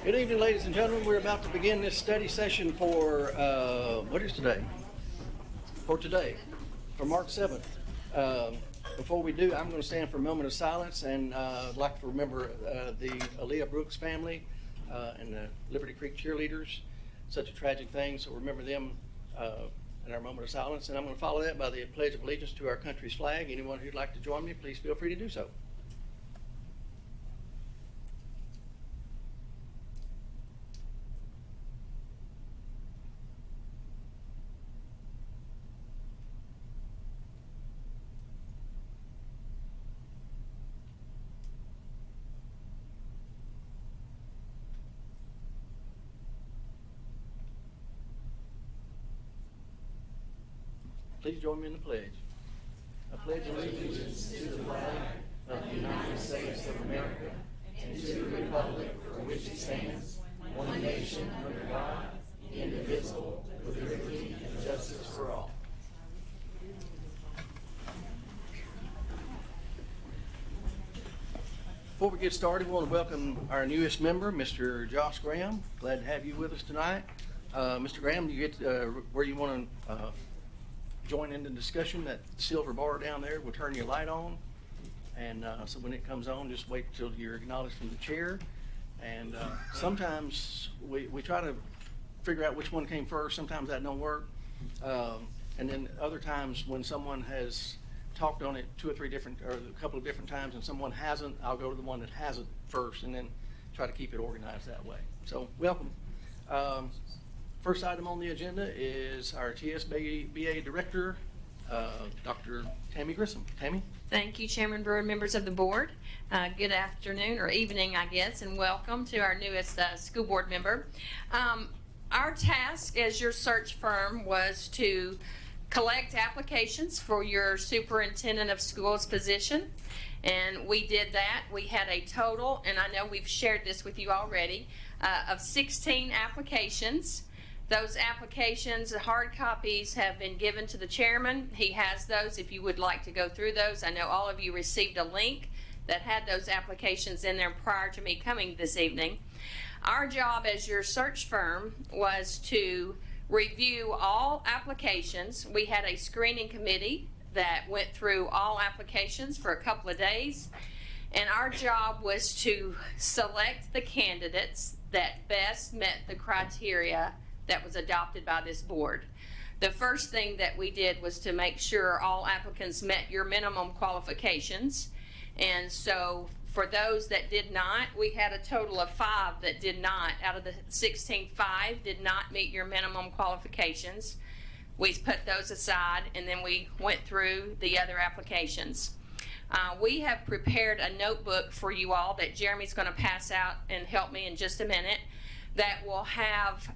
Good evening, ladies and gentlemen. We're about to begin this study session for, what is today? For March 7th. Before we do, I'm going to stand for a moment of silence, and I'd like to remember the Aaliyah Brooks family and the Liberty Creek cheerleaders. Such a tragic thing, so remember them in our moment of silence. And I'm going to follow that by the Pledge of Allegiance to our country's flag. Anyone who'd like to join me, please feel free to do so. Please join me in the pledge. I pledge allegiance to the flag of the United States of America and to the republic for which it stands, one nation under God, indivisible, with liberty and justice for all. Before we get started, we want to welcome our newest member, Mr. Josh Graham. Glad to have you with us tonight. Mr. Graham, you get where you want to join in the discussion. That silver bar down there will turn your light on, and so when it comes on, just wait till you're acknowledged from the chair. And sometimes we try to figure out which one came first. Sometimes that don't work, and then other times when someone has talked on it two or three different, or a couple of different times, and someone hasn't, I'll go to the one that hasn't first, and then try to keep it organized that way. So welcome. First item on the agenda is our TSBA Director, Dr. Tammy Grissom. Tammy? Thank you, Chairman Brewer, members of the board. Good afternoon, or evening, I guess, and welcome to our newest school board member. Our task as your search firm was to collect applications for your superintendent of schools position, and we did that. We had a total, and I know we've shared this with you already, of 16 applications. Those applications, the hard copies, have been given to the chairman. He has those if you would like to go through those. I know all of you received a link that had those applications in there prior to me coming this evening. Our job as your search firm was to review all applications. We had a screening committee that went through all applications for a couple of days, and our job was to select the candidates that best met the criteria that was adopted by this board. The first thing that we did was to make sure all applicants met your minimum qualifications. And so for those that did not, we had a total of 5 that did not. Out of the 16, 5 did not meet your minimum qualifications. We put those aside, and then we went through the other applications. We have prepared a notebook for you all that Jeremy's going to pass out and help me in just a minute, that will have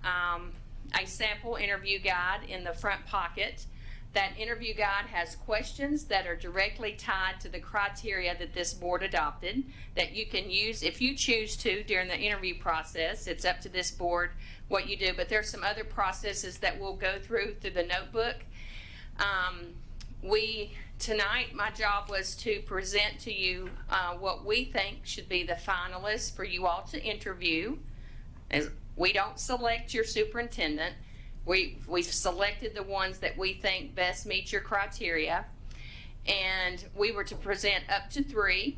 a sample interview guide in the front pocket. That interview guide has questions that are directly tied to the criteria that this board adopted that you can use if you choose to during the interview process. It's up to this board what you do, but there's some other processes that we'll go through the notebook. Tonight, my job was to present to you what we think should be the finalists for you all to interview. We don't select your superintendent. We've selected the ones that we think best meet your criteria, and we were to present up to 3.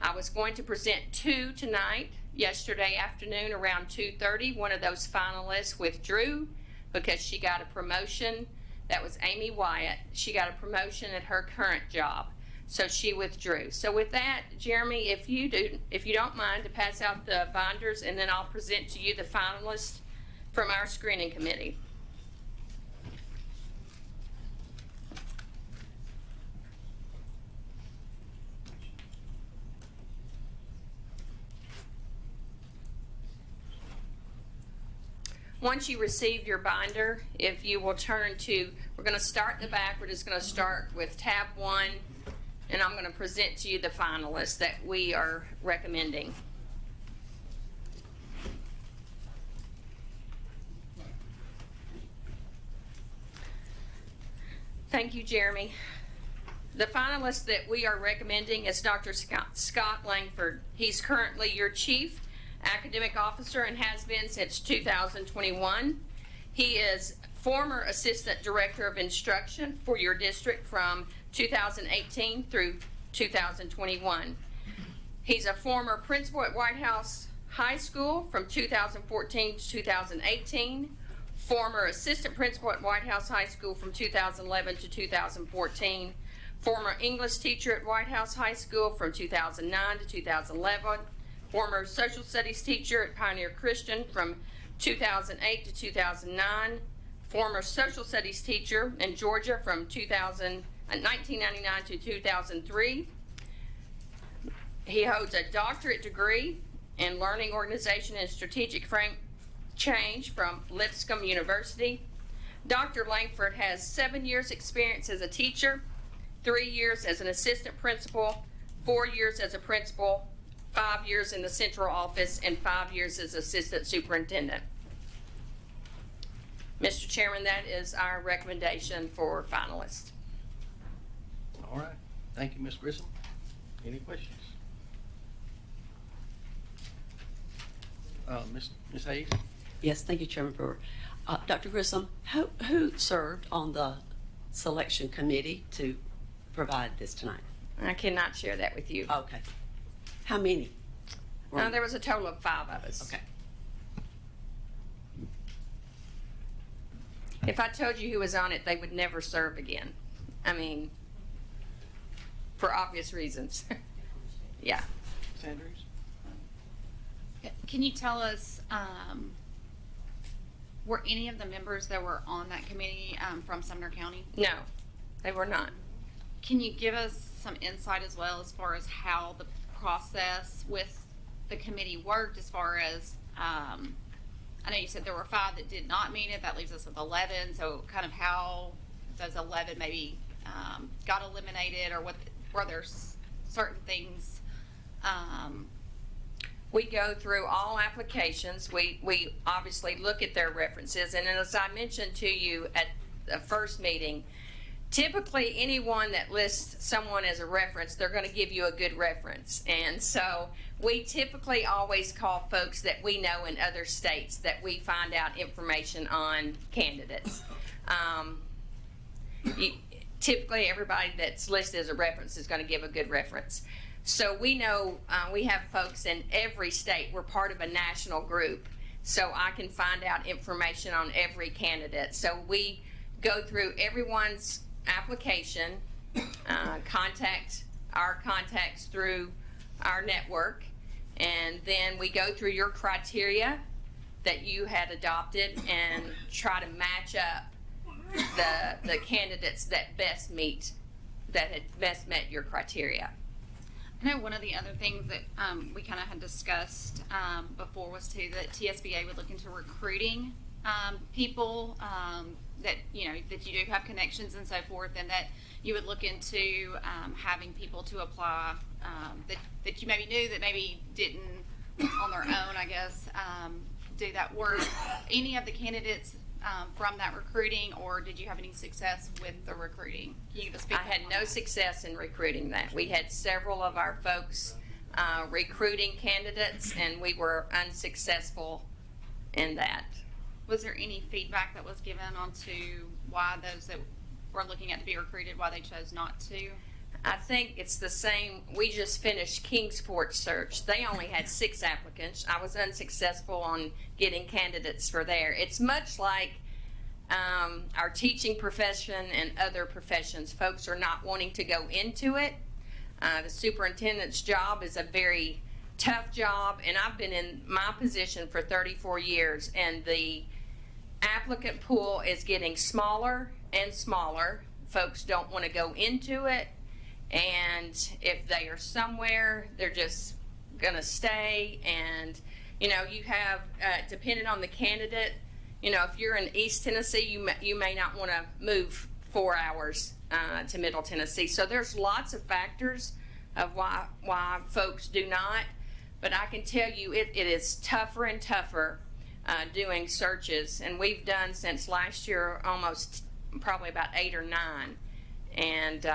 I was going to present 2 tonight. Yesterday afternoon around 2:30, one of those finalists withdrew because she got a promotion. That was Amy Wyatt. She got a promotion at her current job, so she withdrew. So with that, Jeremy, if you don't mind to pass out the binders, and then I'll present to you the finalists from our screening committee. Once you receive your binder, if you will turn to, we're going to start in the back. We're just going to start with tab 1, and I'm going to present to you the finalists that we are recommending. Thank you, Jeremy. The finalist that we are recommending is Dr. Scott Langford. He's currently your chief academic officer and has been since 2021. He is former assistant director of instruction for your district from 2018 through 2021. He's a former principal at White House High School from 2014 to 2018, former assistant principal at White House High School from 2011 to 2014, former English teacher at White House High School from 2009 to 2011, former social studies teacher at Pioneer Christian from 2008 to 2009, former social studies teacher in Georgia from 1999 to 2003. He holds a doctorate degree in learning organization and strategic frame change from Lipscomb University. Dr. Langford has 7 years experience as a teacher, 3 years as an assistant principal, 4 years as a principal, 5 years in the central office, and 5 years as assistant superintendent. Mr. Chairman, that is our recommendation for finalists. All right. Thank you, Ms. Grissom. Any questions? Ms. Hayes? Yes, thank you, Chairman Brewer. Dr. Grissom, who served on the selection committee to provide this tonight? I cannot share that with you. Okay. How many? There was a total of 5 of us. Okay. If I told you who was on it, they would never serve again. I mean, for obvious reasons. Yeah. Ms. Andrews? Can you tell us, were any of the members that were on that committee from Sumner County? No, they were not. Can you give us some insight as well as far as how the process with the committee worked as far as, I know you said there were 5 that did not meet it. That leaves us with 11. So kind of how those 11 maybe got eliminated, or what were there certain things? We go through all applications. We obviously look at their references. And then, as I mentioned to you at the first meeting, typically anyone that lists someone as a reference, they're going to give you a good reference. And so we typically always call folks that we know in other states that we find out information on candidates. Typically everybody that's listed as a reference is going to give a good reference. So we know we have folks in every state. We're part of a national group, so I can find out information on every candidate. So we go through everyone's application, contact our contacts through our network, and then we go through your criteria that you had adopted and try to match up the candidates that had best met your criteria. I know one of the other things that we kind of had discussed before was too that TSBA would look into recruiting people that that you do have connections and so forth, and that you would look into having people to apply that you maybe knew that maybe didn't on their own, I guess, do that work. Any of the candidates from that recruiting, or did you have any success with the recruiting? Can you give us I feedback had on no that? success in recruiting that. We had several of our folks recruiting candidates, and we were unsuccessful in that. Was there any feedback that was given onto why those that were looking at to be recruited, why they chose not to? I think it's the same. We just finished Kingsport search. They only had 6 applicants. I was unsuccessful on getting candidates for there. It's much like our teaching profession and other professions. Folks are not wanting to go into it. The superintendent's job is a very tough job, and I've been in my position for 34 years, and the applicant pool is getting smaller and smaller. Folks don't want to go into it. And if they are somewhere, they're just going to stay. And, you have, depending on the candidate, if you're in East Tennessee, you may not want to move 4 hours to Middle Tennessee. So there's lots of factors of why folks do not. But I can tell you it is tougher and tougher doing searches. And we've done since last year almost probably about 8 or 9. And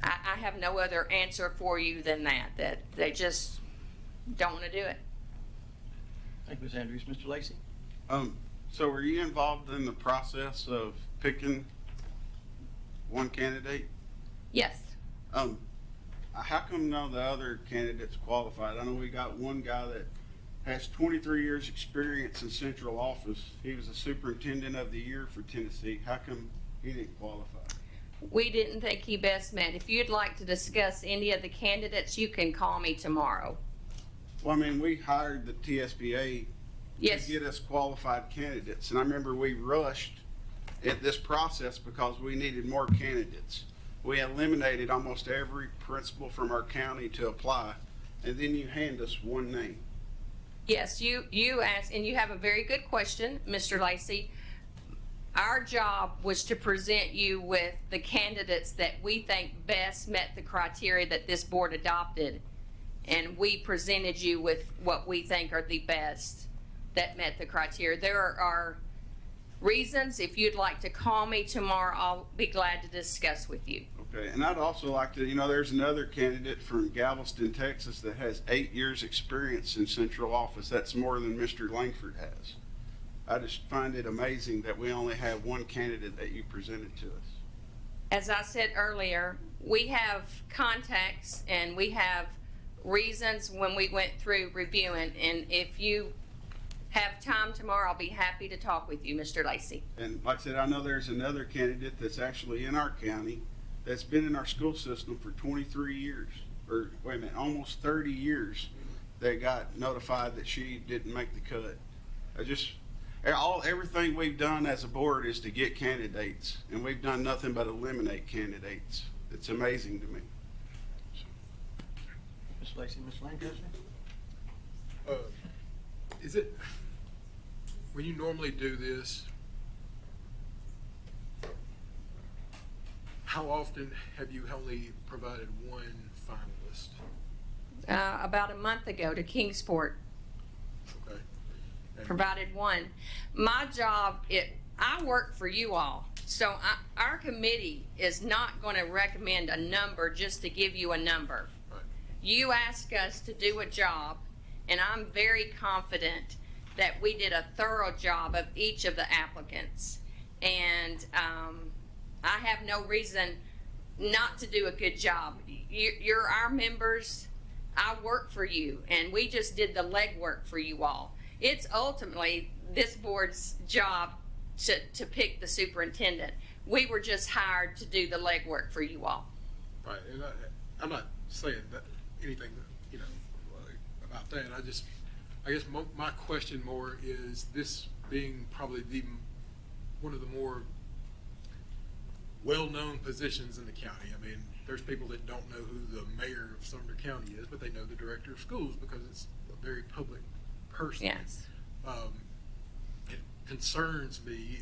I have no other answer for you than that they just don't want to do it. Thank you, Ms. Andrews. Mr. Lacy? So were you involved in the process of picking one candidate? Yes. How come none of the other candidates qualified? I know we got one guy that has 23 years experience in central office. He was the superintendent of the year for Tennessee. How come he didn't qualify? We didn't think he best met. If you'd like to discuss any of the candidates, you can call me tomorrow. Well, I mean, we hired the TSBA Yes. to get us qualified candidates. And I remember we rushed at this process because we needed more candidates. We eliminated almost every principal from our county to apply, and then you hand us one name. Yes, you asked, and you have a very good question, Mr. Lacy. Our job was to present you with the candidates that we think best met the criteria that this board adopted. And we presented you with what we think are the best that met the criteria. There are reasons. If you'd like to call me tomorrow, I'll be glad to discuss with you. Okay, and I'd also like to, there's another candidate from Galveston, Texas that has 8 years experience in central office. That's more than Mr. Langford has. I just find it amazing that we only have one candidate that you presented to us. As I said earlier, we have contacts and we have reasons when we went through reviewing. And if you have time tomorrow, I'll be happy to talk with you, Mr. Lacy. And like I said, I know there's another candidate that's actually in our county that's been in our school system for 23 years, or wait a minute, almost 30 years, that got notified that she didn't make the cut. Everything we've done as a board is to get candidates, and we've done nothing but eliminate candidates. It's amazing to me. Mr. Lacy, Mr. Lancaster? Is it, when you normally do this, how often have you only provided one finalist? About a month ago to Kingsport, Okay. And- provided one. My job, I work for you all. So our committee is not going to recommend a number just to give you a number. Right. You ask us to do a job, and I'm very confident that we did a thorough job of each of the applicants. And I have no reason not to do a good job. You're our members. I work for you, and we just did the legwork for you all. It's ultimately this board's job to pick the superintendent. We were just hired to do the legwork for you all. Right, and I'm not saying that anything, about that. I guess my question more is this being probably one of the more well-known positions in the county. I mean, there's people that don't know who the mayor of Sumner County is, but they know the director of schools because it's a very public person. Yes. It concerns me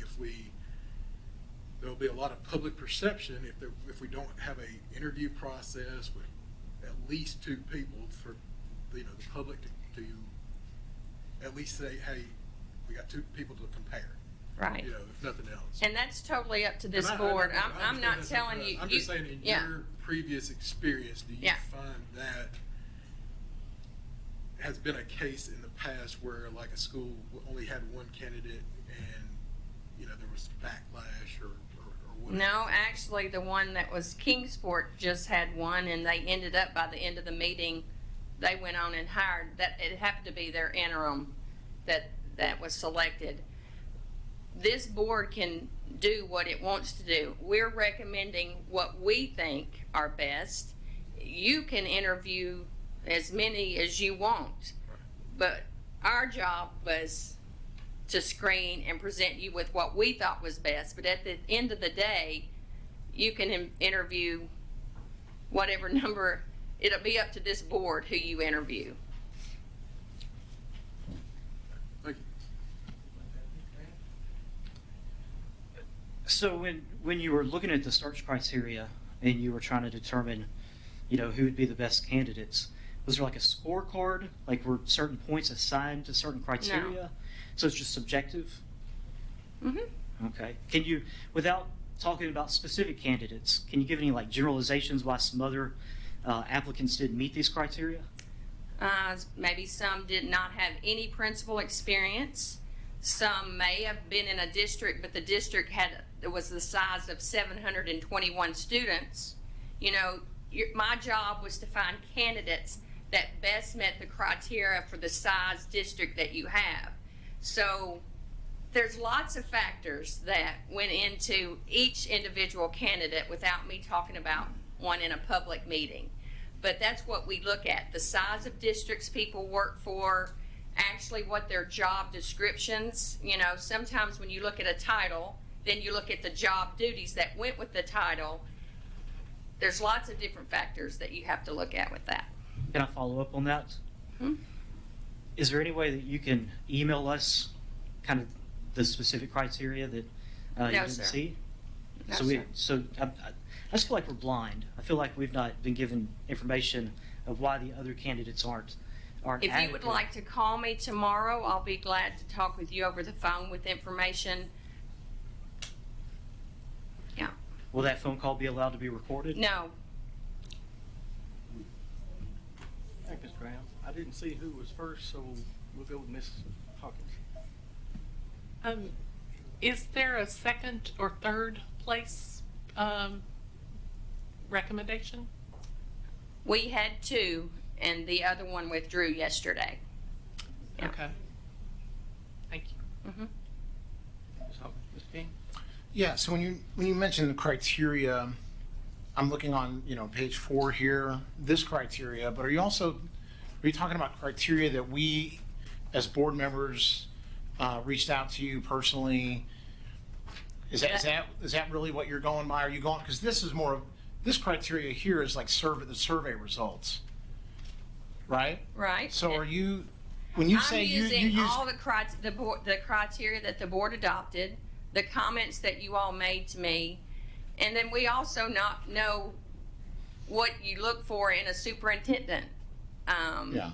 there'll be a lot of public perception if we don't have a interview process with at least two people for the public to at least say, hey, we got two people to compare. Right. If nothing else. And that's totally up to this And board. I I'm not understand telling that's you. I'm just saying in yeah. your previous experience, do you Yeah. find that has been a case in the past where like a school only had one candidate and there was backlash or whatever? No, actually, the one that was Kingsport just had one, and they ended up by the end of the meeting, they went on and hired that. It happened to be their interim that was selected. This board can do what it wants to do. We're recommending what we think are best. You can interview as many as you want, but our job was to screen and present you with what we thought was best. But at the end of the day, you can interview whatever number. It'll be up to this board who you interview. Thank you. So when you were looking at the search criteria and you were trying to determine, who would be the best candidates, was there like a scorecard? Like were certain points assigned to certain criteria? So it's just subjective? Mm-hmm. Okay. Can you, without talking about specific candidates, can you give any like generalizations why some other applicants didn't meet these criteria? Maybe some did not have any principal experience. Some may have been in a district, but the district was the size of 721 students. You know, my job was to find candidates that best met the criteria for the size district that you have. So there's lots of factors that went into each individual candidate without me talking about one in a public meeting. But that's what we look at, the size of districts people work for, actually what their job descriptions. You know, sometimes when you look at a title, then you look at the job duties that went with the title. There's lots of different factors that you have to look at with that. Can I follow up on that? Hmm? Is there any way that you can email us kind of the specific criteria that you No, didn't sir. see? No, So I just feel like we're blind. I feel like we've not been given information of why the other candidates aren't If you would adequate. like to call me tomorrow, I'll be glad to talk with you over the phone with information. Yeah. Will that phone call be allowed to be recorded? No. Thank you, Mr. Graham. I didn't see who was first, so we'll go with Ms. Hawkins. Is there a second or third place recommendation? We had two, and the other one withdrew yesterday. Yeah. Okay. Thank you. Mhm. Ms. Hawkins, Mr. King? Yeah, so when you mention the criteria, I'm looking on, page 4 here, this criteria, but are you talking about criteria that we as board members reached out to you personally? Is that really what you're going by? Are you going, because this criteria here is like the survey results, right? Right. So are you, when you say I'm you using use, all the criteria that the board adopted, the comments that you all made to me, and then we also not know what you look for in a superintendent. yeah.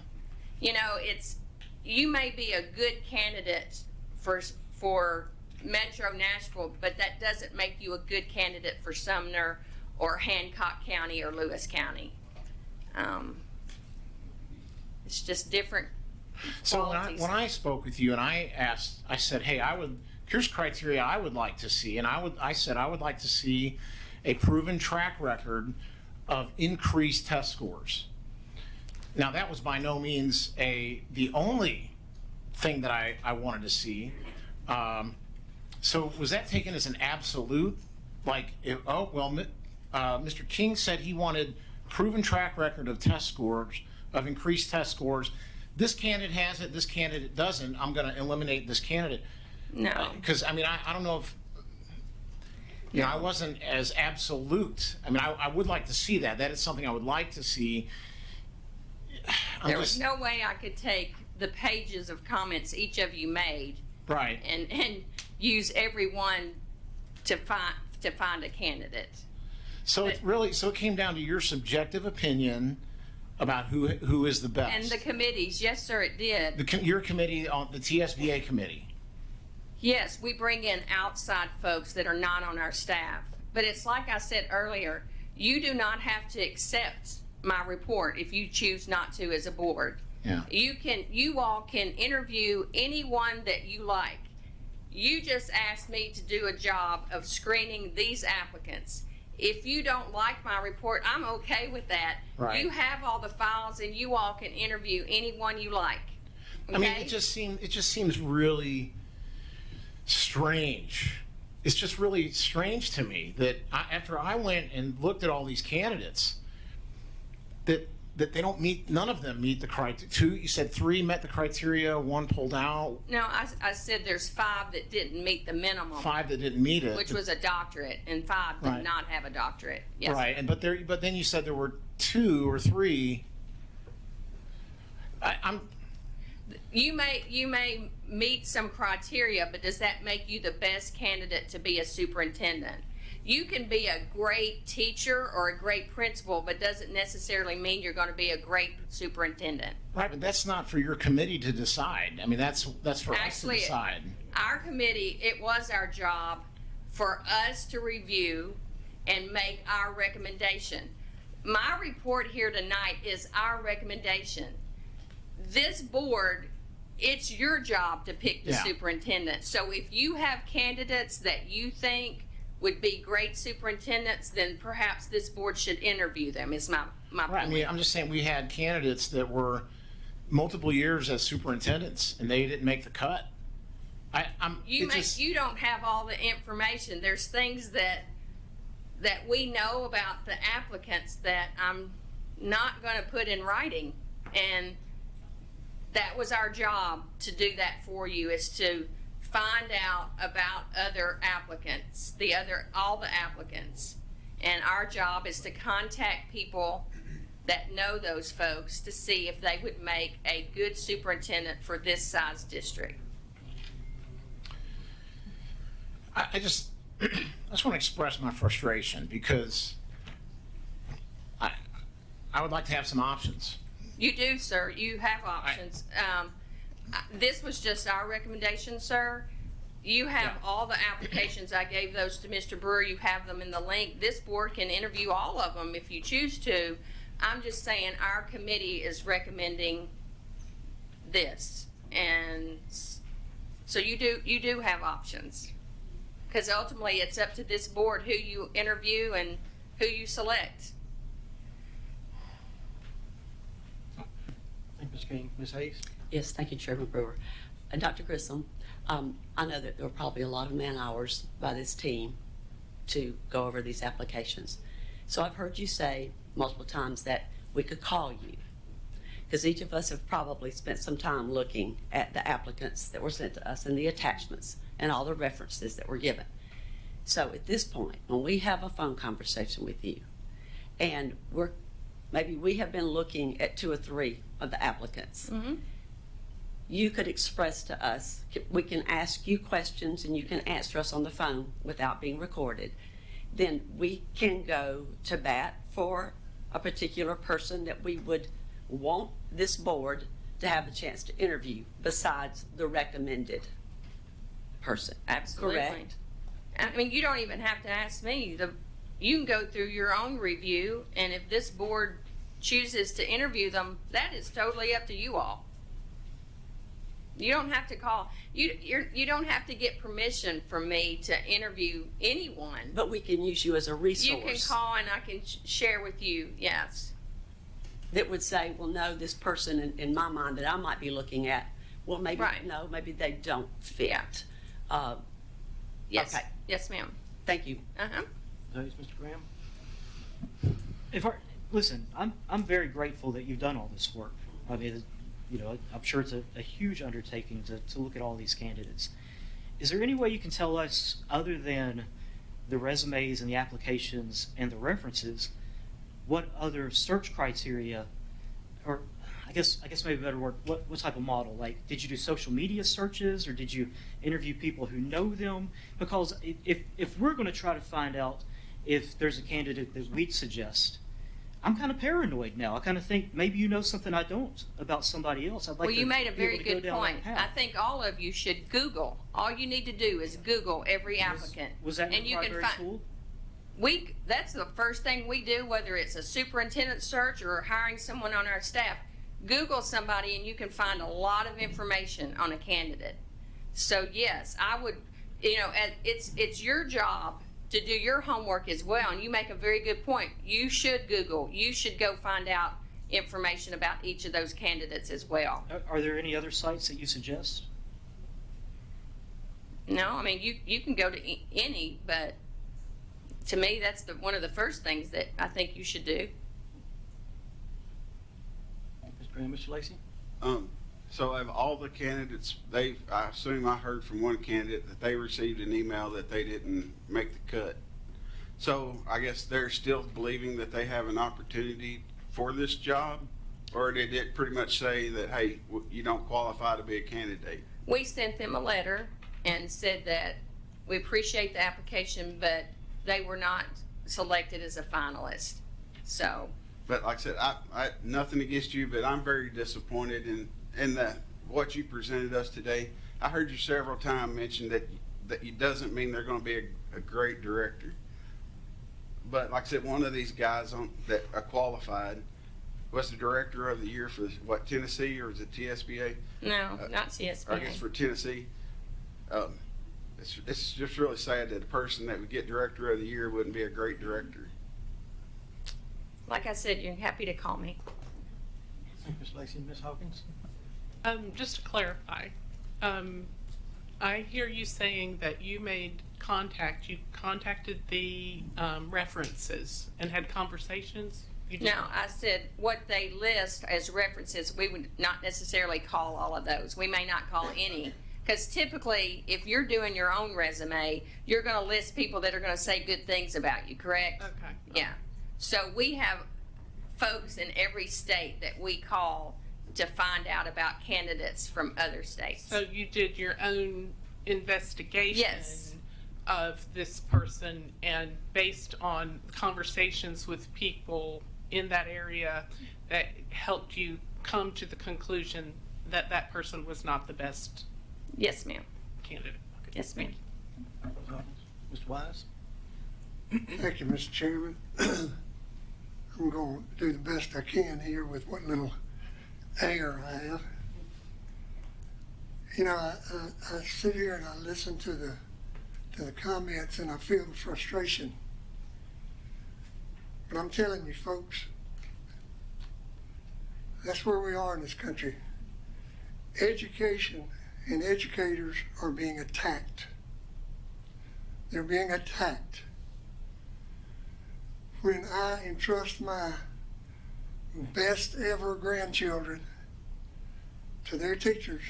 You may be a good candidate for Metro Nashville, but that doesn't make you a good candidate for Sumner or Hancock County or Lewis County. It's just different. So qualities. when I spoke with you and I said, hey, here's criteria I would like to see, and I said I would like to see a proven track record of increased test scores. Now that was by no means the only thing that I wanted to see. So was that taken as an absolute? Like, Mr. King said he wanted proven track record of test scores, of increased test scores. This candidate has it, this candidate doesn't. I'm going to eliminate this candidate. No. Because, I don't know if, I wasn't as absolute. I would like to see that. That is something I would like to see. There was no way I could take the pages of comments each of you made Right. and use every one to find a candidate. So it came down to your subjective opinion about who is the best. And the committees, yes, sir, it did. Your committee, on the TSBA committee. Yes, we bring in outside folks that are not on our staff. But it's like I said earlier, you do not have to accept my report if you choose not to as a board. Yeah. You all can interview anyone that you like. You just asked me to do a job of screening these applicants. If you don't like my report, I'm okay with that. Right. You have all the files and you all can interview anyone you like. Okay? It just seems really strange. It's just really strange to me that after I went and looked at all these candidates, that they don't meet, none of them meet the criteria. You said 3 met the criteria, 1 pulled out, No, I said there's 5 that didn't meet the minimum, 5 that didn't meet it. which was a doctorate, and 5 did Right. not have a doctorate. Yes. Right, but then you said there were 2 or 3. You may meet some criteria, but does that make you the best candidate to be a superintendent? You can be a great teacher or a great principal, but doesn't necessarily mean you're going to be a great superintendent. Right, but that's not for your committee to decide. That's for us to Actually, decide. Our committee, it was our job for us to review and make our recommendation. My report here tonight is our recommendation. this board, it's your job to pick the Yeah. superintendent. So if you have candidates that you think would be great superintendents, then perhaps this board should interview them, is my Right, I mean, point. I'm just saying, we had candidates that were multiple years as superintendents, and they didn't make the cut. You don't have all the information. There's things that we know about the applicants that I'm not going to put in writing, and that was our job to do that for you, is to find out about other applicants, all the applicants. And our job is to contact people that know those folks to see if they would make a good superintendent for this size district. I just want to express my frustration, because I would like to have some options. You do, sir. You have options. This was just our recommendation, sir. You have Yeah. all the applications. I gave those to Mr. Brewer. You have them in the link. This board can interview all of them if you choose to. I'm just saying our committee is recommending this. And so you do have options. Because ultimately it's up to this board who you interview and who you select. Thank you, Ms. King. Ms. Hayes? Yes, thank you, Chairman Brewer. And Dr. Grissom, I know that there were probably a lot of man hours by this team to go over these applications. So I've heard you say multiple times that we could call you, because each of us have probably spent some time looking at the applicants that were sent to us and the attachments and all the references that were given. So at this point, when we have a phone conversation with you, and maybe we have been looking at 2 or 3 of the applicants, you could express to us, we can ask you questions and you can answer us on the phone without being recorded. Then we can go to bat for a particular person that we would want this board to have a chance to interview besides the recommended person. Absolutely. Correct? I mean, you don't even have to ask me. You can go through your own review, and if this board chooses to interview them, that is totally up to you all. You don't have to call. You don't have to get permission from me to interview anyone. But we can use you as a resource. You can call and I can share with you. Yes. That would say, well, no, this person in my mind that I might be looking at, well, maybe Right. no, maybe they don't fit. Yeah. Yes. Okay. Yes, ma'am. Thank you. Hayes, Mr. Graham? Listen, I'm very grateful that you've done all this work. I mean, I'm sure it's a huge undertaking to look at all these candidates. Is there any way you can tell us, other than the resumes and the applications and the references, what other search criteria, or I guess maybe a better word, what type of model? Like, did you do social media searches, or did you interview people who know them? Because if we're going to try to find out if there's a candidate that we'd suggest, I'm kind of paranoid now. I kind of think maybe you know something I don't about somebody else. I'd like Well, to you made a be very able to go good down point. that I path. think all of you should Google. All you need to do is Google every applicant. Was that in and the you can primary find. school? That's the first thing we do, whether it's a superintendent search or hiring someone on our staff. Google somebody and you can find a lot of information on a candidate. So yes, I would, it's your job to do your homework as well. And you make a very good point. You should Google. You should go find out information about each of those candidates as well. Are there any other sites that you suggest? No, I mean, you can go to any, but to me, that's one of the first things that I think you should do. Mr. Graham, Mr. Lacy? So of all the candidates, I assume I heard from one candidate that they received an email that they didn't make the cut. So I guess they're still believing that they have an opportunity for this job, or did it pretty much say that, hey, you don't qualify to be a candidate? We sent them a letter and said that we appreciate the application, but they were not selected as a finalist. So, But like I said, I nothing against you, but I'm very disappointed in what you presented us today. I heard you several times mention that it doesn't mean they're going to be a great director. But like I said, one of these guys that are qualified, was the director of the year for what, Tennessee, or is it TSBA? No, not I CSBA. guess for Tennessee. It's just really sad that a person that would get director of the year wouldn't be a great director. Like I said, you're happy to call me. Ms. Lacy, Ms. Hawkins? Just to clarify, I hear you saying that you contacted the references and had conversations? You did No, not? I said what they list as references, we would not necessarily call all of those. We may not call any. Because typically, if you're doing your own resume, you're going to list people that are going to say good things about you, correct? Okay. Yeah. So we have folks in every state that we call to find out about candidates from other states. So you did your own investigation Yes. of this person, and based on conversations with people in that area, that helped you come to the conclusion that that person was not the best Yes, ma'am. candidate. Okay. Yes, ma'am. Ms. Hawkins? Mr. Wise? Thank you, Mr. Chairman. I'm going to do the best I can here with what little air I have. You know, I sit here and I listen to the comments, and I feel the frustration. But I'm telling you, folks, that's where we are in this country. Education and educators are being attacked. They're being attacked. When I entrust my best ever grandchildren to their teachers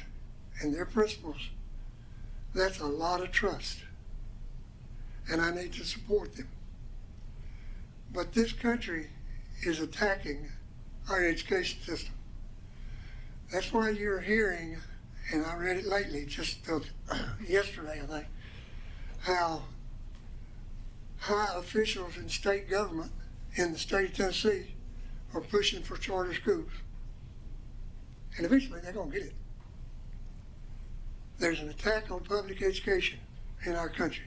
and their principals, that's a lot of trust. And I need to support them. But this country is attacking our education system. That's why you're hearing, and I read it lately, just yesterday, I think, how high officials in state government in the state of Tennessee are pushing for charter schools. And eventually they're going to get it. There's an attack on public education in our country.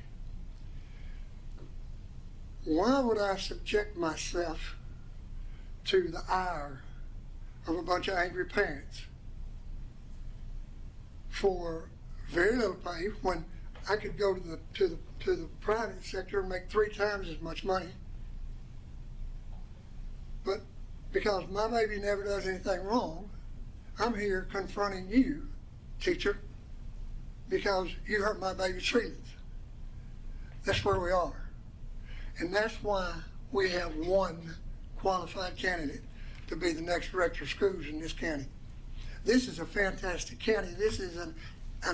Why would I subject myself to the ire of a bunch of angry parents for very little pay when I could go to the private sector and make 3 times as much money? But because my baby never does anything wrong, I'm here confronting you, teacher, because you hurt my baby's feelings. That's where we are. And that's why we have one qualified candidate to be the next director of schools in this county. This is a fantastic county. This is an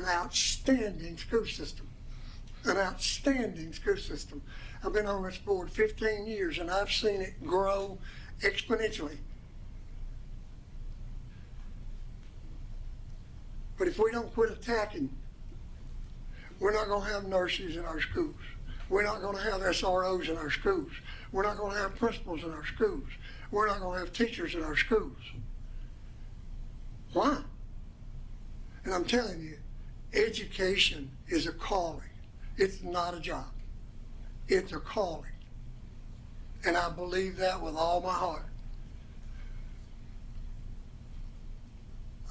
outstanding school system. An outstanding school system. I've been on this board 15 years and I've seen it grow exponentially. But if we don't quit attacking, we're not going to have nurses in our schools. We're not going to have SROs in our schools. We're not going to have principals in our schools. We're not going to have teachers in our schools. Why? And I'm telling you, education is a calling. It's not a job. It's a calling. And I believe that with all my heart.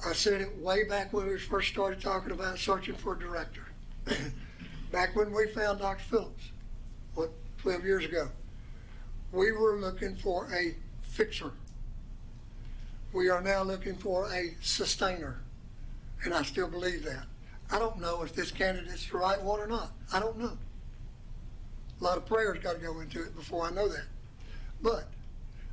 I said it way back when we first started talking about searching for a director. Back when we found Dr. Phillips, 12 years ago, we were looking for a fixer. We are now looking for a sustainer, and I still believe that. I don't know if this candidate's the right one or not. I don't know. A lot of prayers got to go into it before I know that. But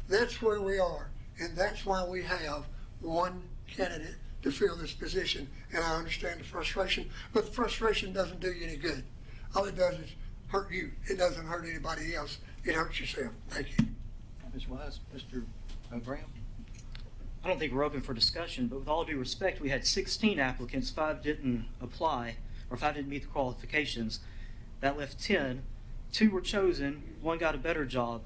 that's where we are, and that's why we have one candidate to fill this position. And I understand the frustration, but the frustration doesn't do you any good. All it does is hurt you. It doesn't hurt anybody else. It hurts yourself. Thank you. Ms. Wise? Mr. Graham? I don't think we're open for discussion, but with all due respect, we had 16 applicants, 5 didn't apply, or 5 didn't meet the qualifications. That left 10. 2 were chosen, 1 got a better job,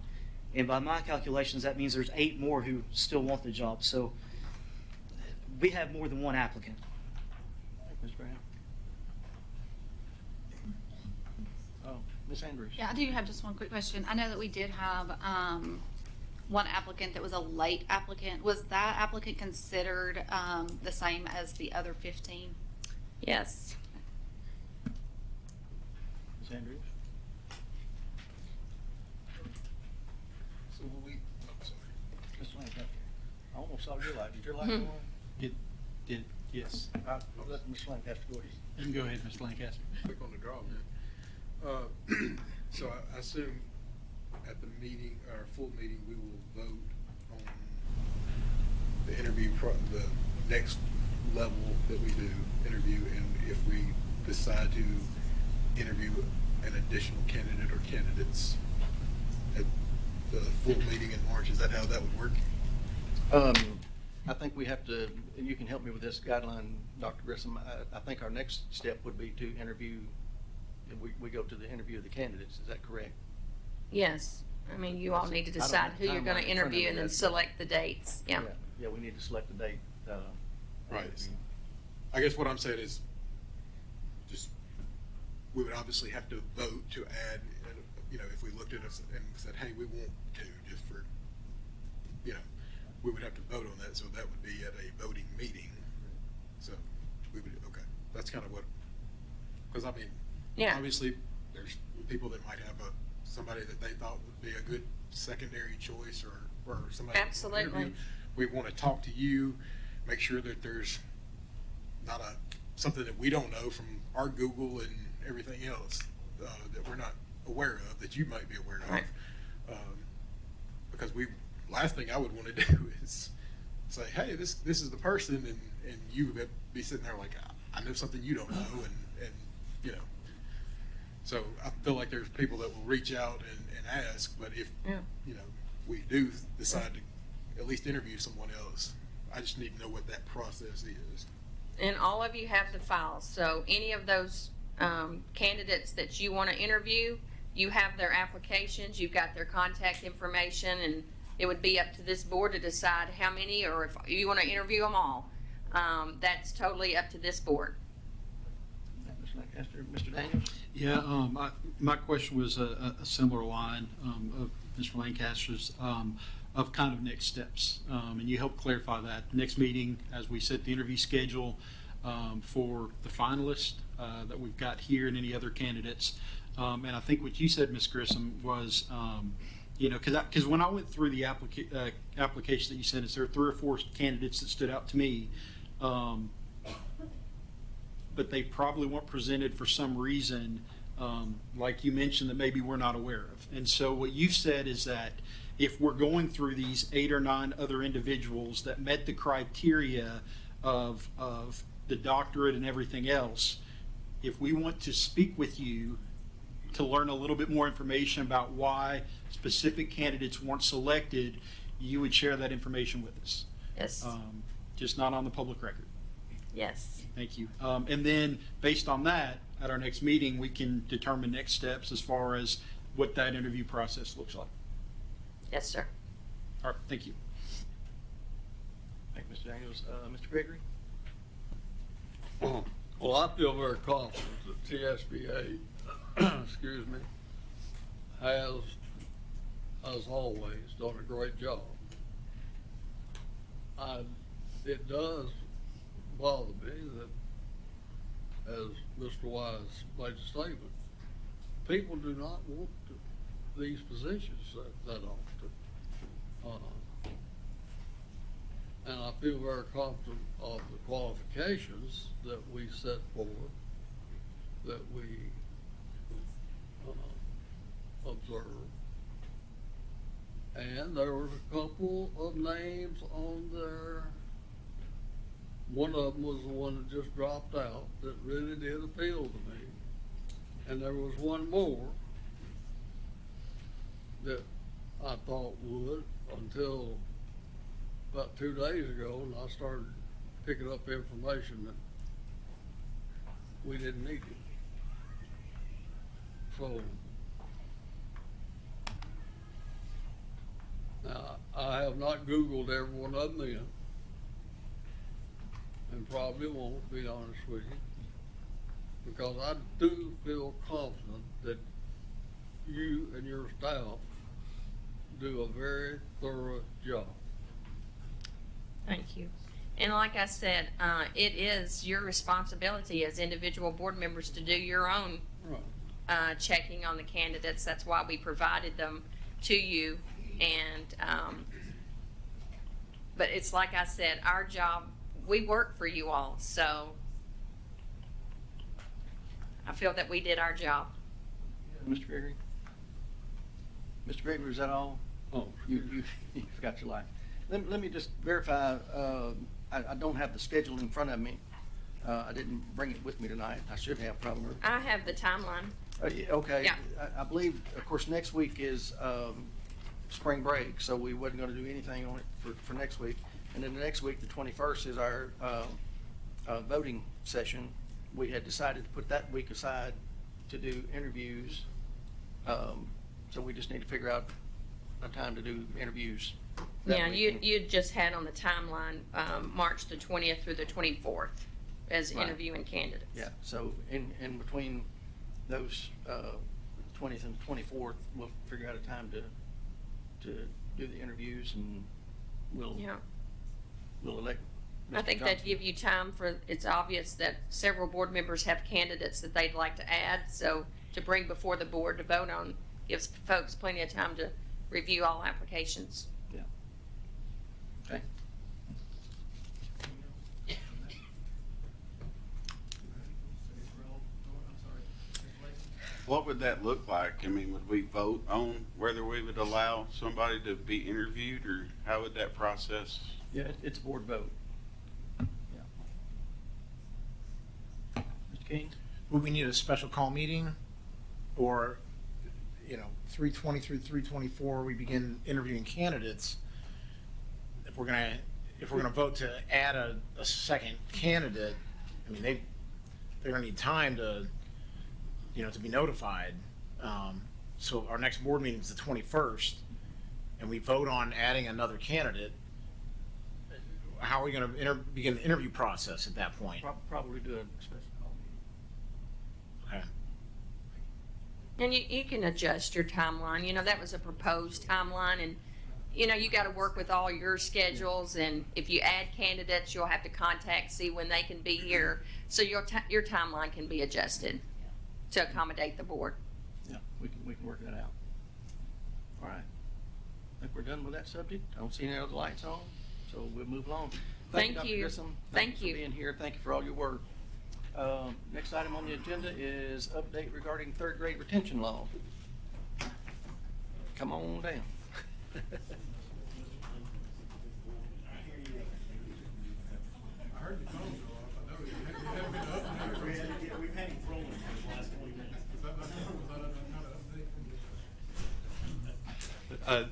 and by my calculations, that means there's 8 more who still want the job. So we have more than 1 applicant. Ms. Graham? Oh, Ms. Andrews? Yeah, I do have just one quick question. I know that we did have one applicant that was a late applicant. Was that applicant considered the same as the other 15? Yes. Ms. Andrews? So will we, oh, sorry. Mr. Lancaster? I almost saw your light. Did your light go on? It did, yes. I'll let Mr. Lancaster go ahead. You can go ahead, Mr. Lancaster. Click on the draw there. So I assume at the meeting, our full meeting, we will vote on the interview, the next level that we do interview, and if we decide to interview an additional candidate or candidates at the full meeting in March. Is that how that would work? I think we have to, and you can help me with this guideline, Dr. Grissom. I think our next step would be to interview, we go to the interview of the candidates. Is that correct? Yes. I mean, you all need to I don't decide have who you're timeline going in to front of interview me. and then That's- select the dates. Yeah. Yeah, we need to select a date. Right. I guess what I'm saying is, just, we would obviously have to vote to add, you know, if we looked at us and said, hey, we want to, just for, you know, we would have to vote on that, so that would be at a voting meeting. So, we would, okay, that's kind of what, because I mean, Yeah. obviously, there's people that might have somebody that they thought would be a good secondary choice, or somebody. that we wanna Absolutely. interview. We want to talk to you, make sure that there's not something that we don't know from our Google and everything else that we're not aware of, that you might be aware of. Right. Because last thing I would want to do is say, hey, this is the person, and you would be sitting there like, I know something you don't know, and you know. So I feel like there's people that will reach out and ask, but if, Yeah. you know, we do decide to at least interview someone else, I just need to know what that process is. And all of you have the files, so any of those candidates that you want to interview, you have their applications, you've got their contact information, and it would be up to this board to decide how many, or if you want to interview them all. That's totally up to this board. Mr. Lancaster, Mr. Daniels? Yeah, my question was a similar line of Mr. Lancaster's, of kind of next steps. And you helped clarify that. Next meeting, as we set the interview schedule for the finalists that we've got here and any other candidates. And I think what you said, Ms. Grissom, was, you know, because when I went through the application that you sent us, there were 3 or 4 candidates that stood out to me. But they probably weren't presented for some reason, like you mentioned, that maybe we're not aware of. And so what you've said is that if we're going through these 8 or 9 other individuals that met the criteria of the doctorate and everything else, if we want to speak with you to learn a little bit more information about why specific candidates weren't selected, you would share that information with us. Yes. Just not on the public record. Yes. Thank you. And then, based on that, at our next meeting, we can determine next steps as far as what that interview process looks like. Yes, sir. All right, thank you. Thank you, Mr. Daniels. Mr. Gregory? Well, I feel very confident that TSBA, excuse me, has, as always, done a great job. It does bother me that, as Mr. Wise made a statement, people do not want these positions that often. And I feel very confident of the qualifications that we set forth, that we observed. And there was a couple of names on there. One of them was the one that just dropped out that really did appeal to me. And there was one more that I thought would, until about 2 days ago, and I started picking up information that we didn't need it. So, now, I have not Googled every one of them yet, and probably won't, be honest with you, because I do feel confident that you and your staff do a very thorough job. Thank you. And like I said, it is your responsibility as individual board members to do your own Right. checking on the candidates. That's why we provided them to you. And, but it's like I said, our job, we work for you all. So I feel that we did our job. Mr. Gregory? Mr. Gregory, is that all? Oh, You forgot your light. Let me just verify, I don't have the schedule in front of me. I didn't bring it with me tonight. I should have probably. I have the timeline. Yeah, okay. Yeah. I believe, of course, next week is spring break, so we wasn't going to do anything on it for next week. And then the next week, the 21st, is our voting session. We had decided to put that week aside to do interviews. So we just need to figure out a time to do interviews. that Yeah, week. you just had on the timeline, March the 20th through the 24th as Right. interviewing candidates. Yeah, so in between those 20th and 24th, we'll figure out a time to do the interviews, and we'll Yeah. elect I Mr. think Johnson. that'd give you time for, it's obvious that several board members have candidates that they'd like to add, so to bring before the board to vote on gives folks plenty of time to review all applications. Yeah. Okay. What would that look like? I mean, would we vote on whether we would allow somebody to be interviewed, or how would that process? Yeah, it's a board vote. Yeah. Mr. King? Would we need a special call meeting? Or, 320 through 324, we begin interviewing candidates. If we're gonna vote to add a second candidate, I mean, they're gonna need time to, to be notified. So our next board meeting is the 21st, and we vote on adding another candidate. How are we gonna begin the interview process at that point? Probably do a special call meeting. Okay. And you can adjust your timeline, that was a proposed timeline, and, you gotta work with all your schedules, and if you add candidates, you'll have to see when they can be here, so your timeline can be adjusted to accommodate the board. Yeah, we can work that out. All right. I think we're done with that subject. I don't see any other lights on, so we'll move along. Thank Dr. you. Grissom. Thank you. for being here. Thank you for all your work. Next item on the agenda is update regarding third grade retention law. Come on down.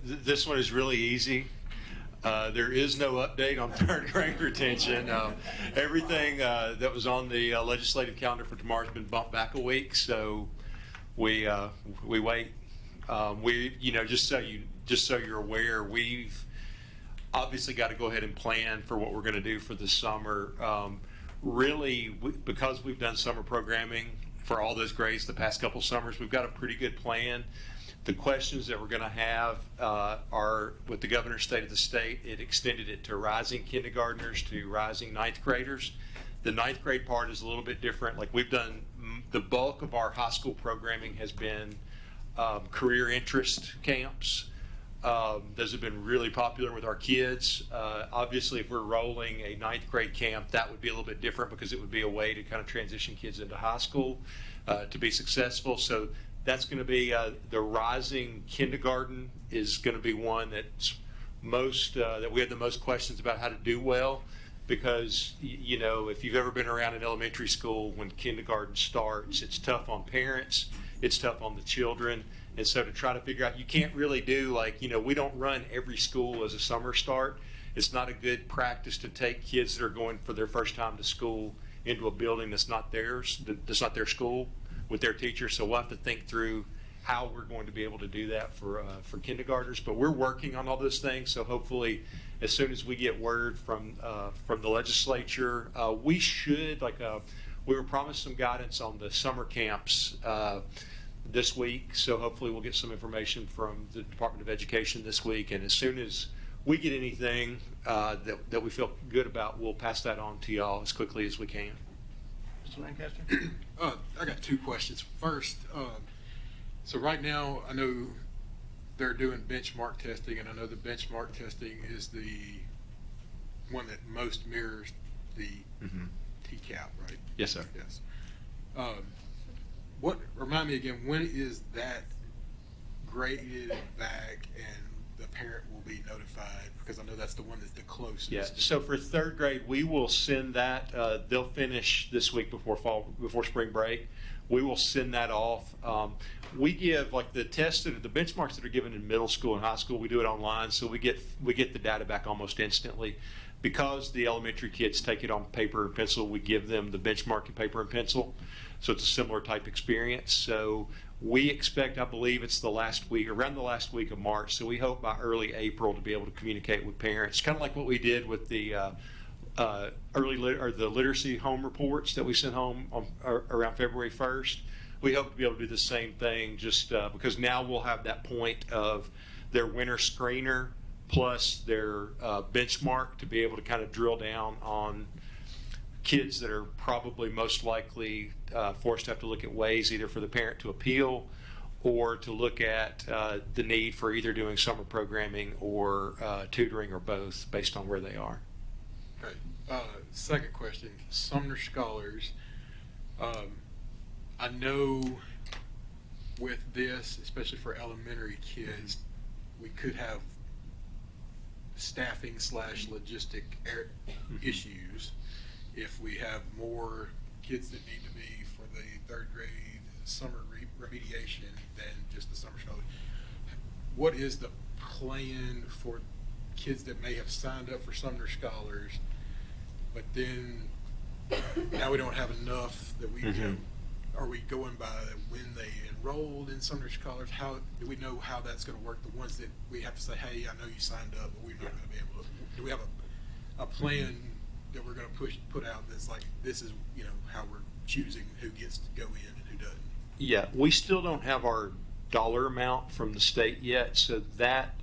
This one is really easy. There is no update on third grade retention. Everything that was on the legislative calendar for tomorrow has been bumped back a week, so we wait. Just so you're aware, we've obviously got to go ahead and plan for what we're going to do for the summer. Because we've done summer programming for all those grades the past couple summers, we've got a pretty good plan. The questions that we're going to have are with the governor's state of the state. It extended it to rising kindergartners to rising ninth graders. The ninth grade part is a little bit different. Like we've done, the bulk of our high school programming has been career interest camps. Those have been really popular with our kids. Obviously, if we're rolling a ninth grade camp, that would be a little bit different because it would be a way to kind of transition kids into high school to be successful. So that's going to be the rising kindergarten is going to be one that's that we have the most questions about how to do well, because if you've ever been around an elementary school when kindergarten starts, it's tough on parents, it's tough on the children. And so to try to figure out, you can't really do we don't run every school as a summer start. It's not a good practice to take kids that are going for their first time to school into a building that's not theirs, that's not their school, with their teachers. So we'll have to think through how we're going to be able to do that for kindergartners. But we're working on all those things. So hopefully, as soon as we get word from the legislature, we should we were promised some guidance on the summer camps. this week, so hopefully we'll get some information from the Department of Education this week, and as soon as we get anything that we feel good about, we'll pass that on to y'all as quickly as we can. Mr. Lancaster? I got two questions. First, so right now I know they're doing benchmark testing, and I know the benchmark testing is the one that most mirrors the TCAP, right? Yes, sir. Yes. Remind me again, when is that graded back and the parent will be notified? Because I know that's the one that's the closest. Yeah, so for third grade, we will send that, they'll finish this week before spring break. We will send that off. We give, like, the tests, the benchmarks that are given in middle school and high school, we do it online, so we get the data back almost instantly. Because the elementary kids take it on paper and pencil, we give them the benchmark in paper and pencil. So it's a similar type experience. So we expect, I believe it's around the last week of March. So we hope by early April to be able to communicate with parents, kind of like what we did with the the literacy home reports that we sent home around February 1st. We hope to be able to do the same thing, just because now we'll have that point of their winter screener plus their benchmark to be able to kind of drill down on kids that are probably most likely forced to have to look at ways either for the parent to appeal or to look at the need for either doing summer programming or tutoring or both based on where they are. Okay. Second question, Sumner Scholars. I know with this, especially for elementary kids, we could have staffing / logistic issues if we have more kids that need to be for the third grade summer remediation than just the summer scholar. What is the plan for kids that may have signed up for Sumner Scholars, but then now we don't have enough that we are we going by when they enrolled in Sumner Scholars? How do we know how that's going to work? The ones that we have to say, hey, I know you signed up, but we're not going to be able to. Do we have a plan that we're going to put out that's like, this is, you know, how we're choosing who gets to go in and who doesn't? Yeah, we still don't have our dollar amount from the state yet, so that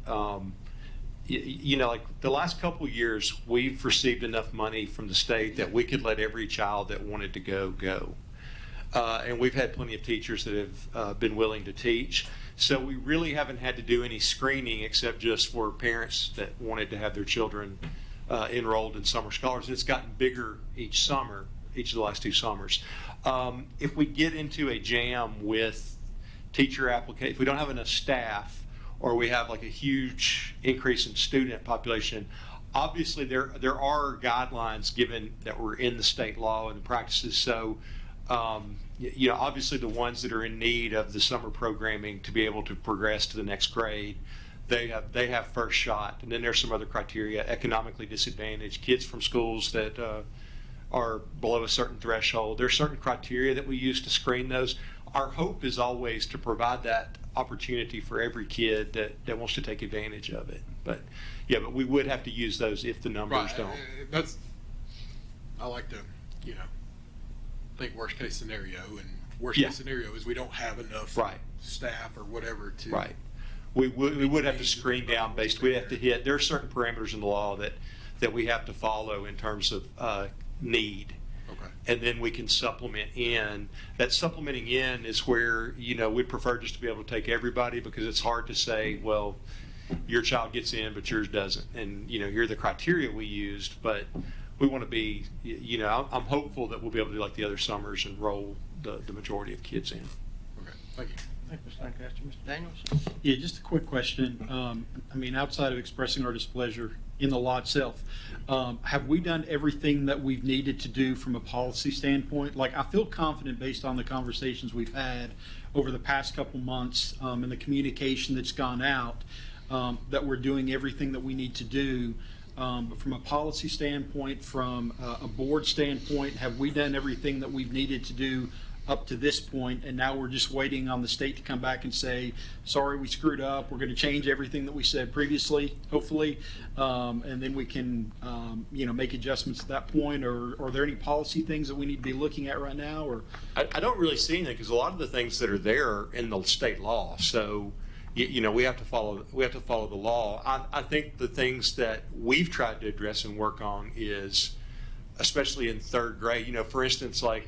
you know, like the last couple of years, we've received enough money from the state that we could let every child that wanted to go. And we've had plenty of teachers that have been willing to teach. So we really haven't had to do any screening except just for parents that wanted to have their children enrolled in Summer Scholars. And it's gotten bigger each summer, each of the last 2 summers. If we get into a jam with teacher application, if we don't have enough staff or we have like a huge increase in student population, obviously there are guidelines given that were in the state law and the practices. So you know, obviously the ones that are in need of the summer programming to be able to progress to the next grade, they have first shot. And then there's some other criteria: economically disadvantaged, kids from schools that are below a certain threshold. There's certain criteria that we use to screen those. Our hope is always to provide that opportunity for every kid that wants to take advantage of it. But yeah, but we would have to use those if the numbers don't. I like to, you know, think worst case scenario, and worst case scenario is we don't have enough staff or whatever to. Right. We would have to screen down based. We have to hit. There are certain parameters in the law that we have to follow in terms of need. Okay. And then we can supplement in. That supplementing in is where, you know, we'd prefer just to be able to take everybody, because it's hard to say, well, your child gets in but yours doesn't, and you know, here are the criteria we used, but we want to be, you know, I'm hopeful that we'll be able to do like the other summers and roll the majority of kids in. Okay, thank you. Thank you, Mr. Lancaster. Mr. Daniels? Yeah, just a quick question. I mean, outside of expressing our displeasure in the law itself, have we done everything that we've needed to do from a policy standpoint? Like, I feel confident based on the conversations we've had over the past couple months and the communication that's gone out that we're doing everything that we need to do. But from a policy standpoint, from a board standpoint, have we done everything that we've needed to do up to this point, and now we're just waiting on the state to come back and say, sorry, we screwed up, we're going to change everything that we said previously, hopefully, and then we can, make adjustments at that point, or are there any policy things that we need to be looking at right now, or? I don't really see anything, because a lot of the things that are there are in the state law, so we have to follow the law. I think the things that we've tried to address and work on is, especially in third grade, for instance, like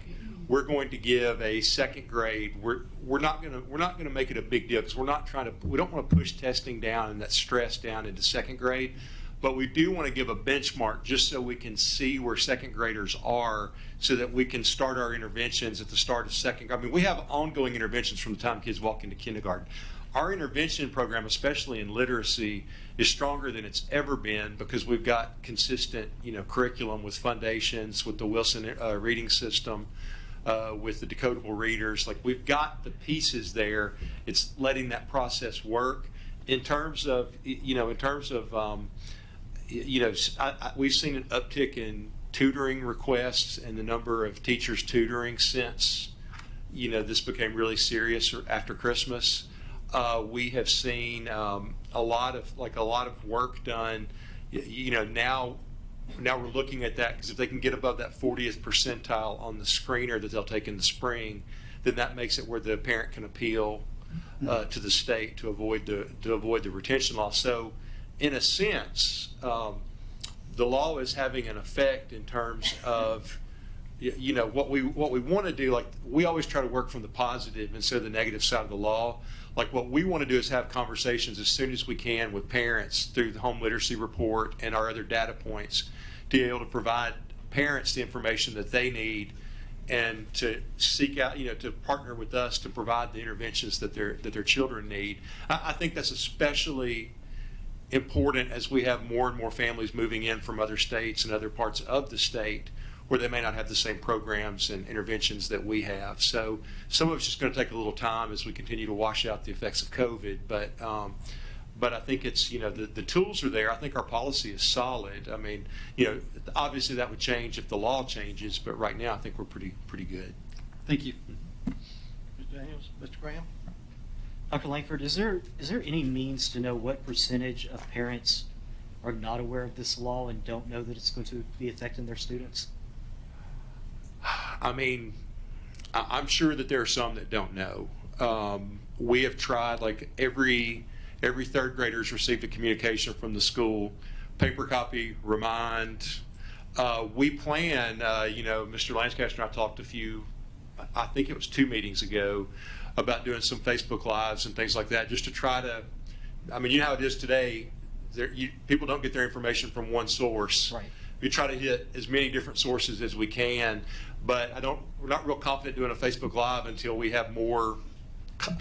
we're going to give a second grade. We're not going to make it a big deal, because we don't want to push testing down and that stress down into second grade, but we do want to give a benchmark just so we can see where second graders are, so that we can start our interventions at the start of second. I mean, we have ongoing interventions from the time kids walk into kindergarten. Our intervention program, especially in literacy, is stronger than it's ever been, because we've got consistent, curriculum with foundations, with the Wilson reading system, with the decodable readers. Like, we've got the pieces there. It's letting that process work. In terms of, we've seen an uptick in tutoring requests and the number of teachers tutoring since, this became really serious after Christmas. We have seen a lot of work done. Now we're looking at that, because if they can get above that 40th percentile on the screener that they'll take in the spring, then that makes it where the parent can appeal to the state to avoid the retention law. So, in a sense, the law is having an effect in terms of what we want to do. Like, we always try to work from the positive instead of the negative side of the law. Like, what we want to do is have conversations as soon as we can with parents through the home literacy report and our other data points, to be able to provide parents the information that they need, and to seek out, to partner with us to provide the interventions that their children need. I think that's especially important as we have more and more families moving in from other states and other parts of the state, where they may not have the same programs and interventions that we have. So some of it's just going to take a little time as we continue to wash out the effects of COVID. But I think it's, the tools are there. I think our policy is solid. I mean, obviously that would change if the law changes, but right now I think we're pretty good. Thank you. Mr. Daniels, Mr. Graham? Dr. Langford, is there any means to know what percentage of parents are not aware of this law and don't know that it's going to be affecting their students? I mean, I'm sure that there are some that don't know. We have tried, like every third grader's received a communication from the school, paper copy, remind. We plan, Mr. Lancaster and I talked I think it was 2 meetings ago, about doing some Facebook Lives and things like that, just to try to, I mean, how it is today, people don't get their information from one source. Right. We try to hit as many different sources as we can, but we're not real confident doing a Facebook Live until we have more.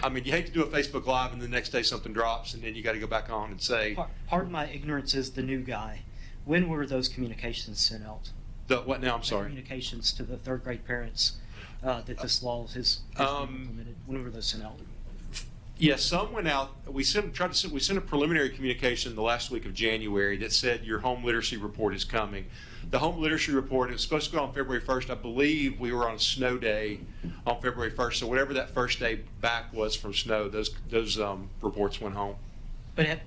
I mean, you hate to do a Facebook Live and the next day something drops, and then you got to go back on and say. Pardon my ignorance as the new guy. When were those communications sent out? What now? I'm sorry. Communications to the third grade parents that this law has been implemented. When were those sent out? Yeah, some went out. We sent a preliminary communication the last week of January that said your home literacy report is coming. The home literacy report is supposed to go on February 1st. I believe we were on a snow day on February 1st. So whatever that first day back was from snow, those reports went home. But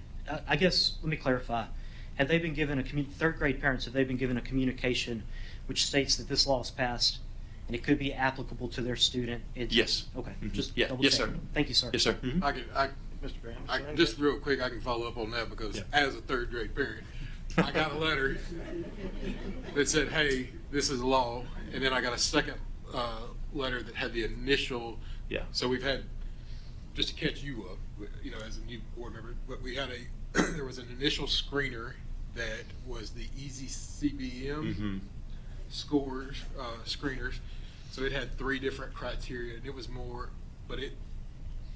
I guess, let me clarify. Have they been given third grade parents, have they been given a communication which states that this law is passed and it could be applicable to their student? Yes. Okay. Mm-hmm. Just Yeah. double Yes, check. sir. Thank you, sir. Yes, sir. Mm-hmm. Mr. Graham? Just real quick, I can follow up on that, because as a third grade parent, I got a letter that said, hey, this is law. And then I got a second letter that had the initial. Yeah. So we've had, just to catch you up, as a new board member, but we had there was an initial screener that was the Easy CBM scores, screeners. So it had 3 different criteria, and it was more, but it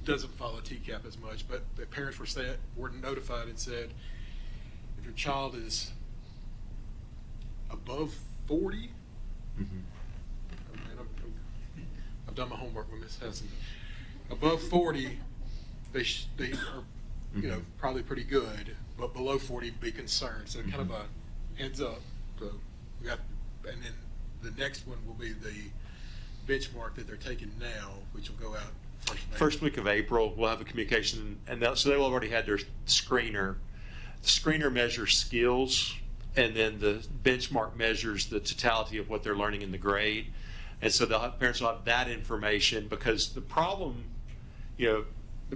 doesn't follow TCAP as much. But the parents were notified and said, if your child is above 40, I've done my homework with Ms. Hessen. Above 40, they are probably pretty good, but below 40, be concerned. So kind of a heads up. So we got, and then the next one will be the benchmark that they're taking now, which will go out First week of April, we'll have a communication, and so they'll already had their screener. The screener measures skills, and then the benchmark measures the totality of what they're learning in the grade. And so the parents will have that information, because the problem, the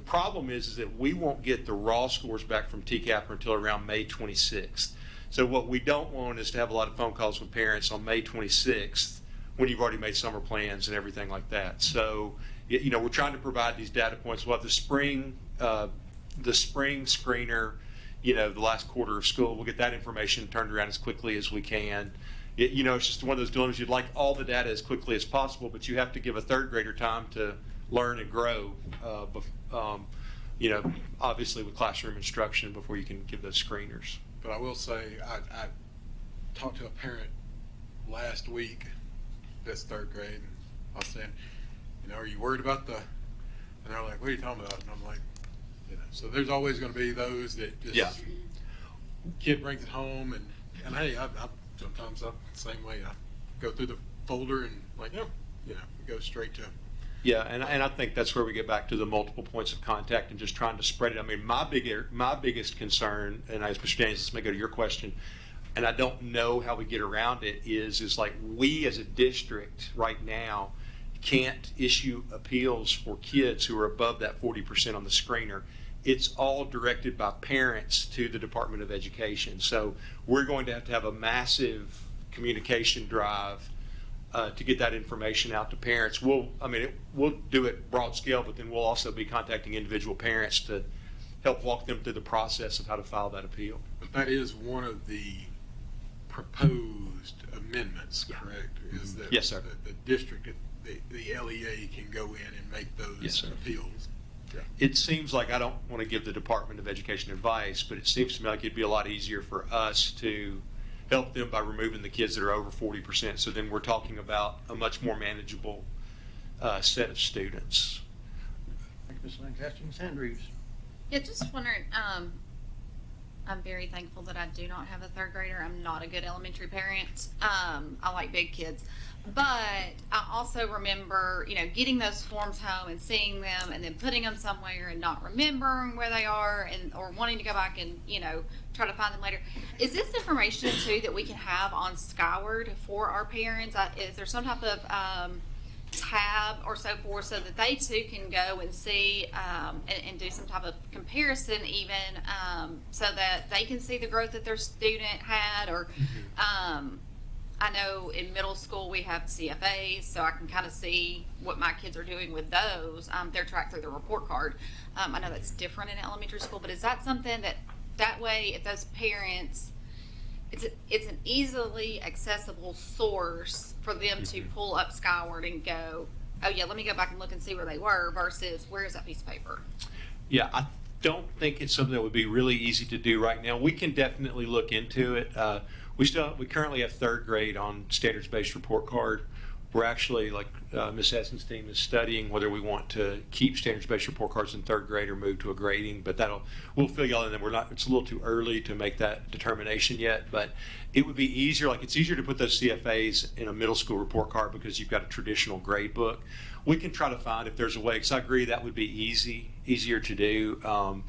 problem is that we won't get the raw scores back from TCAPR until around May 26th. So what we don't want is to have a lot of phone calls with parents on May 26th when you've already made summer plans and everything like that. So, we're trying to provide these data points. We'll have the spring screener, the last quarter of school. We'll get that information turned around as quickly as we can. It's just one of those dilemmas. You'd like all the data as quickly as possible, but you have to give a third grader time to learn and grow, obviously with classroom instruction before you can give those screeners. But I will say, I talked to a parent last week that's third grade, and I was saying, are you worried about and they're like, what are you talking about? And I'm like, so there's always going to be those that just, kid brings it home, and hey, I sometimes I'm the same way. I go through the folder and we go straight to. Yeah, and I think that's where we get back to the multiple points of contact and just trying to spread it. I mean, my biggest concern, and as Mr. Daniels, this may go to your question, and I don't know how we get around it, is like we as a district right now can't issue appeals for kids who are above that 40% on the screener. It's all directed by parents to the Department of Education. So we're going to have a massive communication drive to get that information out to parents. We'll do it broad scale, but then we'll also be contacting individual parents to help walk them through the process of how to file that appeal. But that is one of the proposed amendments, correct? Is that yes, sir. The district, the LEA can go in and make those appeals. Yeah. It seems like, I don't want to give the Department of Education advice, but it seems to me like it'd be a lot easier for us to help them by removing the kids that are over 40%. So then we're talking about a much more manageable set of students. Thank you, Ms. Lancaster. Ms. Andrews. Yeah, just wondering, I'm very thankful that I do not have a third grader. I'm not a good elementary parent. I like big kids. But I also remember, getting those forms home and seeing them and then putting them somewhere and not remembering where they are or wanting to go back and, try to find them later. Is this information too that we can have on Skyward for our parents? Is there some type of tab or so forth so that they too can go and see and do some type of comparison even so that they can see the growth that their student had or I know in middle school we have CFAs, so I can kind of see what my kids are doing with those. They're tracked through the report card. I know that's different in elementary school, but is that something that way, if those parents, it's an easily accessible source for them to pull up Skyward and go, oh yeah, let me go back and look and see where they were versus where is that piece of paper? Yeah, I don't think it's something that would be really easy to do right now. We can definitely look into it. We currently have third grade on standards-based report card. We're actually, like Ms. Essen's team is studying whether we want to keep standards-based report cards in third grade or move to a grading, but we'll fill y'all in. It's a little too early to make that determination yet, but it would be easier. It's easier to put those CFAs in a middle school report card because you've got a traditional grade book. We can try to find if there's a way, because I agree that would be easier to do.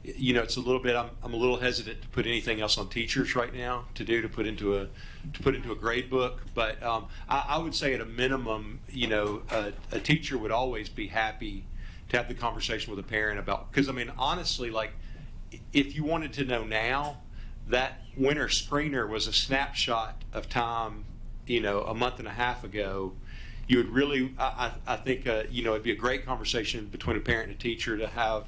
It's a little bit. I'm a little hesitant to put anything else on teachers right now to put into a grade book. But I would say at a minimum, a teacher would always be happy to have the conversation with a parent about. Because honestly, if you wanted to know now, that winter screener was a snapshot of time, a month and a half ago. You would really, I think, it'd be a great conversation between a parent and a teacher to have.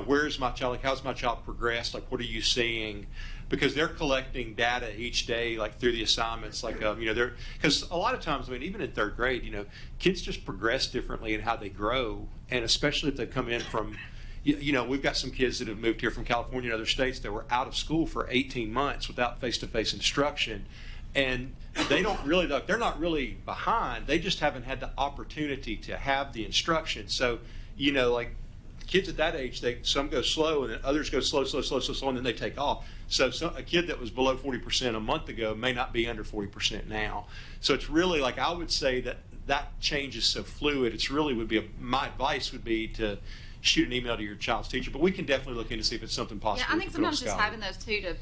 Where's my child? How's my child progressed? What are you seeing? Because they're collecting data each day, through the assignments. Because a lot of times, even in third grade, kids just progress differently in how they grow, and especially if they come in from, we've got some kids that have moved here from California and other states that were out of school for 18 months without face-to-face instruction, and they're not really behind. They just haven't had the opportunity to have the instruction. So, kids at that age, some go slow and then others go slow, and then they take off. So a kid that was below 40% a month ago may not be under 40% now. So it's really I would say that change is so fluid. It's really would be my advice would be to shoot an email to your child's teacher, but we can definitely look into see if it's something possible. Yeah, I think we can put on sometimes just Scholar. having those two to,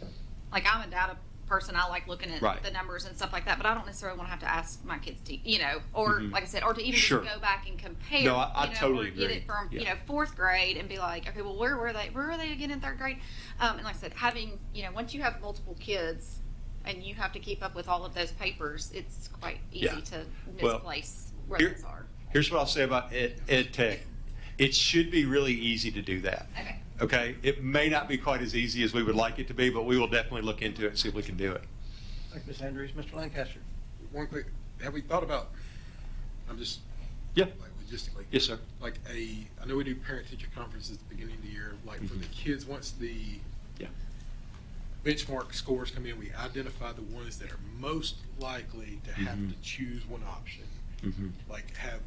like, I'm a data person. I like looking at Right. the numbers and stuff like that, but I don't necessarily want to have to ask my kids to, you know, or Mhm. like I said, or to even Sure. just go back and compare. No, I you know, totally or get agree. it from Yeah. you know 4th grade and be like, okay, well, where were they? Where were they again in 3rd grade? And like I said, having, you know, once you have multiple kids and you have to keep up with all of those papers, it's quite easy Yeah. to Well, misplace where here- those are. Here's what I'll say about ed tech. It should be really easy to do that. Okay. Okay? It may not be quite as easy as we would like it to be, but we will definitely look into it and see if we can do it. Thank you, Ms. Andrews. Mr. Lancaster? One quick, have we thought about, I'm just, Yeah. like logistically. Yes, sir. Like I know we do parent-teacher conferences at the beginning of the year, like for the kids, once the Yeah. benchmark scores come in, we identify the ones that are most likely to have to choose one option. Mhm. Like have,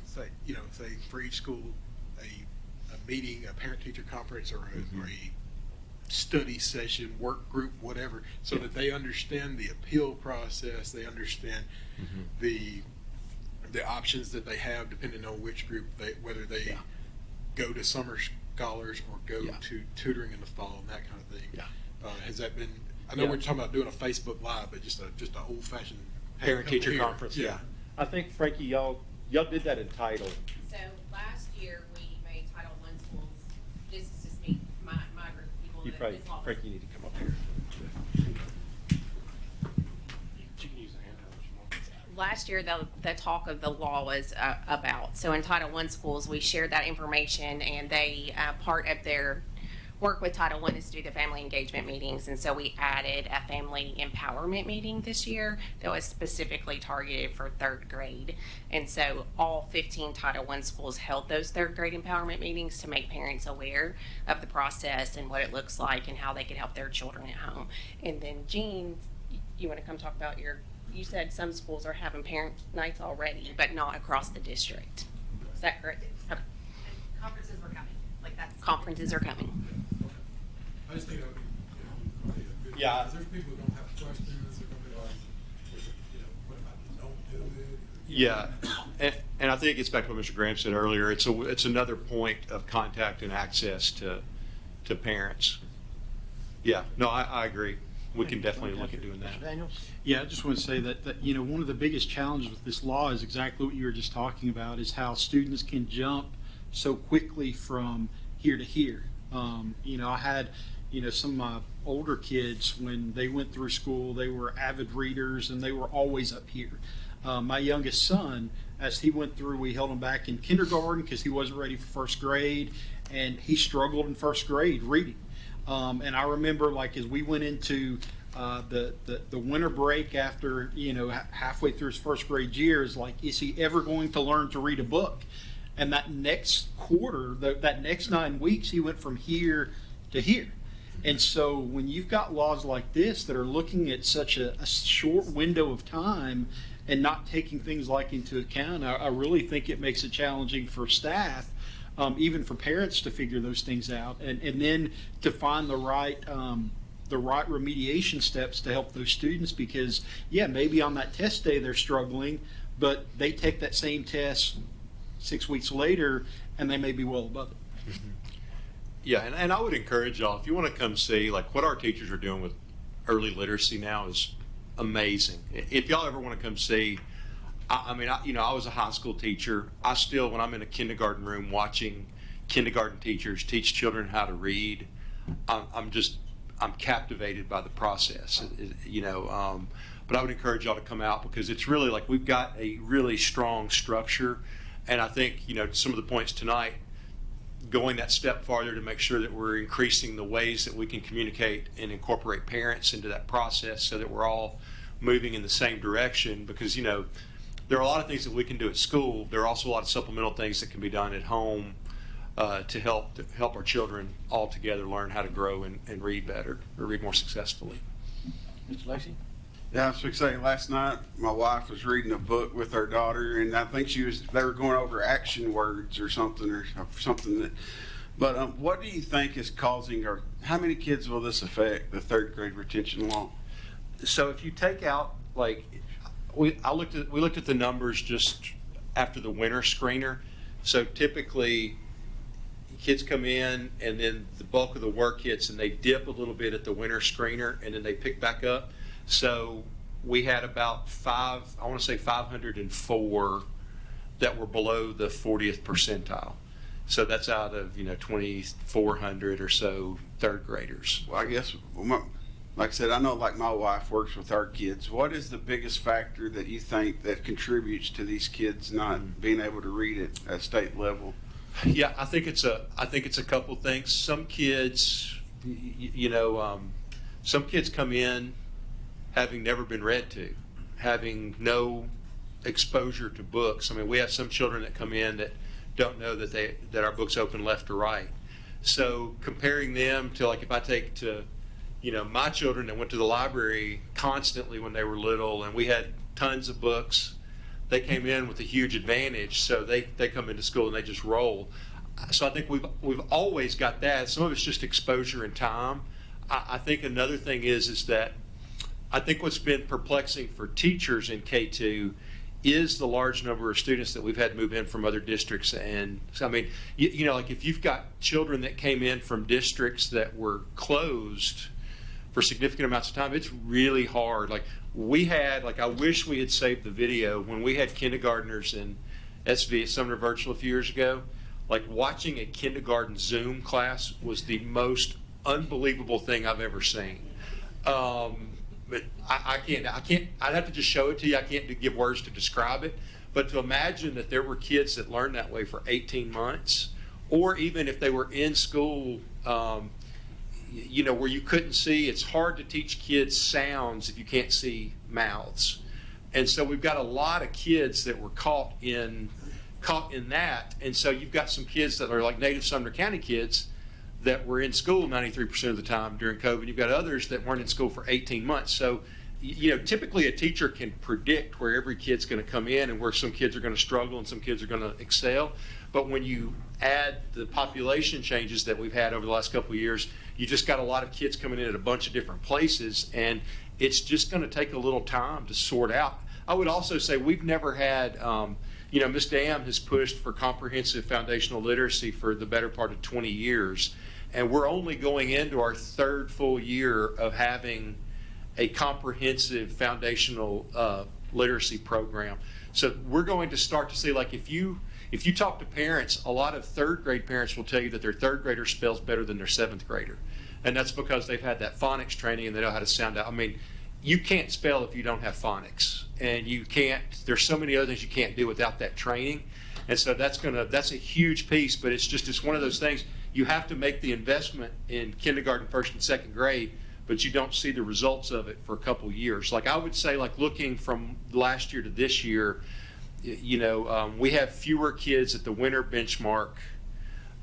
say for each school, a meeting, a parent-teacher conference, or a study session, work group, whatever, so that they understand the appeal process, they understand the options that they have depending on which group whether they go to summer scholars or go Yeah. to tutoring in the fall and that kind of thing. Yeah. Has that been? I know Yeah. we're talking about doing a Facebook Live, but just an old fashioned Parent-teacher conference, yeah. I think, Frankie, y'all did that in title. So last year, we made Title I schools, this is just me, my group of people. You that probably, is all- Frankie, you need to come up here. You can use the handheld if you want. Last year, the talk of the law was about, so in Title I schools, we shared that information, and they, part of their work with Title I is to do the family engagement meetings, and so we added a family empowerment meeting this year that was specifically targeted for 3rd grade. And so all 15 Title I schools held those 3rd grade empowerment meetings to make parents aware of the process and what it looks like and how they can help their children at home. And then Jean, you want to come talk about you said some schools are having parent nights already, but not across the district. Is that correct? Okay. And conferences were coming, like that's. Conferences are coming. I just think that would be a good. Yeah. There's people who don't have questions. They're gonna be like, what if I don't do it? Yeah, and I think it gets back to what Mr. Graham said earlier. It's another point of contact and access to parents. Yeah, no, I agree. We can definitely look at doing Mr. that. Daniels? Yeah, I just want to say that one of the biggest challenges with this law is exactly what you were just talking about, is how students can jump so quickly from here to here. I had, some of my older kids, when they went through school, they were avid readers and they were always up here. My youngest son, as he went through, we held him back in kindergarten because he wasn't ready for 1st grade, and he struggled in 1st grade reading. And I remember, like, as we went into the winter break after, halfway through his 1st grade year, is like, is he ever going to learn to read a book? And that next quarter, that next 9 weeks, he went from here to here. And so when you've got laws like this that are looking at such a short window of time and not taking things like into account, I really think it makes it challenging for staff, even for parents, to figure those things out, and then to find the right remediation steps to help those students. Because maybe on that test day they're struggling, but they take that same test 6 weeks later and they may be well above it. Yeah, and I would encourage y'all, if you want to come see, like, what our teachers are doing with early literacy now is amazing. If y'all ever want to come see, I was a high school teacher. I still, when I'm in a kindergarten room watching kindergarten teachers teach children how to read, I'm captivated by the process, but I would encourage y'all to come out, because it's really, like, we've got a really strong structure. And I think, some of the points tonight, going that step farther to make sure that we're increasing the ways that we can communicate and incorporate parents into that process, so that we're all moving in the same direction. Because, there are a lot of things that we can do at school. There are also a lot of supplemental things that can be done at home to help our children all together learn how to grow and read better, or read more successfully. Mr. Lacy? Yeah, I was going to say, last night my wife was reading a book with her daughter, and I think they were going over action words or something But what do you think is causing, or how many kids will this affect, the 3rd grade retention law? So if you take out, like, we looked at the numbers just after the winter screener. So typically, kids come in and then the bulk of the work hits and they dip a little bit at the winter screener and then they pick back up. So we had about 504 that were below the 40th percentile. So that's out of 2,400 or so third graders. Well, I guess, like I said, I know like my wife works with our kids. What is the biggest factor that you think that contributes to these kids not being able to read at state level? Yeah, I think it's a couple things. Some kids, some kids come in having never been read to, having no exposure to books. I mean, we have some children that come in that don't know that our books open left to right. So comparing them to, like, if I take to my children that went to the library constantly when they were little and we had tons of books, they came in with a huge advantage. So they come into school and they just roll. So I think we've always got that. Some of it's just exposure and time. I think another thing is that I think what's been perplexing for teachers in K2 is the large number of students that we've had move in from other districts. And so, I mean, like if you've got children that came in from districts that were closed for significant amounts of time, it's really hard. Like I wish we had saved the video when we had kindergartners in SV at Sumner Virtual a few years ago. Like watching a kindergarten Zoom class was the most unbelievable thing I've ever seen. But I can't, I'd have to just show it to you. I can't give words to describe it. But to imagine that there were kids that learned that way for 18 months, or even if they were in school, where you couldn't see, it's hard to teach kids sounds if you can't see mouths. And so we've got a lot of kids that were caught in that. And so you've got some kids that are like native Sumner County kids that were in school 93% of the time during COVID. You've got others that weren't in school for 18 months. So, typically a teacher can predict where every kid's going to come in and where some kids are going to struggle and some kids are going to excel. But when you add the population changes that we've had over the last couple of years, you just got a lot of kids coming in at a bunch of different places, and it's just going to take a little time to sort out. I would also say we've never had, Ms. Dam has pushed for comprehensive foundational literacy for the better part of 20 years. And we're only going into our third full year of having a comprehensive foundational literacy program. So we're going to start to see, like, if you talk to parents, a lot of third grade parents will tell you that their third grader spells better than their seventh grader. And that's because they've had that phonics training and they know how to sound out. I mean, you can't spell if you don't have phonics. And there's so many other things you can't do without that training. And so that's a huge piece, but it's one of those things. You have to make the investment in kindergarten, first and second grade, but you don't see the results of it for a couple of years. Like I would say, like looking from last year to this year, we have fewer kids at the winter benchmark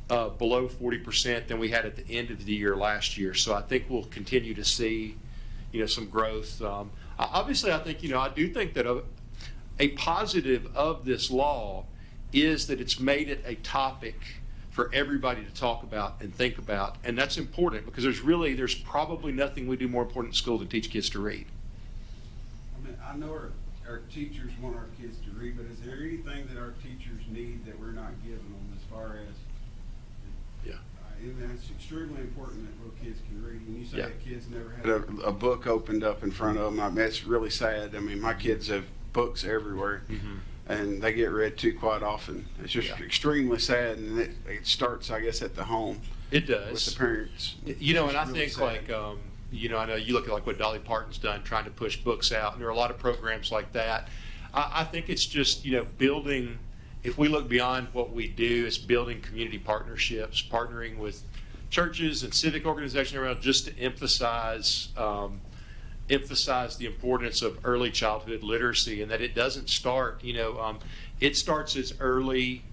below 40% than we had at the end of the year last year. So I think we'll continue to see, some growth. Obviously, I think, I do think that a positive of this law is that it's made it a topic for everybody to talk about and think about, and that's important because there's probably nothing we do more important in school than teach kids to read. I mean, I know our teachers want our kids to read, but is there anything that our teachers need that we're not giving them as far as? Yeah. And it's extremely important that little kids can read. When you say that kids never had a book opened up in front of them, I mean, that's really sad. I mean, my kids have books everywhere. Mm-hmm. And they get read to quite often. It's just extremely sad, and it starts, I guess, at the home. It does. With the parents. And I think sad. I know you look at like what Dolly Parton's done, trying to push books out, and there are a lot of programs like that. I think it's just, building, if we look beyond what we do, it's building community partnerships, partnering with churches and civic organizations around just to emphasize the importance of early childhood literacy, and that it doesn't start, it starts as early.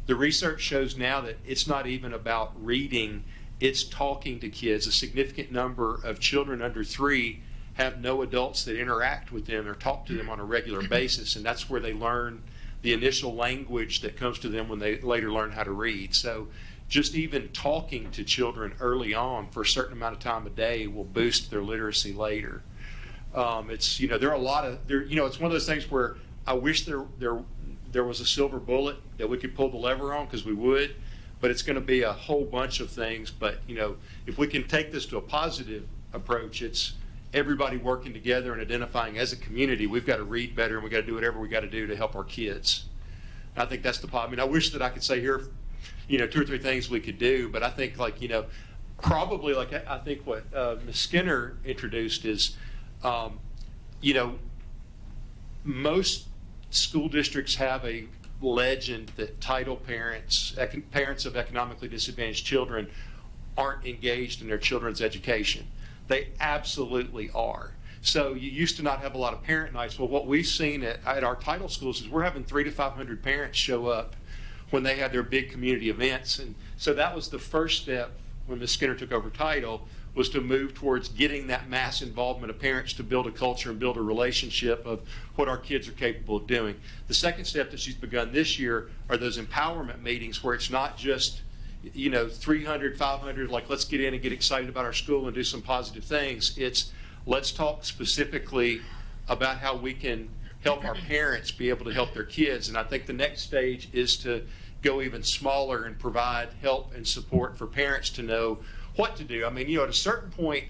The research shows now that it's not even about reading, it's talking to kids. A significant number of children under 3 have no adults that interact with them or talk to them on a regular basis, and that's where they learn the initial language that comes to them when they later learn how to read. So just even talking to children early on for a certain amount of time a day will boost their literacy later. It's, there are a lot of, it's one of those things where I wish there was a silver bullet that we could pull the lever on, because we would, but it's going to be a whole bunch of things. But, if we can take this to a positive approach, it's everybody working together and identifying as a community, we've got to read better and we've got to do whatever we got to do to help our kids. I think that's the problem. I mean, I wish that I could say here, 2 or 3 things we could do, but I think probably I think what Ms. Skinner introduced is, most school districts have a legend that Title parents of economically disadvantaged children aren't engaged in their children's education. They absolutely are. So you used to not have a lot of parent nights. Well, what we've seen at our Title schools is we're having 300 to 500 parents show up when they had their big community events. And so that was the first step when Ms. Skinner took over Title, was to move towards getting that mass involvement of parents to build a culture and build a relationship of what our kids are capable of doing. The second step that she's begun this year are those empowerment meetings, where it's not just 300, 500, like let's get in and get excited about our school and do some positive things. It's let's talk specifically about how we can help our parents be able to help their kids. And I think the next stage is to go even smaller and provide help and support for parents to know what to do. I mean, at a certain point,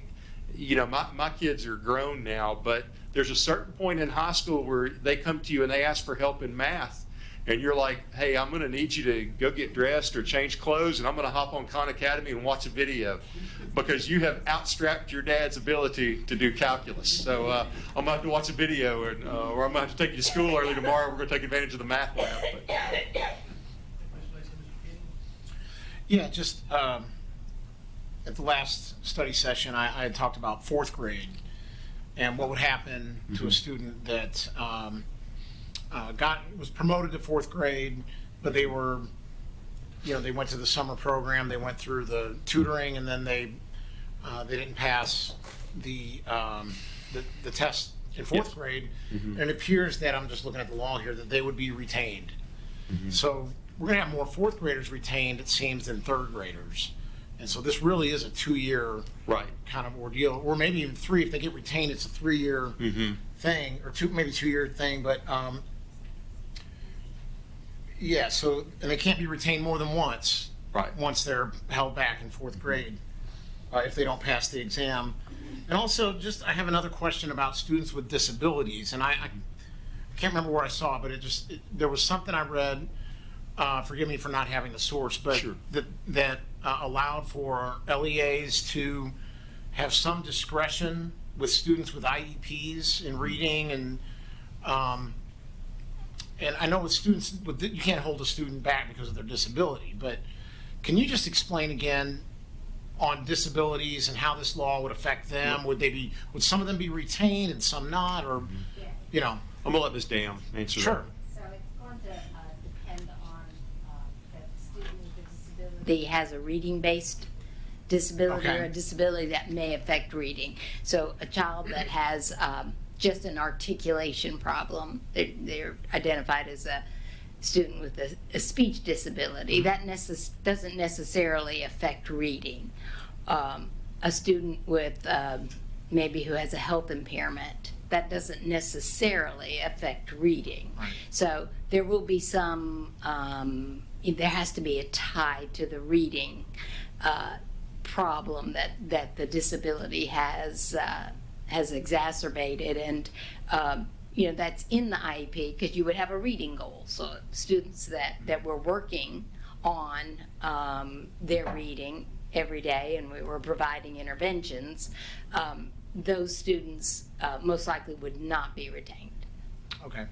my kids are grown now, but there's a certain point in high school where they come to you and they ask for help in math. And you're like, hey, I'm going to need you to go get dressed or change clothes, and I'm going to hop on Khan Academy and watch a video, because you have outstrapped your dad's ability to do calculus. So I'm going to have to watch a video, or I'm going to have to take you to school early tomorrow. We're going to take advantage of the math lab. Yeah, just at the last study session, I had talked about 4th grade and what would happen to a student that was promoted to 4th grade, but they were, they went to the summer program, they went through the tutoring, and then they didn't pass the test in 4th grade. And it appears that, I'm just looking at the law here, that they would be retained. So we're going to have more 4th graders retained, it seems, than 3rd graders. And so this really is a 2-year kind of ordeal, or maybe even 3. If they get retained, it's a 3-year thing, or maybe 2-year thing. But yeah, so, and they can't be retained more than once. Once they're held back in 4th grade, if they don't pass the exam. And also, I have another question about students with disabilities, and I can't remember where I saw it, but there was something I read. Forgive me for not having the source, but that allowed for LEAs to have some discretion with students with IEPs in reading, and I know with students, you can't hold a student back because of their disability, but can you just explain again on disabilities and how this law would affect them? Would some of them be retained and some not, or I'm gonna let Ms. Dam answer that. So it's going to depend on the student with a disability has a reading-based disability or a disability that may affect reading. So a child that has just an articulation problem, they're identified as a student with a speech disability. That doesn't necessarily affect reading. A student with maybe who has a health impairment, that doesn't necessarily affect reading. So there will be some, there has to be a tie to the reading problem that the disability has exacerbated, and that's in the IEP, because you would have a reading goal. So students that were working on their reading every day, and we were providing interventions, those students most likely would not be retained. Okay.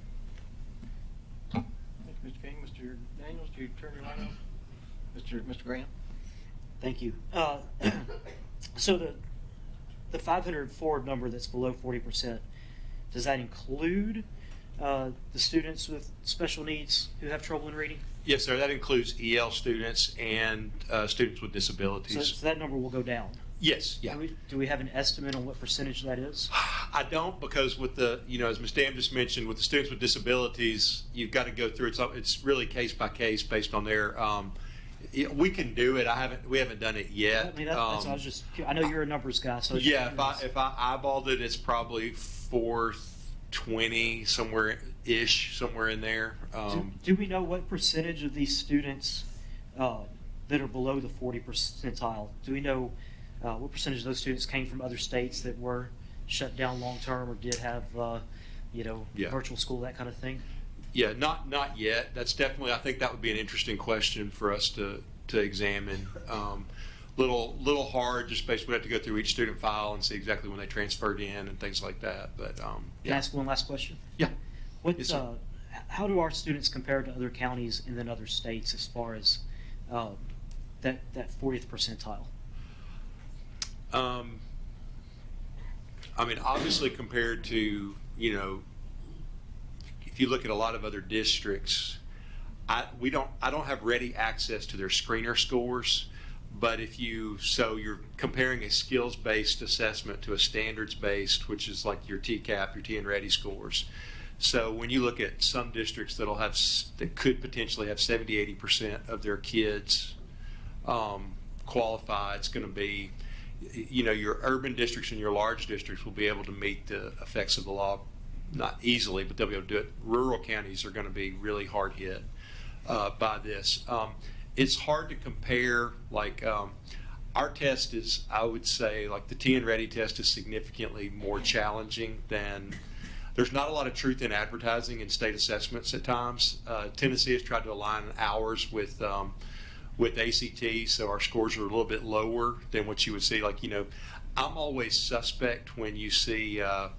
Thank you, Mr. King. Mr. Daniels, do you turn your light on? Mr. Graham? Thank you. So the 504 number that's below 40%, does that include the students with special needs who have trouble in reading? Yes, sir. That includes EL students and students with disabilities. So that number will go down? Yes. Yeah. Do we have an estimate on what percentage that is? I don't, because with the, as Ms. Dam just mentioned, with the students with disabilities, you've got to go through, it's really case by case based on their, Yeah, we can do it. We haven't done it yet. I mean, that's, I know you're a numbers guy, so Yeah, if I eyeballed it, it's probably 420 somewhere in there. Do we know what percentage of these students that are below the 40 percentile? Do we know what percentage of those students came from other states that were shut down long term or did have virtual school, that kind of thing? Yeah, not yet. That's definitely. I think that would be an interesting question for us to examine. Little hard, just basically have to go through each student file and see exactly when they transferred in and things like that. But Can I ask one last question? Yeah. What how do our students compare to other counties and then other states as far as that 40th percentile? I mean, obviously compared to, if you look at a lot of other districts, I don't have ready access to their screener scores, but you're comparing a skills-based assessment to a standards-based, which is like your TCAP, your TN Ready scores. So when you look at some districts that could potentially have 70-80% of their kids qualify, it's going to be, your urban districts and your large districts will be able to meet the effects of the law, not easily, but they'll be able to do it. Rural counties are going to be really hard hit by this. It's hard to compare, our test is, I would say, like the TN Ready test is significantly more challenging than, there's not a lot of truth in advertising in state assessments at times. Tennessee has tried to align ours with ACT, so our scores are a little bit lower than what you would see. I'm always suspect when you see a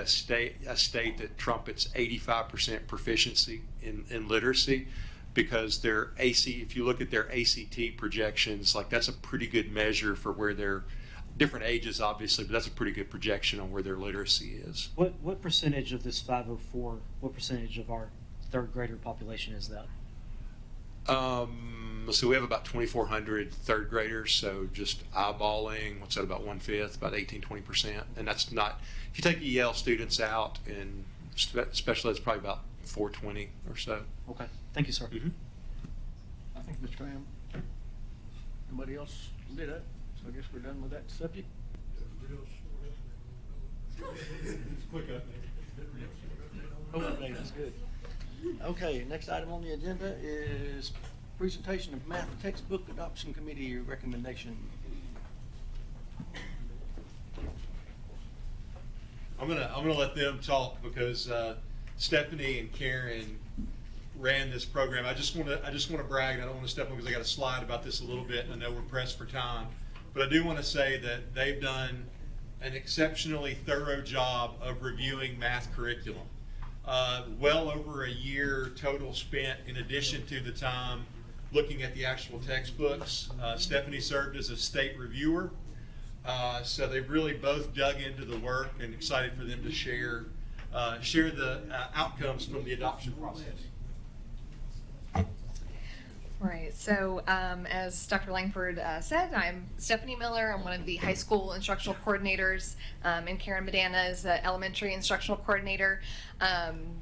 state that trumpets 85% proficiency in literacy, because if you look at their ACT projections, that's a pretty good measure for where they're different ages, obviously, but that's a pretty good projection on where their literacy is. What percentage of this 504? What percentage of our third grader population is that? So we have about 2,400 third graders, so just eyeballing, what's that, about 1/5, about 18-20%. And that's not, if you take the EL students out, and special ed's probably about 420 or so. Okay, thank you, sir. Thank you, Mr. Graham. Anybody else did that? So I guess we're done with that subject. Okay, that's good. Okay, next item on the agenda is presentation of math textbook adoption committee recommendation. I'm gonna let them talk because Stephanie and Karen ran this program. I just want to brag, and I don't want to step on because I got a slide about this a little bit, and I know we're pressed for time, but I do want to say that they've done an exceptionally thorough job of reviewing math curriculum. Well over a year total spent in addition to the time looking at the actual textbooks. Stephanie served as a state reviewer, so they've really both dug into the work, and excited for them to share the outcomes from the adoption process. Right, so as Dr. Langford said, I'm Stephanie Miller. I'm one of the high school instructional coordinators, and Karen Medana is the elementary instructional coordinator.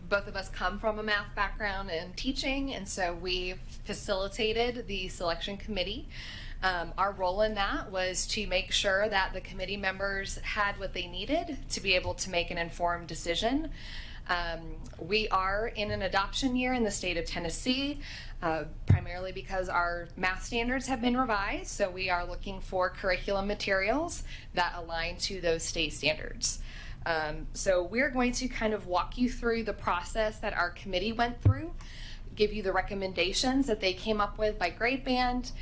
Both of us come from a math background and teaching, and so we facilitated the selection committee. Our role in that was to make sure that the committee members had what they needed to be able to make an informed decision. We are in an adoption year in the state of Tennessee, primarily because our math standards have been revised, so we are looking for curriculum materials that align to those state standards. So we're going to kind of walk you through the process that our committee went through, give you the recommendations that they came up with by grade band.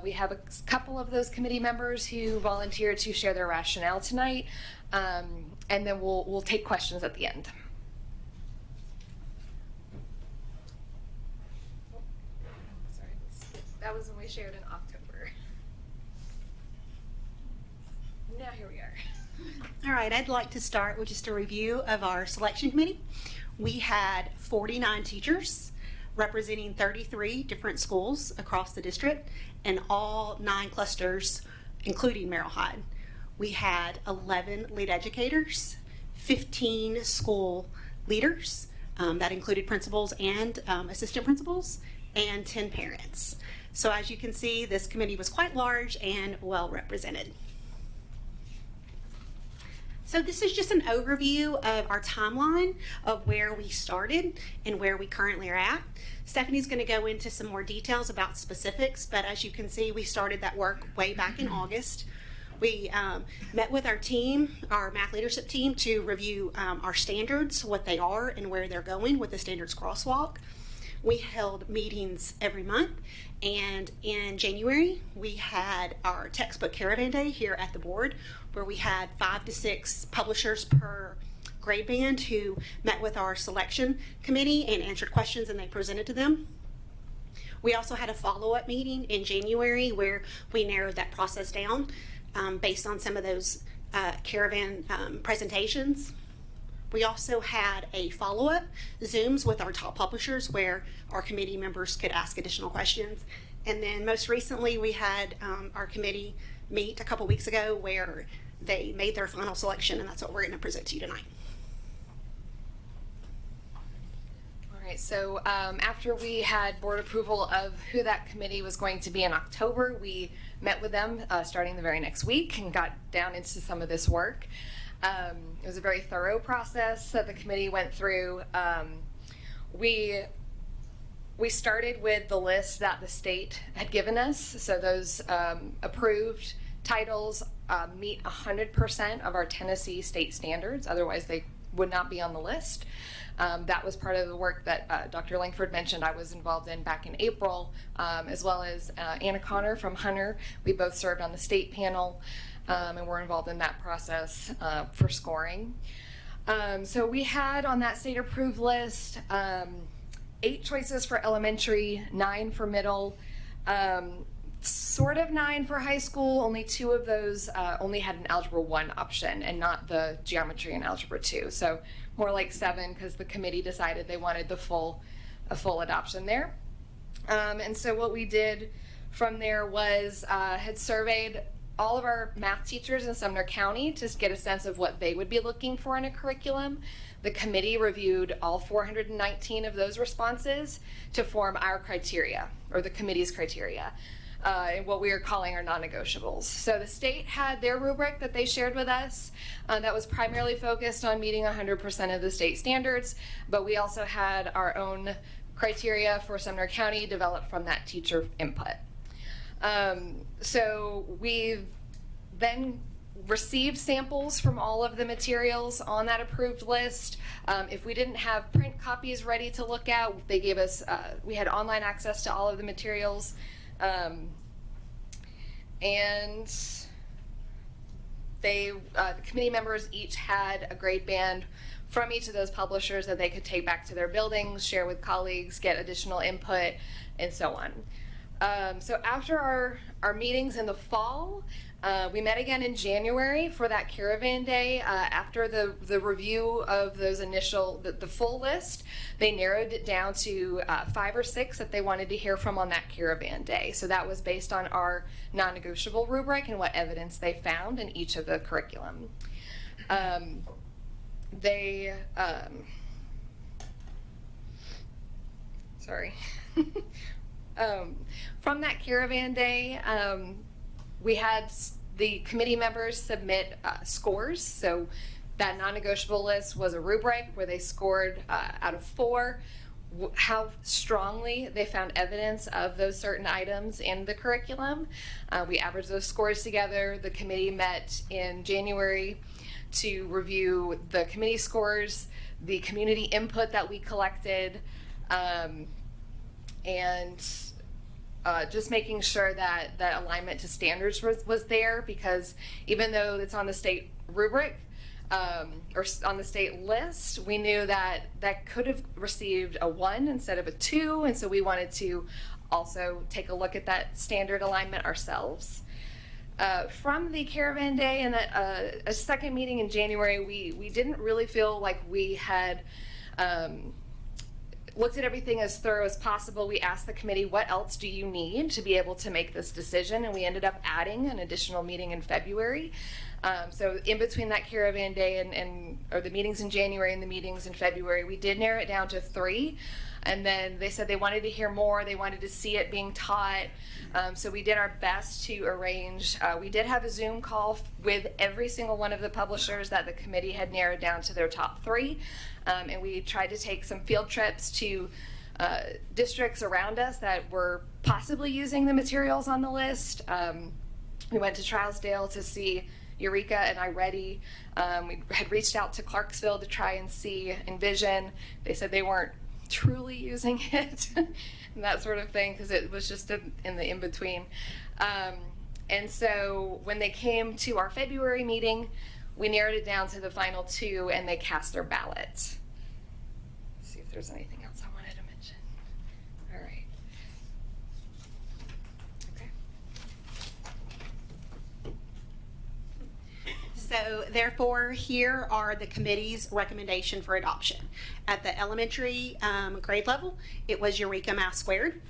We have a couple of those committee members who volunteered to share their rationale tonight, and then we'll take questions at the end. Sorry, that was when we shared in October. Now here we are. All right, I'd like to start with just a review of our selection committee. We had 49 teachers representing 33 different schools across the district and all 9 clusters, including Merrill Hyde. We had 11 lead educators, 15 school leaders, that included principals and assistant principals, and 10 parents. So as you can see, this committee was quite large and well represented. So this is just an overview of our timeline of where we started and where we currently are at. Stephanie's going to go into some more details about specifics, but as you can see, we started that work way back in August. We met with our team, our math leadership team, to review our standards, what they are and where they're going with the standards crosswalk. We held meetings every month, and in January we had our textbook caravan day here at the board, where we had 5 to 6 publishers per grade band who met with our selection committee and answered questions, and they presented to them. We also had a follow-up meeting in January where we narrowed that process down based on some of those caravan presentations. We also had a follow-up Zooms with our top publishers where our committee members could ask additional questions. And then most recently we had our committee meet a couple weeks ago where they made their final selection, and that's what we're going to present to you tonight. All right, so after we had board approval of who that committee was going to be in October, we met with them starting the very next week and got down into some of this work. It was a very thorough process that the committee went through. We started with the list that the state had given us. So those approved titles meet 100% of our Tennessee state standards. Otherwise, they would not be on the list. That was part of the work that Dr. Langford mentioned I was involved in back in April, as well as Anna Connor from Hunter. We both served on the state panel. And we're involved in that process for scoring. So we had on that state approved list 8 choices for elementary, 9 for middle, sort of 9 for high school. Only 2 of those only had an Algebra 1 option and not the geometry and Algebra 2. So more like 7 because the committee decided they wanted a full adoption there. And so what we did from there was had surveyed all of our math teachers in Sumner County to get a sense of what they would be looking for in a curriculum. The committee reviewed all 419 of those responses to form our criteria, or the committee's criteria, what we are calling our non-negotiables. So the state had their rubric that they shared with us that was primarily focused on meeting 100% of the state standards, but we also had our own criteria for Sumner County developed from that teacher input. So we've then received samples from all of the materials on that approved list. If we didn't have print copies ready to look at, they gave us, we had online access to all of the materials. And the committee members each had a grade band from each of those publishers that they could take back to their buildings, share with colleagues, get additional input, and so on. So after our meetings in the fall, we met again in January for that caravan day. After the review of those initial, the full list, they narrowed it down to 5 or 6 that they wanted to hear from on that caravan day. So that was based on our non-negotiable rubric and what evidence they found in each of the curriculum. From that caravan day, we had the committee members submit scores. So that non-negotiable list was a rubric where they scored out of 4 how strongly they found evidence of those certain items in the curriculum. We averaged those scores together. The committee met in January to review the committee scores, the community input that we collected, and just making sure that that alignment to standards was there, because even though it's on the state rubric or on the state list, we knew that that could have received a 1 instead of a 2, and so we wanted to also take a look at that standard alignment ourselves. From the caravan day and a second meeting in January, we didn't really feel like we had looked at everything as thorough as possible. We asked the committee, what else do you need to be able to make this decision? And we ended up adding an additional meeting in February. So in between that caravan day or the meetings in January and the meetings in February, we did narrow it down to 3. And then they said they wanted to hear more, they wanted to see it being taught. So we did our best to arrange. We did have a Zoom call with every single one of the publishers that the committee had narrowed down to their top 3. And we tried to take some field trips to districts around us that were possibly using the materials on the list. We went to Trousdale to see Eureka and iReady. We had reached out to Clarksville to try and see Envision. They said they weren't truly using it and that sort of thing because it was just in the in-between. And so when they came to our February meeting, we narrowed it down to the final 2 and they cast their ballot. Let's see if there's anything else I wanted to mention. All right. So therefore, here are the committee's recommendation for adoption. At the elementary grade level, it was Eureka Math Squared.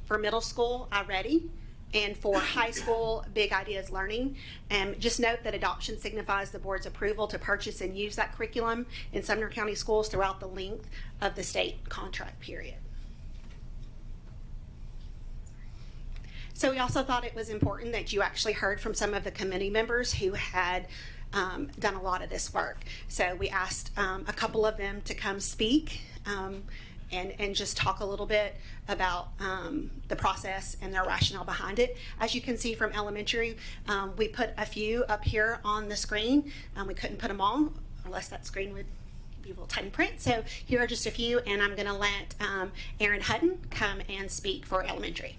For middle school, iReady. And for high school, Big Ideas Learning. Just note that adoption signifies the board's approval to purchase and use that curriculum in Sumner County schools throughout the length of the state contract period. So we also thought it was important that you actually heard from some of the committee members who had done a lot of this work. So we asked a couple of them to come speak and just talk a little bit about the process and their rationale behind it. As you can see from elementary, we put a few up here on the screen. We couldn't put them all unless that screen would be a little tiny print. So here are just a few, and I'm going to let Erin Hutton come and speak for elementary.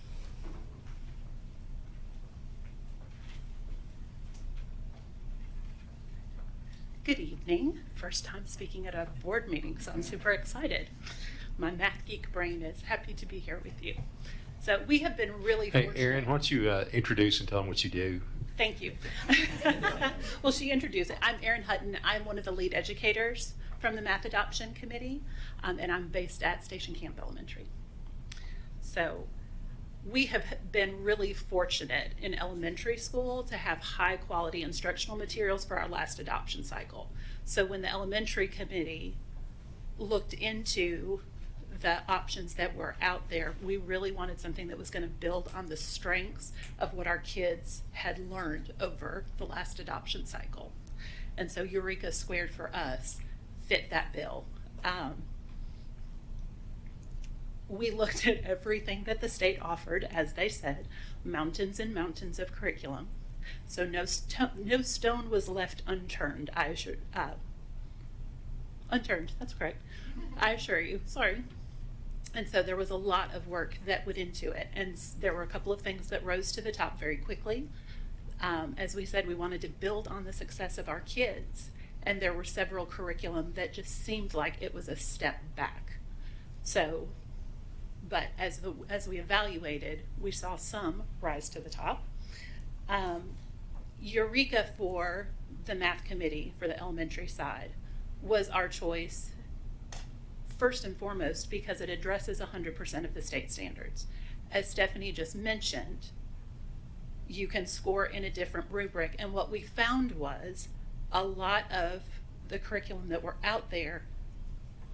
Good evening. First time speaking at a board meeting, so I'm super excited. My math geek brain is happy to be here with you. So we have been really Hey, fortunate. Erin, why don't you introduce and tell them what you do? Thank you. Well, she introduced it. I'm Erin Hutton. I'm one of the lead educators from the Math Adoption Committee, and I'm based at Station Camp Elementary. So we have been really fortunate in elementary school to have high quality instructional materials for our last adoption cycle. So when the elementary committee looked into the options that were out there, we really wanted something that was going to build on the strengths of what our kids had learned over the last adoption cycle. And so Eureka Squared for us fit that bill. We looked at everything that the state offered, as they said, mountains and mountains of curriculum. So no stone was left unturned, I assure, unturned, that's correct. I assure you, sorry. And so there was a lot of work that went into it, and there were a couple of things that rose to the top very quickly. As we said, we wanted to build on the success of our kids, and there were several curriculum that just seemed like it was a step back. So, but as we evaluated, we saw some rise to the top. Eureka for the math committee for the elementary side was our choice first and foremost because it addresses 100% of the state standards. As Stephanie just mentioned, you can score in a different rubric, and what we found was a lot of the curriculum that were out there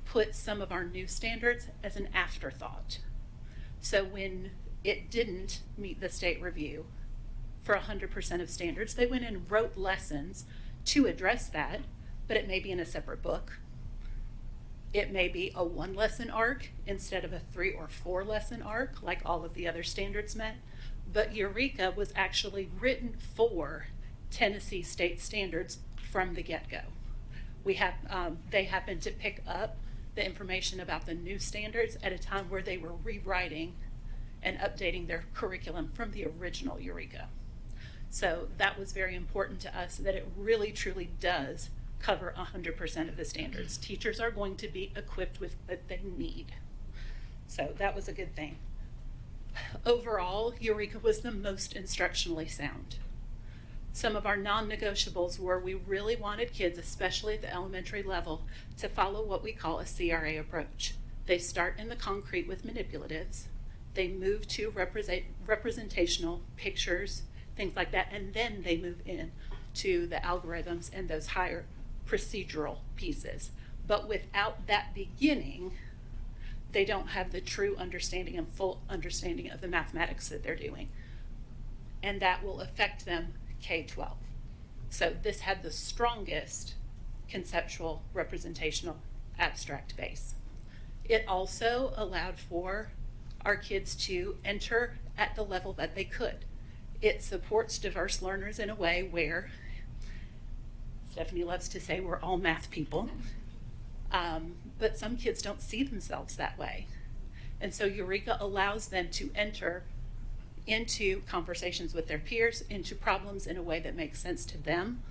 put some of our new standards as an afterthought. So when it didn't meet the state review for 100% of standards, they went and wrote lessons to address that, but it may be in a separate book. It may be a 1 lesson arc instead of a 3 or 4 lesson arc like all of the other standards meant. But Eureka was actually written for Tennessee state standards from the get-go. They happened to pick up the information about the new standards at a time where they were rewriting and updating their curriculum from the original Eureka. So that was very important to us, that it really truly does cover 100% of the standards. Teachers are going to be equipped with what they need. So that was a good thing. Overall, Eureka was the most instructionally sound. Some of our non-negotiables were we really wanted kids, especially at the elementary level, to follow what we call a CRA approach. They start in the concrete with manipulatives. They move to representational pictures, things like that, and then they move in to the algorithms and those higher procedural pieces. But without that beginning, they don't have the true understanding and full understanding of the mathematics that they're doing. And that will affect them K-12. So this had the strongest conceptual, representational, abstract base. It also allowed for our kids to enter at the level that they could. It supports diverse learners in a way where, Stephanie loves to say we're all math people, but some kids don't see themselves that way. And so Eureka allows them to enter into conversations with their peers, into problems in a way that makes sense to them,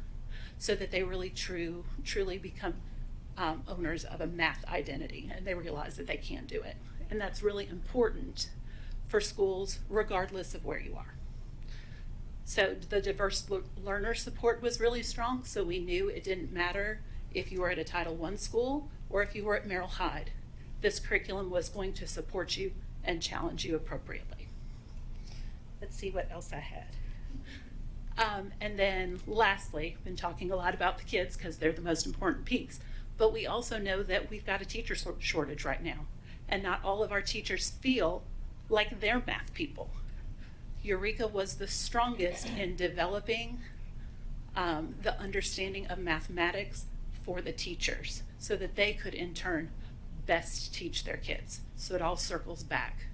so that they really truly become owners of a math identity, and they realize that they can do it. And that's really important for schools, regardless of where you are. So the diverse learner support was really strong, so we knew it didn't matter if you were at a Title I school or if you were at Merrill Hyde. This curriculum was going to support you and challenge you appropriately. Let's see what else I had. And then lastly, been talking a lot about the kids because they're the most important piece, but we also know that we've got a teacher shortage right now, and not all of our teachers feel like they're math people. Eureka was the strongest in developing the understanding of mathematics for the teachers so that they could in turn best teach their kids. So it all circles back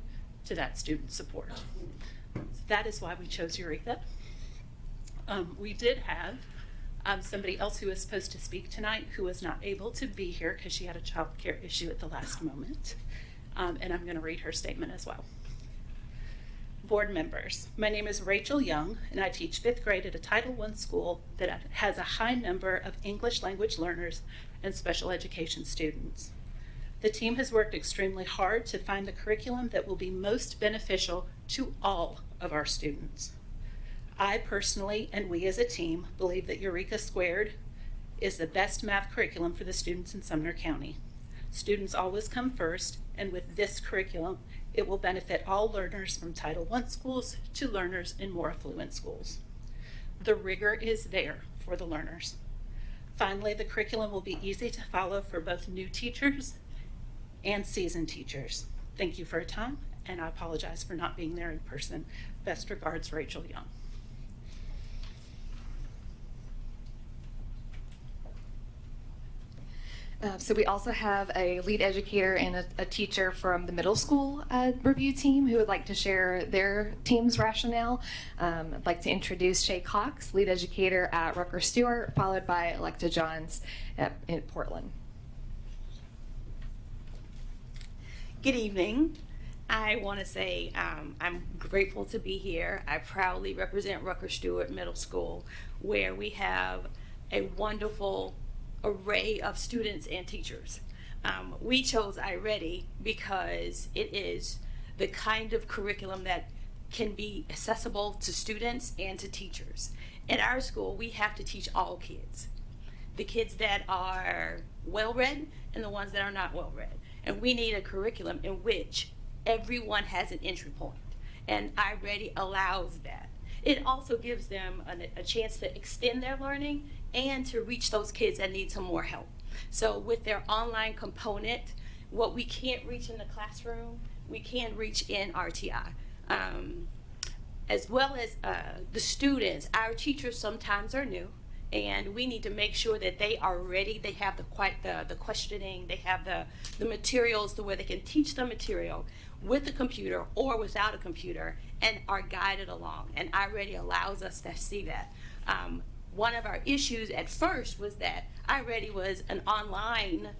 to that student support. So that is why we chose Eureka. We did have somebody else who was supposed to speak tonight who was not able to be here because she had a child care issue at the last moment. And I'm going to read her statement as well. Board members, my name is Rachel Young, and I teach 5th grade at a Title I school that has a high number of English language learners and special education students. The team has worked extremely hard to find the curriculum that will be most beneficial to all of our students. I personally, and we as a team, believe that Eureka Squared is the best math curriculum for the students in Sumner County. Students always come first, and with this curriculum, it will benefit all learners from Title I schools to learners in more affluent schools. The rigor is there for the learners. Finally, the curriculum will be easy to follow for both new teachers and seasoned teachers. Thank you for your time, and I apologize for not being there in person. Best regards, Rachel Young. So we also have a lead educator and a teacher from the middle school review team who would like to share their team's rationale. I'd like to introduce Shay Cox, lead educator at Rucker Stewart, followed by Electa Johns in Portland. Good evening. I want to say I'm grateful to be here. I proudly represent Rucker Stewart Middle School, where we have a wonderful array of students and teachers. We chose iReady because it is the kind of curriculum that can be accessible to students and to teachers. At our school, we have to teach all kids. The kids that are well-read and the ones that are not well-read. And we need a curriculum in which everyone has an entry point. And iReady allows that. It also gives them a chance to extend their learning and to reach those kids that need some more help. So with their online component, what we can't reach in the classroom, we can reach in RTI. As well as the students, our teachers sometimes are new, and we need to make sure that they are ready. They have the questioning, they have the materials to where they can teach the material with a computer or without a computer and are guided along. And iReady allows us to see that. One of our issues at first was that iReady was an online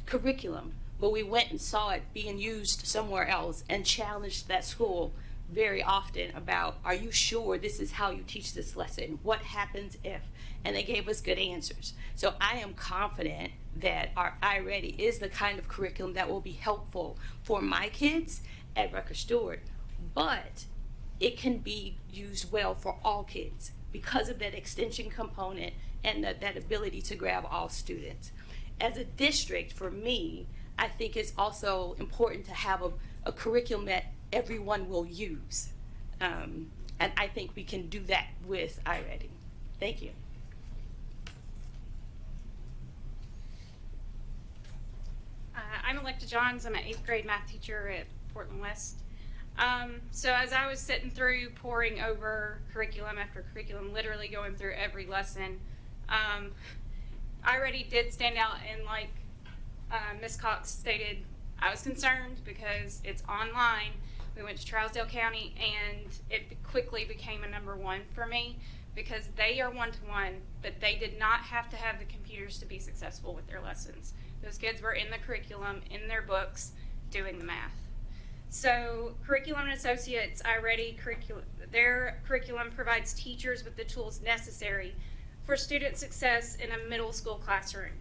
curriculum, but we went and saw it being used somewhere else and challenged that school very often about, are you sure this is how you teach this lesson? What happens if? And they gave us good answers. So I am confident that our iReady is the kind of curriculum that will be helpful for my kids at Rucker Stewart, but it can be used well for all kids because of that extension component and that ability to grab all students. As a district, for me, I think it's also important to have a curriculum that everyone will use. And I think we can do that with iReady. Thank you. I'm Electa Johns. I'm an 8th grade math teacher at Portland West. So as I was sitting through poring over curriculum after curriculum, literally going through every lesson, I already did stand out, and like Ms. Cox stated, I was concerned because it's online. We went to Trousdale County, and it quickly became a number one for me because they are one-to-one, but they did not have to have the computers to be successful with their lessons. Those kids were in the curriculum, in their books, doing the math. So Curriculum and Associates, their curriculum provides teachers with the tools necessary for student success in a middle school classroom.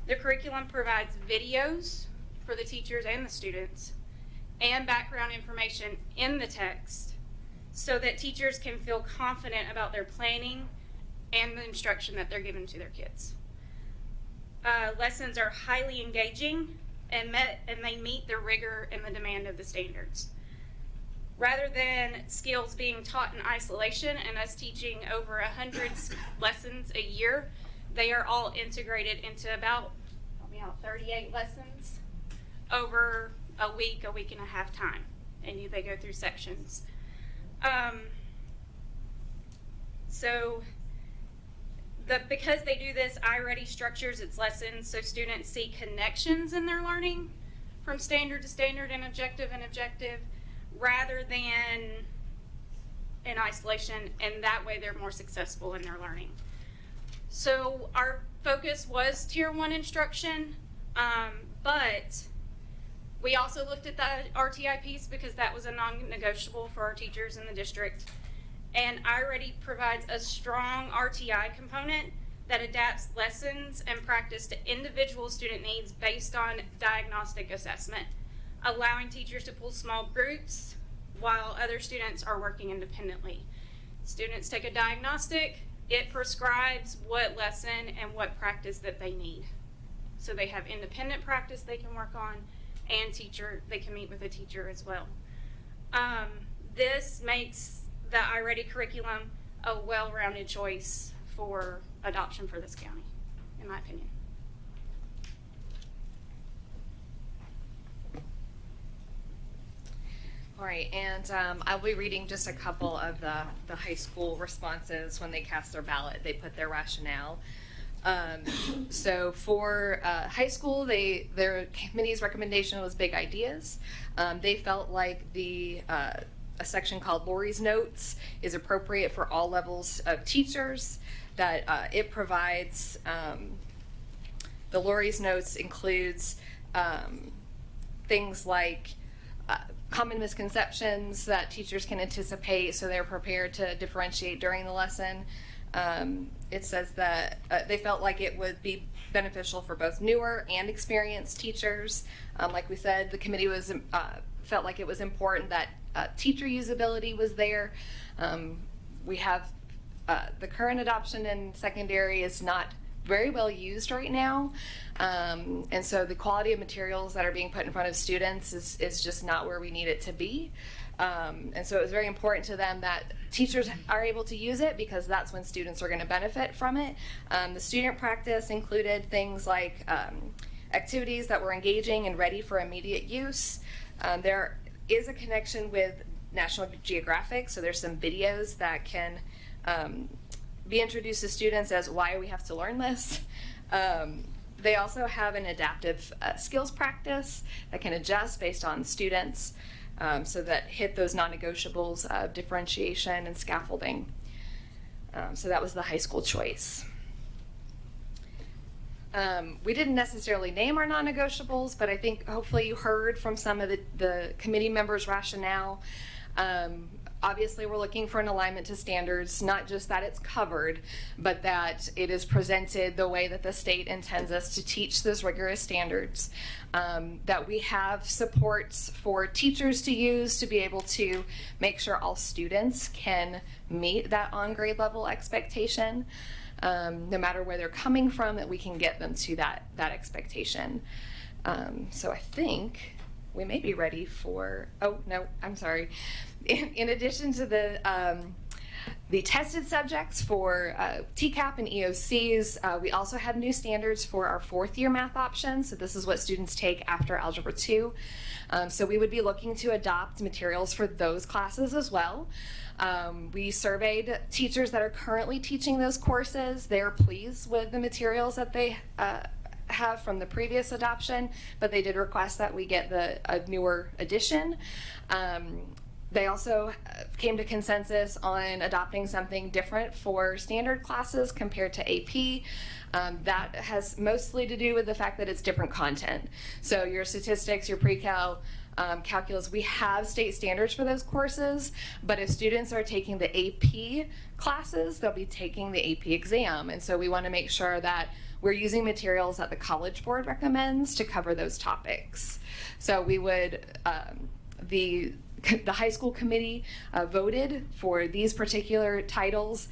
The curriculum provides videos for the teachers and the students and background information in the text so that teachers can feel confident about their planning and the instruction that they're giving to their kids. Lessons are highly engaging and they meet the rigor and the demand of the standards. Rather than skills being taught in isolation and us teaching over 100 lessons a year, they are all integrated into about 38 lessons over a week and a half time, and they go through sections. Because they do this, iReady structures its lessons so students see connections in their learning from standard to standard and objective rather than in isolation, and that way they're more successful in their learning. So our focus was Tier 1 instruction, but we also looked at the RTI piece because that was a non-negotiable for our teachers in the district. And iReady provides a strong RTI component that adapts lessons and practice to individual student needs based on diagnostic assessment, allowing teachers to pull small groups while other students are working independently. Students take a diagnostic, it prescribes what lesson and what practice that they need. So they have independent practice they can work on, and they can meet with a teacher as well. This makes the iReady curriculum a well-rounded choice for adoption for this county, in my opinion. All right, and I'll be reading just a couple of the high school responses when they cast their ballot. They put their rationale. So for high school, their committee's recommendation was big ideas. They felt like a section called Lori's Notes is appropriate for all levels of teachers, that it provides, the Lori's Notes includes things like common misconceptions that teachers can anticipate so they're prepared to differentiate during the lesson. It says that they felt like it would be beneficial for both newer and experienced teachers. Like we said, the committee felt like it was important that teacher usability was there. We have the current adoption in secondary is not very well used right now, and so the quality of materials that are being put in front of students is just not where we need it to be. And so it was very important to them that teachers are able to use it because that's when students are going to benefit from it. The student practice included things like activities that were engaging and ready for immediate use. There is a connection with National Geographic, so there's some videos that can be introduced to students as why we have to learn this. They also have an adaptive skills practice that can adjust based on students, so that hit those non-negotiables of differentiation and scaffolding. So that was the high school choice. We didn't necessarily name our non-negotiables, but I think hopefully you heard from some of the committee members' rationale. Obviously, we're looking for an alignment to standards, not just that it's covered, but that it is presented the way that the state intends us to teach those rigorous standards, that we have supports for teachers to use to be able to make sure all students can meet that on-grade level expectation, no matter where they're coming from, that we can get them to that expectation. So I think we may be ready for, oh no, I'm sorry. In addition to the The tested subjects for TCAP and EOCs, we also have new standards for our 4th year math option. So this is what students take after Algebra 2. So we would be looking to adopt materials for those classes as well. We surveyed teachers that are currently teaching those courses. They're pleased with the materials that they have from the previous adoption, but they did request that we get a newer edition. They also came to consensus on adopting something different for standard classes compared to AP. That has mostly to do with the fact that it's different content. So your statistics, your pre-cal, calculus, we have state standards for those courses, but if students are taking the AP classes, they'll be taking the AP exam. And so we want to make sure that we're using materials that the College Board recommends to cover those topics. So we would, the high school committee voted for these particular titles.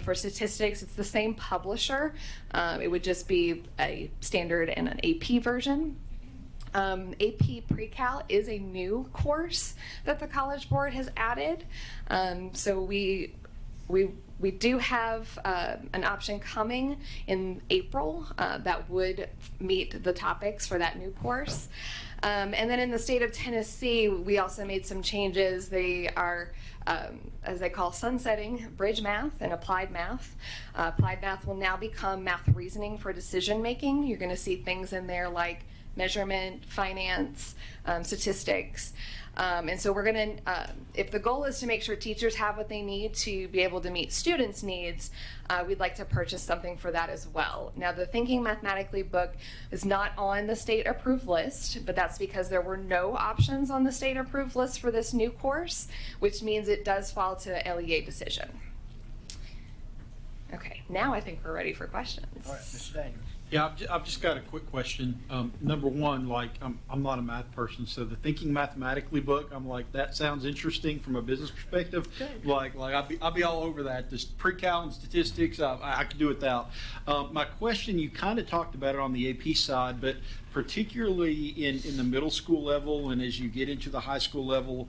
For statistics, it's the same publisher. It would just be a standard and an AP version. AP Pre-Cal is a new course that the College Board has added. So we do have an option coming in April that would meet the topics for that new course. And then in the state of Tennessee, we also made some changes. They are, as they call, sunsetting bridge math and applied math. Applied math will now become math reasoning for decision making. You're going to see things in there like measurement, finance, statistics. And so we're going to, if the goal is to make sure teachers have what they need to be able to meet students' needs, we'd like to purchase something for that as well. Now, the Thinking Mathematically book is not on the state approved list, but that's because there were no options on the state approved list for this new course, which means it does fall to LEA decision. Okay, now I think we're ready for questions. All right, Mr. Daniels. Yeah, I've just got a quick question. Number one, like, I'm not a math person, so the Thinking Mathematically book, I'm like, that sounds interesting from a business perspective. Good. Like I'll be all over that. This pre-cal and statistics, I could do without. My question, you kind of talked about it on the AP side, but particularly in the middle school level and as you get into the high school level,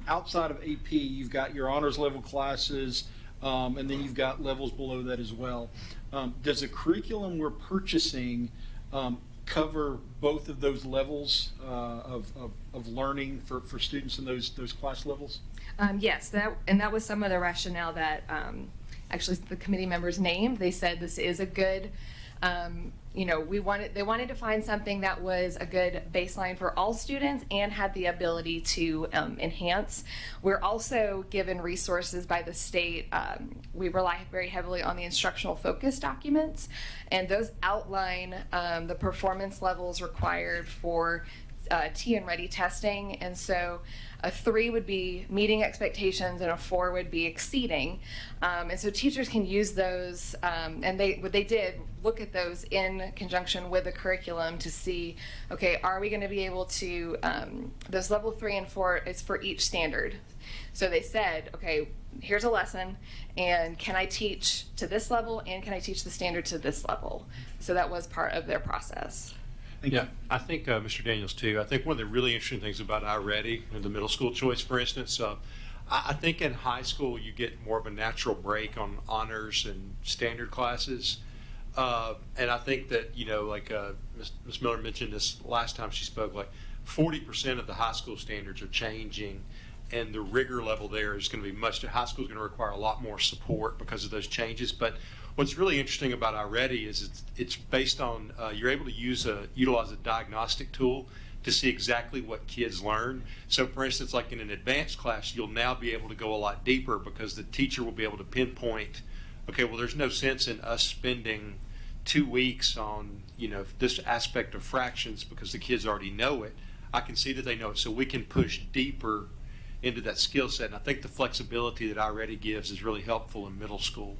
outside of AP, you've got your honors level classes, and then you've got levels below that as well. Does the curriculum we're purchasing cover both of those levels of learning for students in those class levels? Yes, that was some of the rationale that actually the committee members named. They said this is a good, they wanted to find something that was a good baseline for all students and had the ability to enhance. We're also given resources by the state. We rely very heavily on the instructional focus documents, and those outline the performance levels required for T and Ready testing. And so a 3 would be meeting expectations and a 4 would be exceeding. And so teachers can use those, and what they did, look at those in conjunction with the curriculum to see, okay, are we going to be able to, those level 3 and 4 is for each standard. So they said, okay, here's a lesson, and can I teach to this level, and can I teach the standard to this level? So that was part of their process. Yeah, I think, Mr. Daniels, too, I think one of the really interesting things about iReady and the middle school choice, for instance, I think in high school you get more of a natural break on honors and standard classes. And I think that, like Ms. Miller mentioned this last time she spoke, like 40% of the high school standards are changing, and the rigor level there is going to be high school is going to require a lot more support because of those changes. But what's really interesting about iReady is it's based on, you're able to utilize a diagnostic tool to see exactly what kids learn. So for instance, like in an advanced class, you'll now be able to go a lot deeper because the teacher will be able to pinpoint, okay, well, there's no sense in us spending 2 weeks on, this aspect of fractions because the kids already know it. I can see that they know it, so we can push deeper into that skill set. And I think the flexibility that iReady gives is really helpful in middle school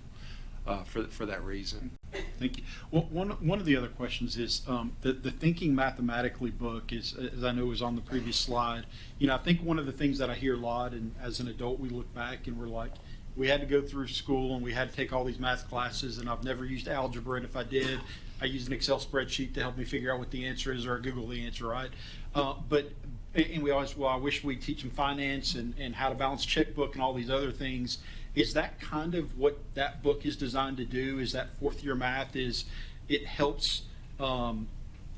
for that reason. Thank you. Well, one of the other questions is the Thinking Mathematically book is, as I know was on the previous slide. I think one of the things that I hear a lot, and as an adult we look back and we're like, we had to go through school and we had to take all these math classes, and I've never used algebra, and if I did, I used an Excel spreadsheet to help me figure out what the answer is, or I Google the answer, right? But and we always, well, I wish we teach them finance and how to balance checkbook and all these other things. Is that kind of what that book is designed to do? Is that fourth year math it helps,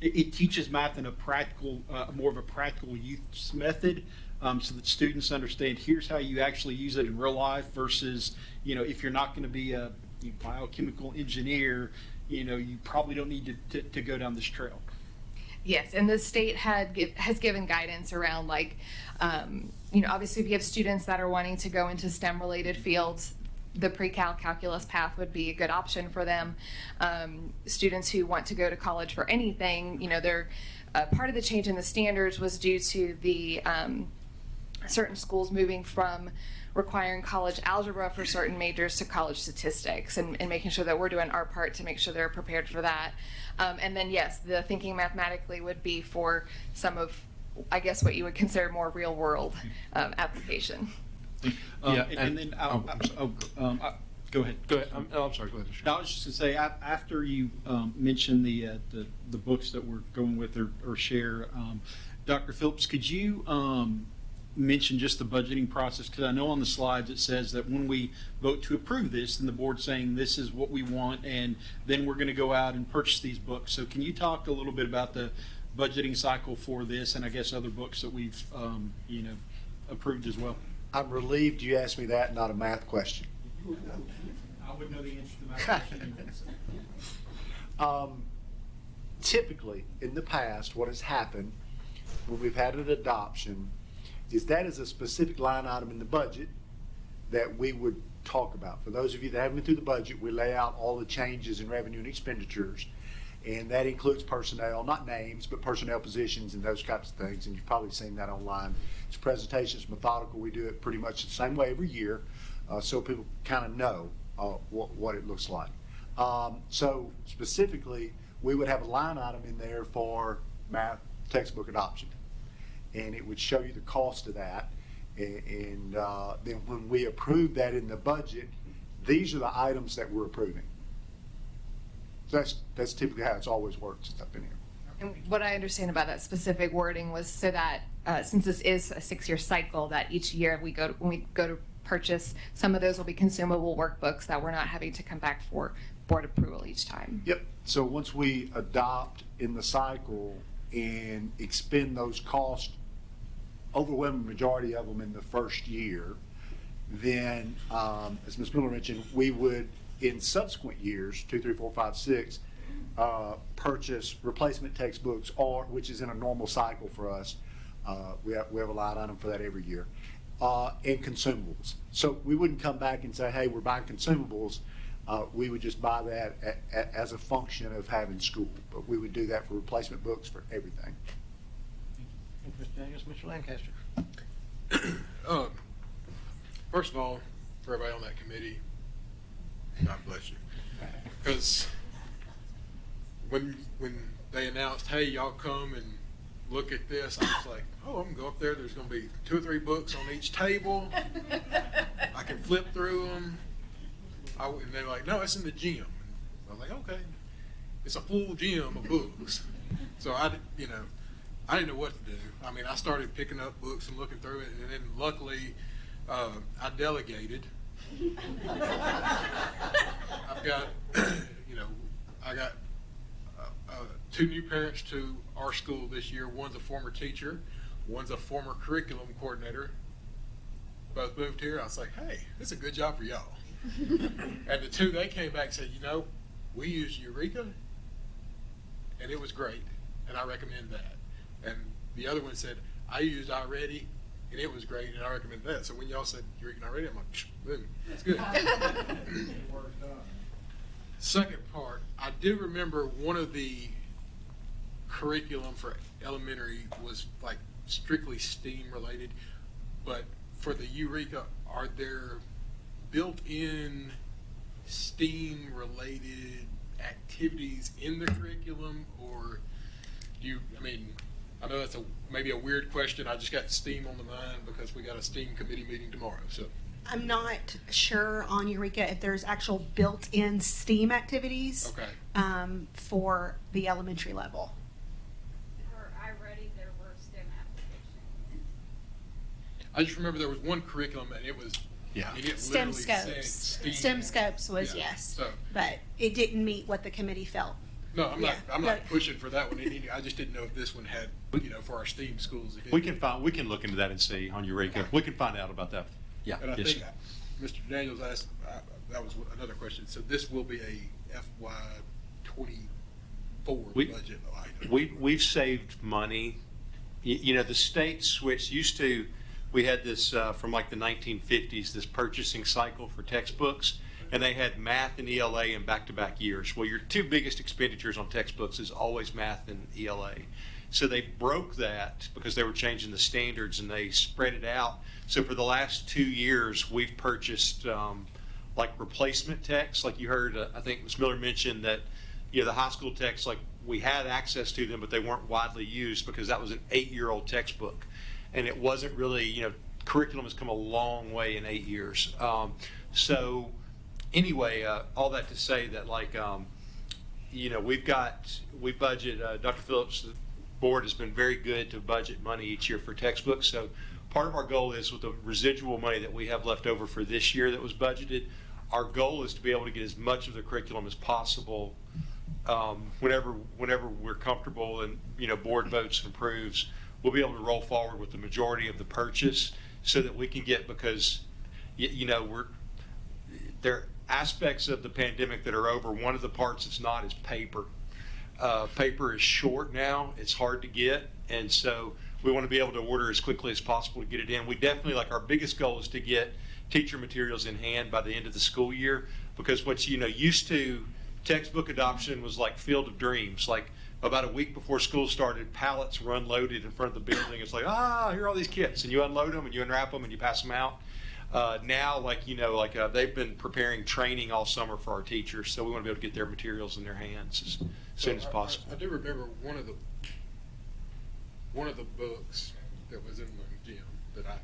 it teaches math in a practical, more of a practical use method, so that students understand here's how you actually use it in real life versus, if you're not going to be a biochemical engineer, you probably don't need to go down this trail. Yes, and the state has given guidance around obviously if you have students that are wanting to go into STEM related fields, the pre-cal calculus path would be a good option for them. Students who want to go to college for anything, they're part of the change in the standards was due to the certain schools moving from requiring college algebra for certain majors to college statistics, and making sure that we're doing our part to make sure they're prepared for that. And then yes, the thinking mathematically would be for some of, I guess, what you would consider more real world application. Go ahead. Go ahead. I'm sorry. Go ahead. I was just going to say, after you mentioned the books that we're going with or share, Dr. Phillips, could you mention just the budgeting process? Because I know on the slides it says that when we vote to approve this, then the board's saying this is what we want, and then we're going to go out and purchase these books. So can you talk a little bit about the budgeting cycle for this, and I guess other books that we've approved as well? I'm relieved you asked me that, not a math question. I wouldn't know the answer to my question. Typically, in the past, what has happened when we've had an adoption is that is a specific line item in the budget that we would talk about. For those of you that haven't been through the budget, we lay out all the changes in revenue and expenditures, and that includes personnel, not names, but personnel positions and those types of things, and you've probably seen that online. It's presentations, methodical. We do it pretty much the same way every year, so people kind of know what it looks like. So specifically, we would have a line item in there for math textbook adoption, and it would show you the cost of that. And then when we approve that in the budget, these are the items that we're approving. So that's typically how it's always worked since I've been here. And what I understand about that specific wording was so that since this is a 6-year cycle, that each year when we go to purchase, some of those will be consumable workbooks that we're not having to come back for board approval each time. Yep. So once we adopt in the cycle and expend those costs, overwhelming majority of them in the first year, then as Ms. Miller mentioned, we would in subsequent years, 2, 3, 4, 5, 6, purchase replacement textbooks, or which is in a normal cycle for us. We have a line item for that every year, and consumables. So we wouldn't come back and say, hey, we're buying consumables. We would just buy that as a function of having school, but we would do that for replacement books for everything. Thank you, Mr. Daniels. Mr. Lancaster. First of all, for everybody on that committee, God bless you. Because when they announced, hey, y'all come and look at this, I was like, oh, I'm going to go up there. There's going to be 2 or 3 books on each table. I can flip through them. And they're like, no, it's in the gym. I was like, okay. It's a full gym of books. So I didn't know what to do. I mean, I started picking up books and looking through it, and then luckily I delegated. I've got, I got 2 new parents to our school this year. One's a former teacher, one's a former curriculum coordinator. Both moved here. I was like, hey, this is a good job for y'all. And the 2, they came back and said, we use Eureka, and it was great, and I recommend that. And the other one said, I used iReady, and it was great, and I recommend that. So when y'all said Eureka and iReady, I'm like, boom, that's good. Second part, I do remember one of the curriculum for elementary was like strictly STEAM related, but for the Eureka, are there built-in STEAM related activities in the curriculum, or do you, I know that's maybe a weird question. I just got STEAM on the mind because we got a STEAM committee meeting tomorrow. So I'm not sure on Eureka if there's actual built-in STEAM activities for the elementary level. For iReady, there were STEM applications. I just remember there was one curriculum and it was, Yeah. and it STEM literally said scopes. STEAM. STEM scopes was Yeah. yes, So- but it didn't meet what the committee felt. No, I'm not, Yeah. I'm not No. pushing for that one. I just didn't know if this one had, for our STEAM schools. if it- We can look into that and see on Eureka. We can find out about that. Yeah. And I yes, think sir. Mr. Daniels asked, that was another question. So this will be a FY '24 budget item. We've saved money. The state switched, we had this from like the 1950s, this purchasing cycle for textbooks, and they had math and ELA in back-to-back years. Well, your two biggest expenditures on textbooks is always math and ELA. So they broke that because they were changing the standards and they spread it out. So for the last 2 years, we've purchased like replacement texts. Like you heard, I think Ms. Miller mentioned that, the high school texts, like we had access to them, but they weren't widely used because that was an 8-year-old textbook. And it wasn't really, curriculum has come a long way in 8 years. So anyway, all that to say that we budget, Dr. Phillips, the board has been very good to budget money each year for textbooks. So part of our goal is with the residual money that we have left over for this year that was budgeted, our goal is to be able to get as much of the curriculum as possible whenever we're comfortable and, board votes and approves, we'll be able to roll forward with the majority of the purchase so that we can get, because, there are aspects of the pandemic that are over. One of the parts that's not is paper. Paper is short now. It's hard to get. And so we want to be able to order as quickly as possible to get it in. We definitely, our biggest goal is to get teacher materials in hand by the end of the school year, because what's, used to textbook adoption was like Field of Dreams. Like about a week before school started, pallets were unloaded in front of the building. It's like, here are all these kits, and you unload them and you unwrap them and you pass them out. Now, they've been preparing training all summer for our teachers, so we want to be able to get their materials in their hands as soon as possible. I do remember one of the books that was in the gym that I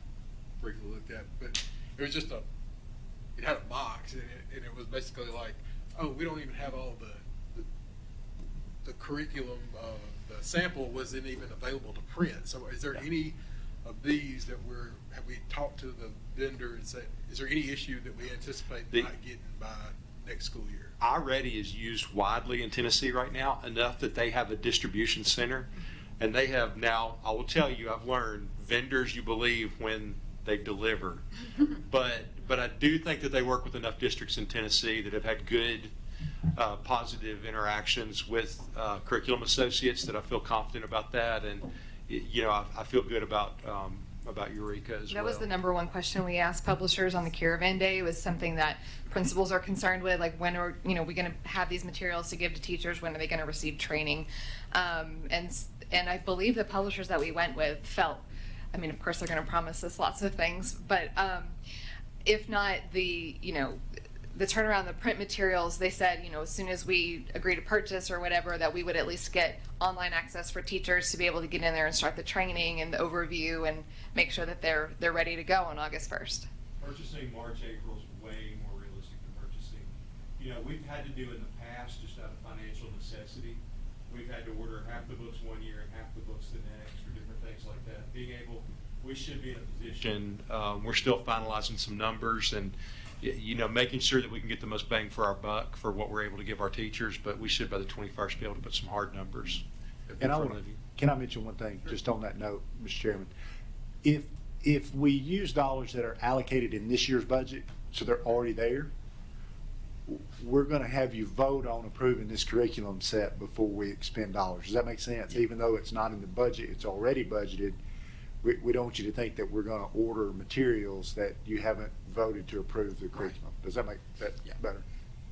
briefly looked at, but it was just it had a box and it was basically like, we don't even have all the curriculum, the sample wasn't even available to print. So is there any of these that have we talked to the vendor and said, is there any issue that we anticipate not getting by next school year? iReady is used widely in Tennessee right now, enough that they have a distribution center. And they have now, I will tell you, I've learned vendors you believe when they deliver. But I do think that they work with enough districts in Tennessee that have had good, positive interactions with curriculum associates that I feel confident about that. And, I feel good about Eureka as well. That was the number one question we asked publishers on the Caravan Day. It was something that principals are concerned with, like when are we going to have these materials to give to teachers? When are they going to receive training? And I believe the publishers that we went with felt, of course they're going to promise us lots of things, but if not the turnaround of the print materials, they said, as soon as we agree to purchase or whatever, that we would at least get online access for teachers to be able to get in there and start the training and the overview and make sure that they're ready to go on August 1st. Purchasing March, April is way more realistic than purchasing. We've had to do in the past just out of financial necessity. We've had to order half the books one year and half the books the next, or different things like that. We should be in a position, we're still finalizing some numbers and, making sure that we can get the most bang for our buck for what we're able to give our teachers, but we should by the 21st be able to put some hard numbers in front of you. Can I mention one thing, just on that note, Mr. Chairman? If we use dollars that are allocated in this year's budget, so they're already there, we're going to have you vote on approving this curriculum set before we expend dollars. Does that make sense? Even though it's not in the budget, it's already budgeted. We don't want you to think that we're going to order materials that you haven't voted to approve the curriculum. Does that make that better?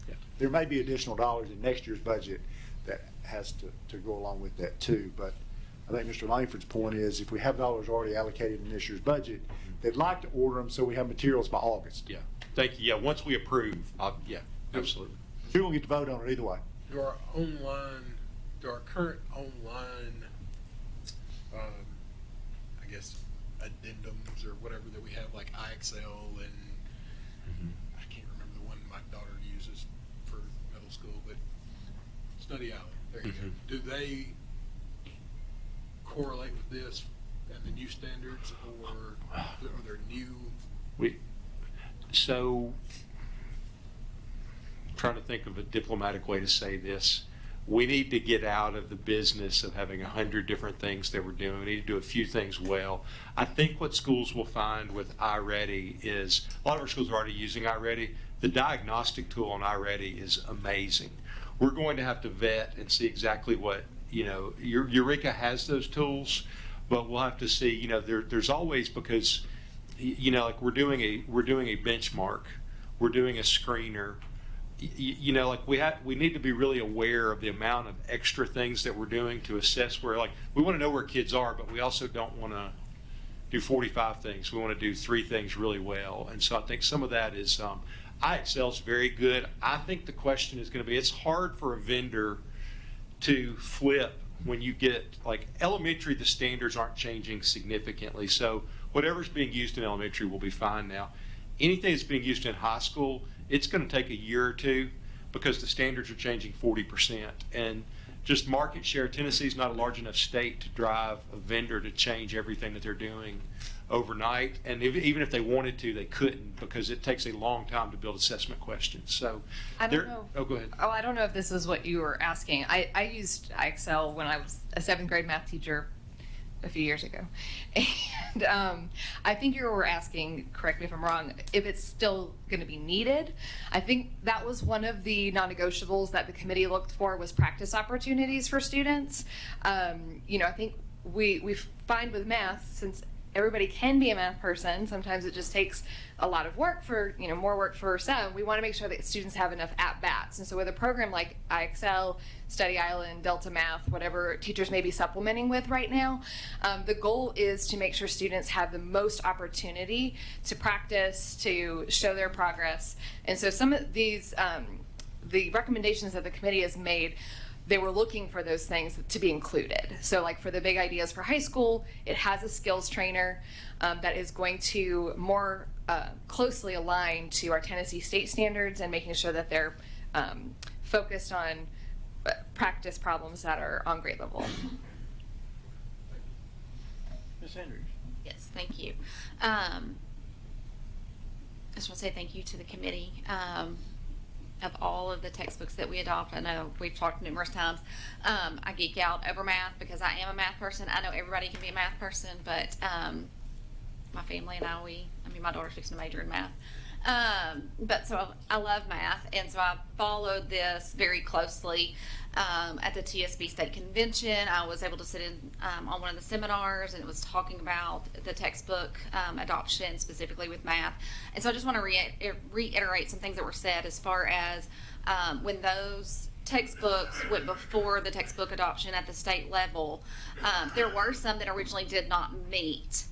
Yeah. There may be additional dollars in next year's budget that has to go along with that too. But I think Mr. Langford's point is if we have dollars already allocated in this year's budget, they'd like to order them so we have materials by August. Yeah. Thank you. Yeah. Once we approve, absolutely. We won't get to vote on it either way. Do our current online, addendums or whatever that we have, like iExcel and I can't remember the one my daughter uses for middle school, but Study Island. There you go. Do they correlate with this and the new standards, or are there new? So, I'm trying to think of a diplomatic way to say this. We need to get out of the business of having 100 different things that we're doing. We need to do a few things well. I think what schools will find with iReady is, a lot of our schools are already using iReady. The diagnostic tool on iReady is amazing. We're going to have to vet and see exactly what, Eureka has those tools, but we'll have to see, there's always, because, like we're doing a benchmark, we're doing a screener. We need to be really aware of the amount of extra things that we're doing to assess where, we want to know where kids are, but we also don't want to do 45 things. We want to do 3 things really well. And so I think some of that is, iExcel's very good. I think the question is going to be, it's hard for a vendor to flip when you get, elementary, the standards aren't changing significantly. So whatever's being used in elementary will be fine now. Anything that's being used in high school, it's going to take a year or two because the standards are changing 40%. And just market share, Tennessee's not a large enough state to drive a vendor to change everything that they're doing overnight. And even if they wanted to, they couldn't, because it takes a long time to build assessment questions. So I don't know. Oh, go ahead. Oh, I don't know if this is what you were asking. I used iExcel when I was a 7th grade math teacher a few years ago. And I think you were asking, correct me if I'm wrong, if it's still going to be needed. I think that was one of the non-negotiables that the committee looked for, was practice opportunities for students. I think we find with math, since everybody can be a math person, sometimes it just takes a lot of work for, more work for some. We want to make sure that students have enough at-bats. And so with a program like iExcel, Study Island, Delta Math, whatever teachers may be supplementing with right now, the goal is to make sure students have the most opportunity to practice, to show their progress. And so some of these, the recommendations that the committee has made, they were looking for those things to be included. So for the big ideas for high school, it has a skills trainer that is going to more closely align to our Tennessee state standards and making sure that they're focused on practice problems that are on grade level. Ms. Andrews. Yes, thank you. I just want to say thank you to the committee. Of all of the textbooks that we adopt, I know we've talked numerous times. I geek out over math because I am a math person. I know everybody can be a math person, but my family and my daughter's fixing to major in math. But so I love math, and so I followed this very closely. At the TSB State Convention, I was able to sit in on one of the seminars, and it was talking about the textbook adoption, specifically with math. And so I just want to reiterate some things that were said as far as when those textbooks went before the textbook adoption at the state level, there were some that originally did not meet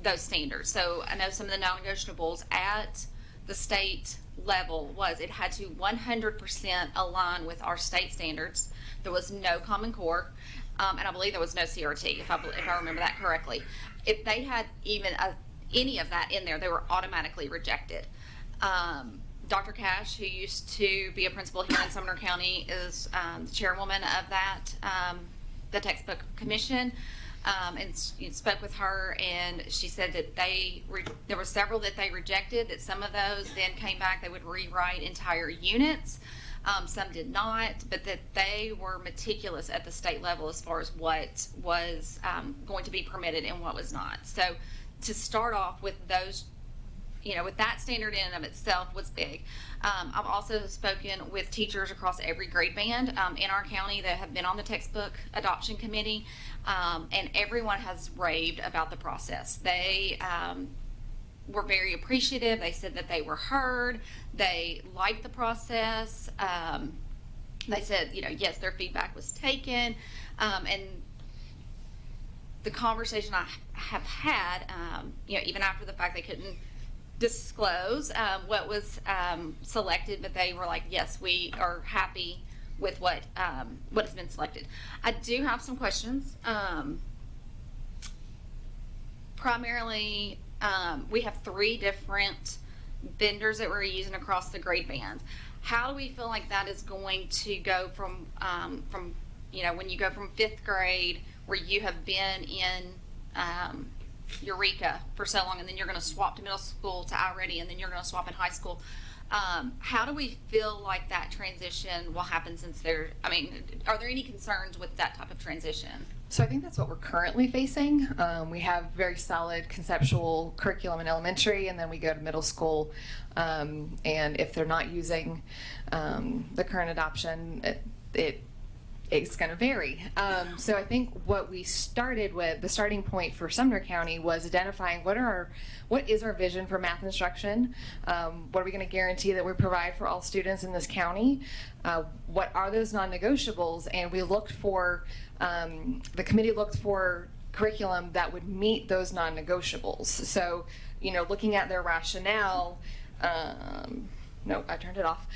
those standards. So I know some of the non-negotiables at the state level was it had to 100% align with our state standards. There was no Common Core, and I believe there was no CRT, if I remember that correctly. If they had even any of that in there, they were automatically rejected. Dr. Cash, who used to be a principal here in Sumner County, is the chairwoman of that, the textbook commission. And spoke with her, and she said that there were several that they rejected, that some of those then came back, they would rewrite entire units. Some did not, but that they were meticulous at the state level as far as what was going to be permitted and what was not. So to start off with those, with that standard in and of itself was big. I've also spoken with teachers across every grade band in our county that have been on the textbook adoption committee, and everyone has raved about the process. They were very appreciative. They said that they were heard. They liked the process. They said, yes, their feedback was taken, and the conversation I have had, even after the fact they couldn't disclose what was selected, but they were like, yes, we are happy with what has been selected. I do have some questions. Primarily, we have 3 different vendors that we're using across the grade band. How do we feel like that is going to go from when you go from 5th grade, where you have been in Eureka for so long, and then you're going to swap to middle school to iReady, and then you're going to swap in high school. How do we feel like that transition will happen since are there any concerns with that type of transition? So I think that's what we're currently facing. We have very solid conceptual curriculum in elementary, and then we go to middle school. And if they're not using the current adoption, it's going to vary. So I think what we started with, the starting point for Sumner County, was identifying what is our vision for math instruction? What are we going to guarantee that we provide for all students in this county? What are those non-negotiables? And we looked for, the committee looked for curriculum that would meet those non-negotiables. So, looking at their rationale, no, I turned it off.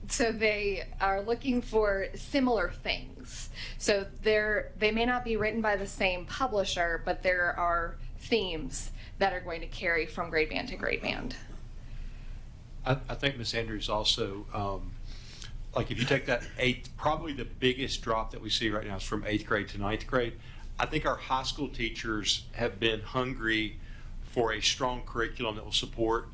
So they are looking for similar things. So they may not be written by the same publisher, but there are themes that are going to carry from grade band to grade band. I think Ms. Andrews also, like if you take that probably the biggest drop that we see right now is from 8th grade to 9th grade. I think our high school teachers have been hungry for a strong curriculum that will support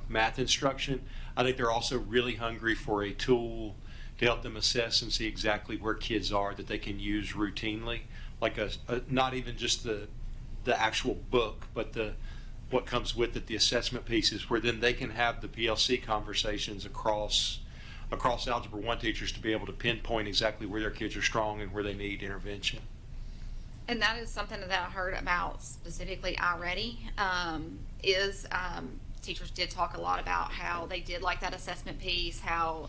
math instruction. I think they're also really hungry for a tool to help them assess and see exactly where kids are that they can use routinely, like not even just the actual book, but what comes with it, the assessment pieces, where then they can have the PLC conversations across Algebra 1 teachers to be able to pinpoint exactly where their kids are strong and where they need intervention. And that is something that I heard about specifically iReady, teachers did talk a lot about how they did like that assessment piece, how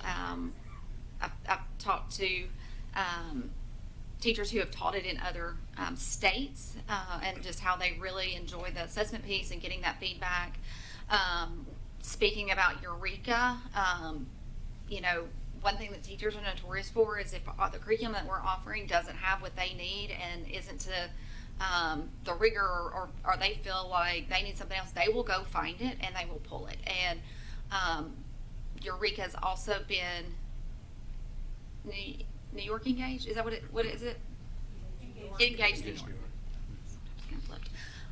I've talked to teachers who have taught it in other states, and just how they really enjoy the assessment piece and getting that feedback. Speaking about Eureka, one thing that teachers are notorious for is if the curriculum that we're offering doesn't have what they need and isn't to the rigor, or they feel like they need something else, they will go find it and they will pull it. And Eureka has also been New York Engaged. Is that what is it? Engaged New York.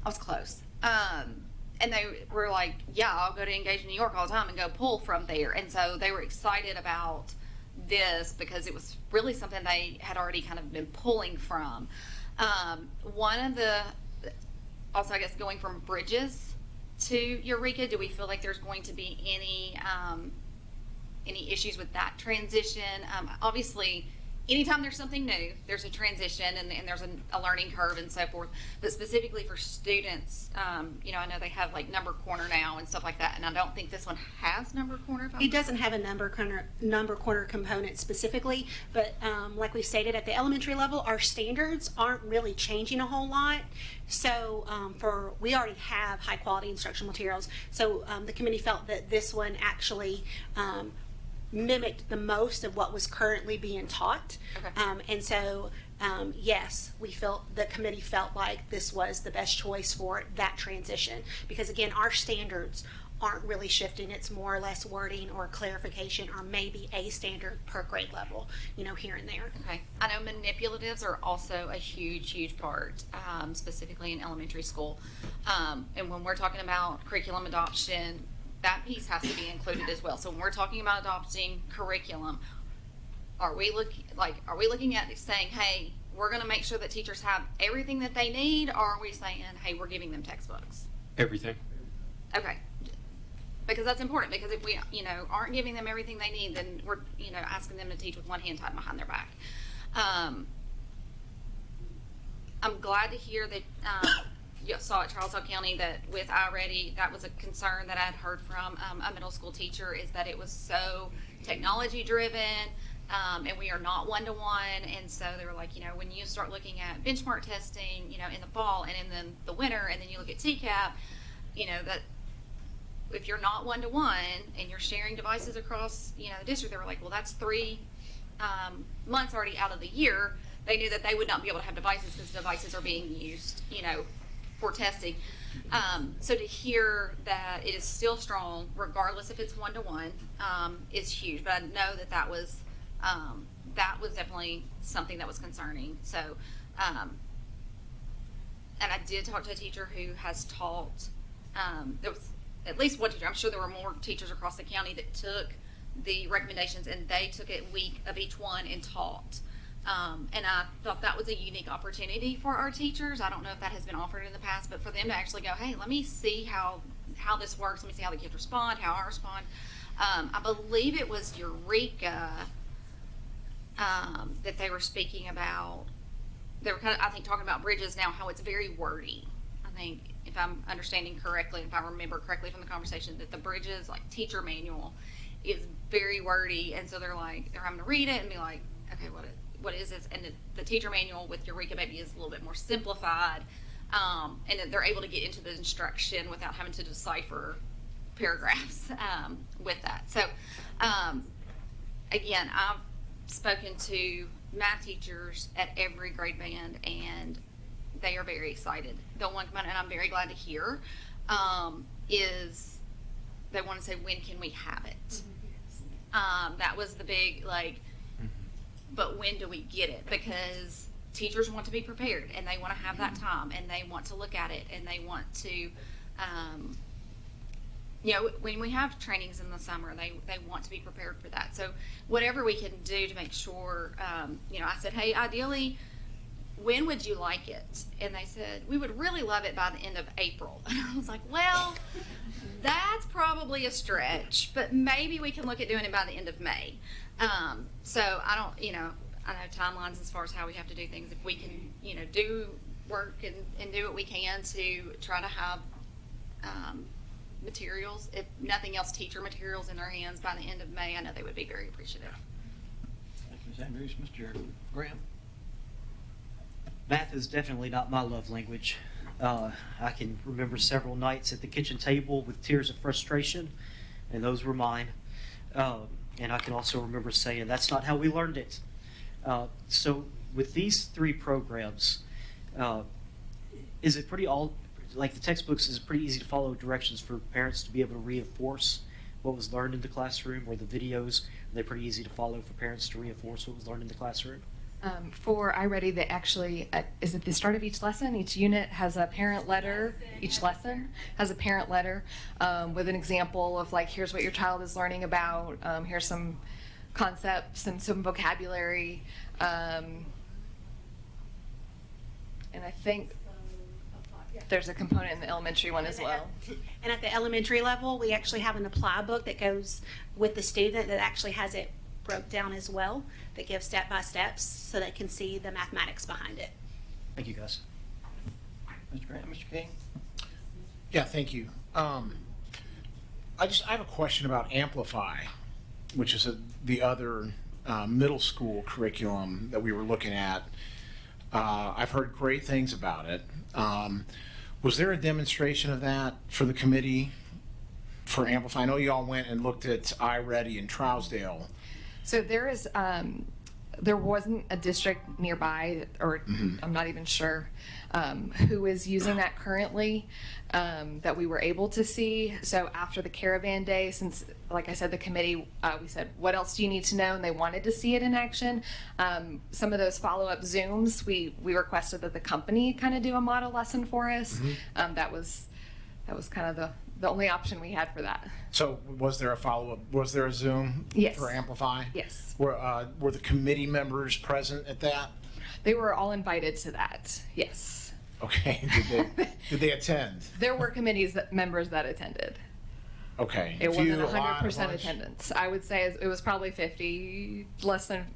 I was close. And they were like, yeah, I'll go to Engage New York all the time and go pull from there. And so they were excited about this because it was really something they had already kind of been pulling from. One of the, also I guess going from Bridges to Eureka, do we feel like there's going to be any issues with that transition? Obviously, anytime there's something new, there's a transition and there's a learning curve and so forth. But specifically for students, I know they have like Number Corner now and stuff like that, and I don't think this one has Number Corner. It doesn't have a number corner component specifically, but like we stated at the elementary level, our standards aren't really changing a whole lot. So we already have high quality instructional materials. So the committee felt that this one actually mimicked the most of what was currently being taught. Okay. And so, yes, the committee felt like this was the best choice for that transition, because again, our standards aren't really shifting. It's more or less wording or clarification, or maybe a standard per grade level, here and there. Okay. I know manipulatives are also a huge part, specifically in elementary school. And when we're talking about curriculum adoption, that piece has to be included as well. So when we're talking about adopting curriculum, are we looking at saying, hey, we're going to make sure that teachers have everything that they need, or are we saying, hey, we're giving them textbooks? Everything. Okay. Because that's important, because if we, aren't giving them everything they need, then we're, asking them to teach with one hand tied behind their back. I'm glad to hear that you saw at Charles Hill County that with iReady, that was a concern that I'd heard from a middle school teacher, is that it was so technology driven, and we are not one-to-one. And so they were like, when you start looking at benchmark testing, in the fall and in the winter, and then you look at TCAP, that if you're not one-to-one and you're sharing devices across, the district, they were like, well, that's 3 months already out of the year. They knew that they would not be able to have devices because devices are being used, for testing. So to hear that it is still strong, regardless if it's one-to-one, is huge. But I know that was definitely something that was concerning. So and I did talk to a teacher who has taught, there was at least one teacher, I'm sure there were more teachers across the county that took the recommendations and they took a week of each one and taught. And I thought that was a unique opportunity for our teachers. I don't know if that has been offered in the past, but for them to actually go, hey, let me see how this works. Let me see how the kids respond, how I respond. I believe it was Eureka that they were speaking about. They were kind of, I think, talking about Bridges now, how it's very wordy. I think, if I'm understanding correctly, if I remember correctly from the conversation, that the Bridges like teacher manual is very wordy, and so they're having to read it and be like, okay, what is this? And the teacher manual with Eureka maybe is a little bit more simplified, and that they're able to get into the instruction without having to decipher paragraphs with that. So, again, I've spoken to math teachers at every grade band, and they are very excited. The one component, and I'm very glad to hear, is they want to say, when can we have it? That was the big, but when do we get it? Because teachers want to be prepared, and they want to have that time, and they want to look at it, and they want to, when we have trainings in the summer, they want to be prepared for that. So whatever we can do to make sure, I said, hey, ideally, when would you like it? And they said, we would really love it by the end of April. And I was like, well, that's probably a stretch, but maybe we can look at doing it by the end of May. So I know timelines as far as how we have to do things. If we can, do work and do what we can to try to have materials, if nothing else, teacher materials in their hands by the end of May, I know they would be very appreciative. Thank you, Ms. Andrews. Mr. Graham? Math is definitely not my love language. I can remember several nights at the kitchen table with tears of frustration, and those were mine. And I can also remember saying, that's not how we learned it. So with these three programs, is it like the textbooks, is it pretty easy to follow directions for parents to be able to reinforce what was learned in the classroom, or the videos, are they pretty easy to follow for parents to reinforce what was learned in the classroom? For iReady, they actually, is at the start of each lesson, each unit has a parent letter, each lesson has a parent letter with an example of here's what your child is learning about, here's some concepts and some vocabulary, and I think there's a component in the elementary one as well. And at the elementary level, we actually have an apply book that goes with the student that actually has it broke down as well, that gives step-by-steps so they can see the mathematics behind it. Thank you, guys. Mr. Grant, Mr. King? Yeah, thank you. I have a question about Amplify, which is the other middle school curriculum that we were looking at. I've heard great things about it. Was there a demonstration of that for the committee for Amplify? I know you all went and looked at iReady in Trousdale. So there wasn't a district nearby, or I'm not even sure who is using that currently, that we were able to see. So after the caravan day, since, like I said, the committee, we said, what else do you need to know? And they wanted to see it in action. Some of those follow-up Zooms, we requested that the company kind of do a model lesson for us. That was kind of the only option we had for that. So was there a follow-up? Was there a Zoom for Amplify? Yes. Were the committee members present at that? They were all invited to that, yes. Okay. Did they attend? There were members that attended. Okay. It wasn't 100% attendance. I would say it was probably less than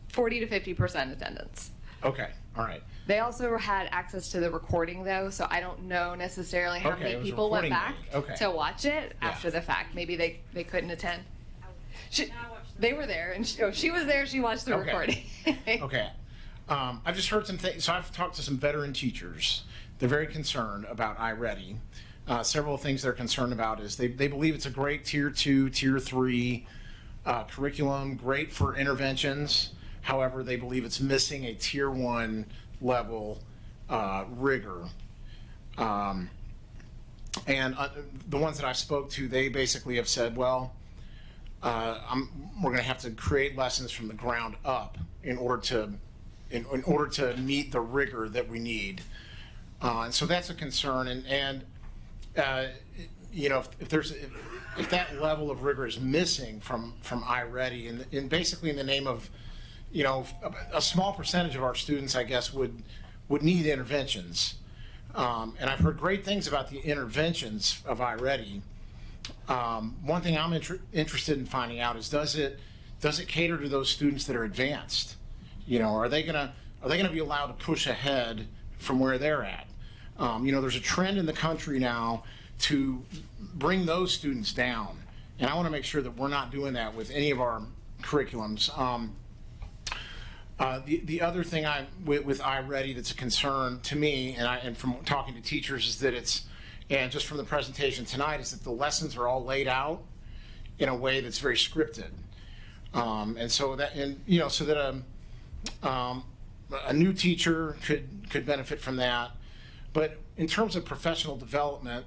40 to 50% attendance. Okay. All right. They also had access to the recording, though, so I don't know necessarily how many people went back to watch it after the fact. Maybe they couldn't attend. They were there, and she was there. She watched the recording. Okay. I've just heard some things. So I've talked to some veteran teachers. They're very concerned about iReady. Several things they're concerned about is they believe it's a great Tier 2, Tier 3 curriculum, great for interventions. However, they believe it's missing a Tier 1 level rigor. And the ones that I spoke to, they basically have said, well, we're going to have to create lessons from the ground up in order to meet the rigor that we need. And so that's a concern. And you know, if that level of rigor is missing from iReady, and basically in the name of, you know, a small percentage of our students, I guess, would need interventions. And I've heard great things about the interventions of iReady. One thing I'm interested in finding out is, does it cater to those students that are advanced? You know, are they gonna be allowed to push ahead from where they're at? You know, there's a trend in the country now to bring those students down, and I want to make sure that we're not doing that with any of our curriculums. The other thing with iReady that's a concern to me, and from talking to teachers, is that and just from the presentation tonight, is that the lessons are all laid out in a way that's very scripted, and so that, and you know, so that a new teacher could benefit from that. But in terms of professional development,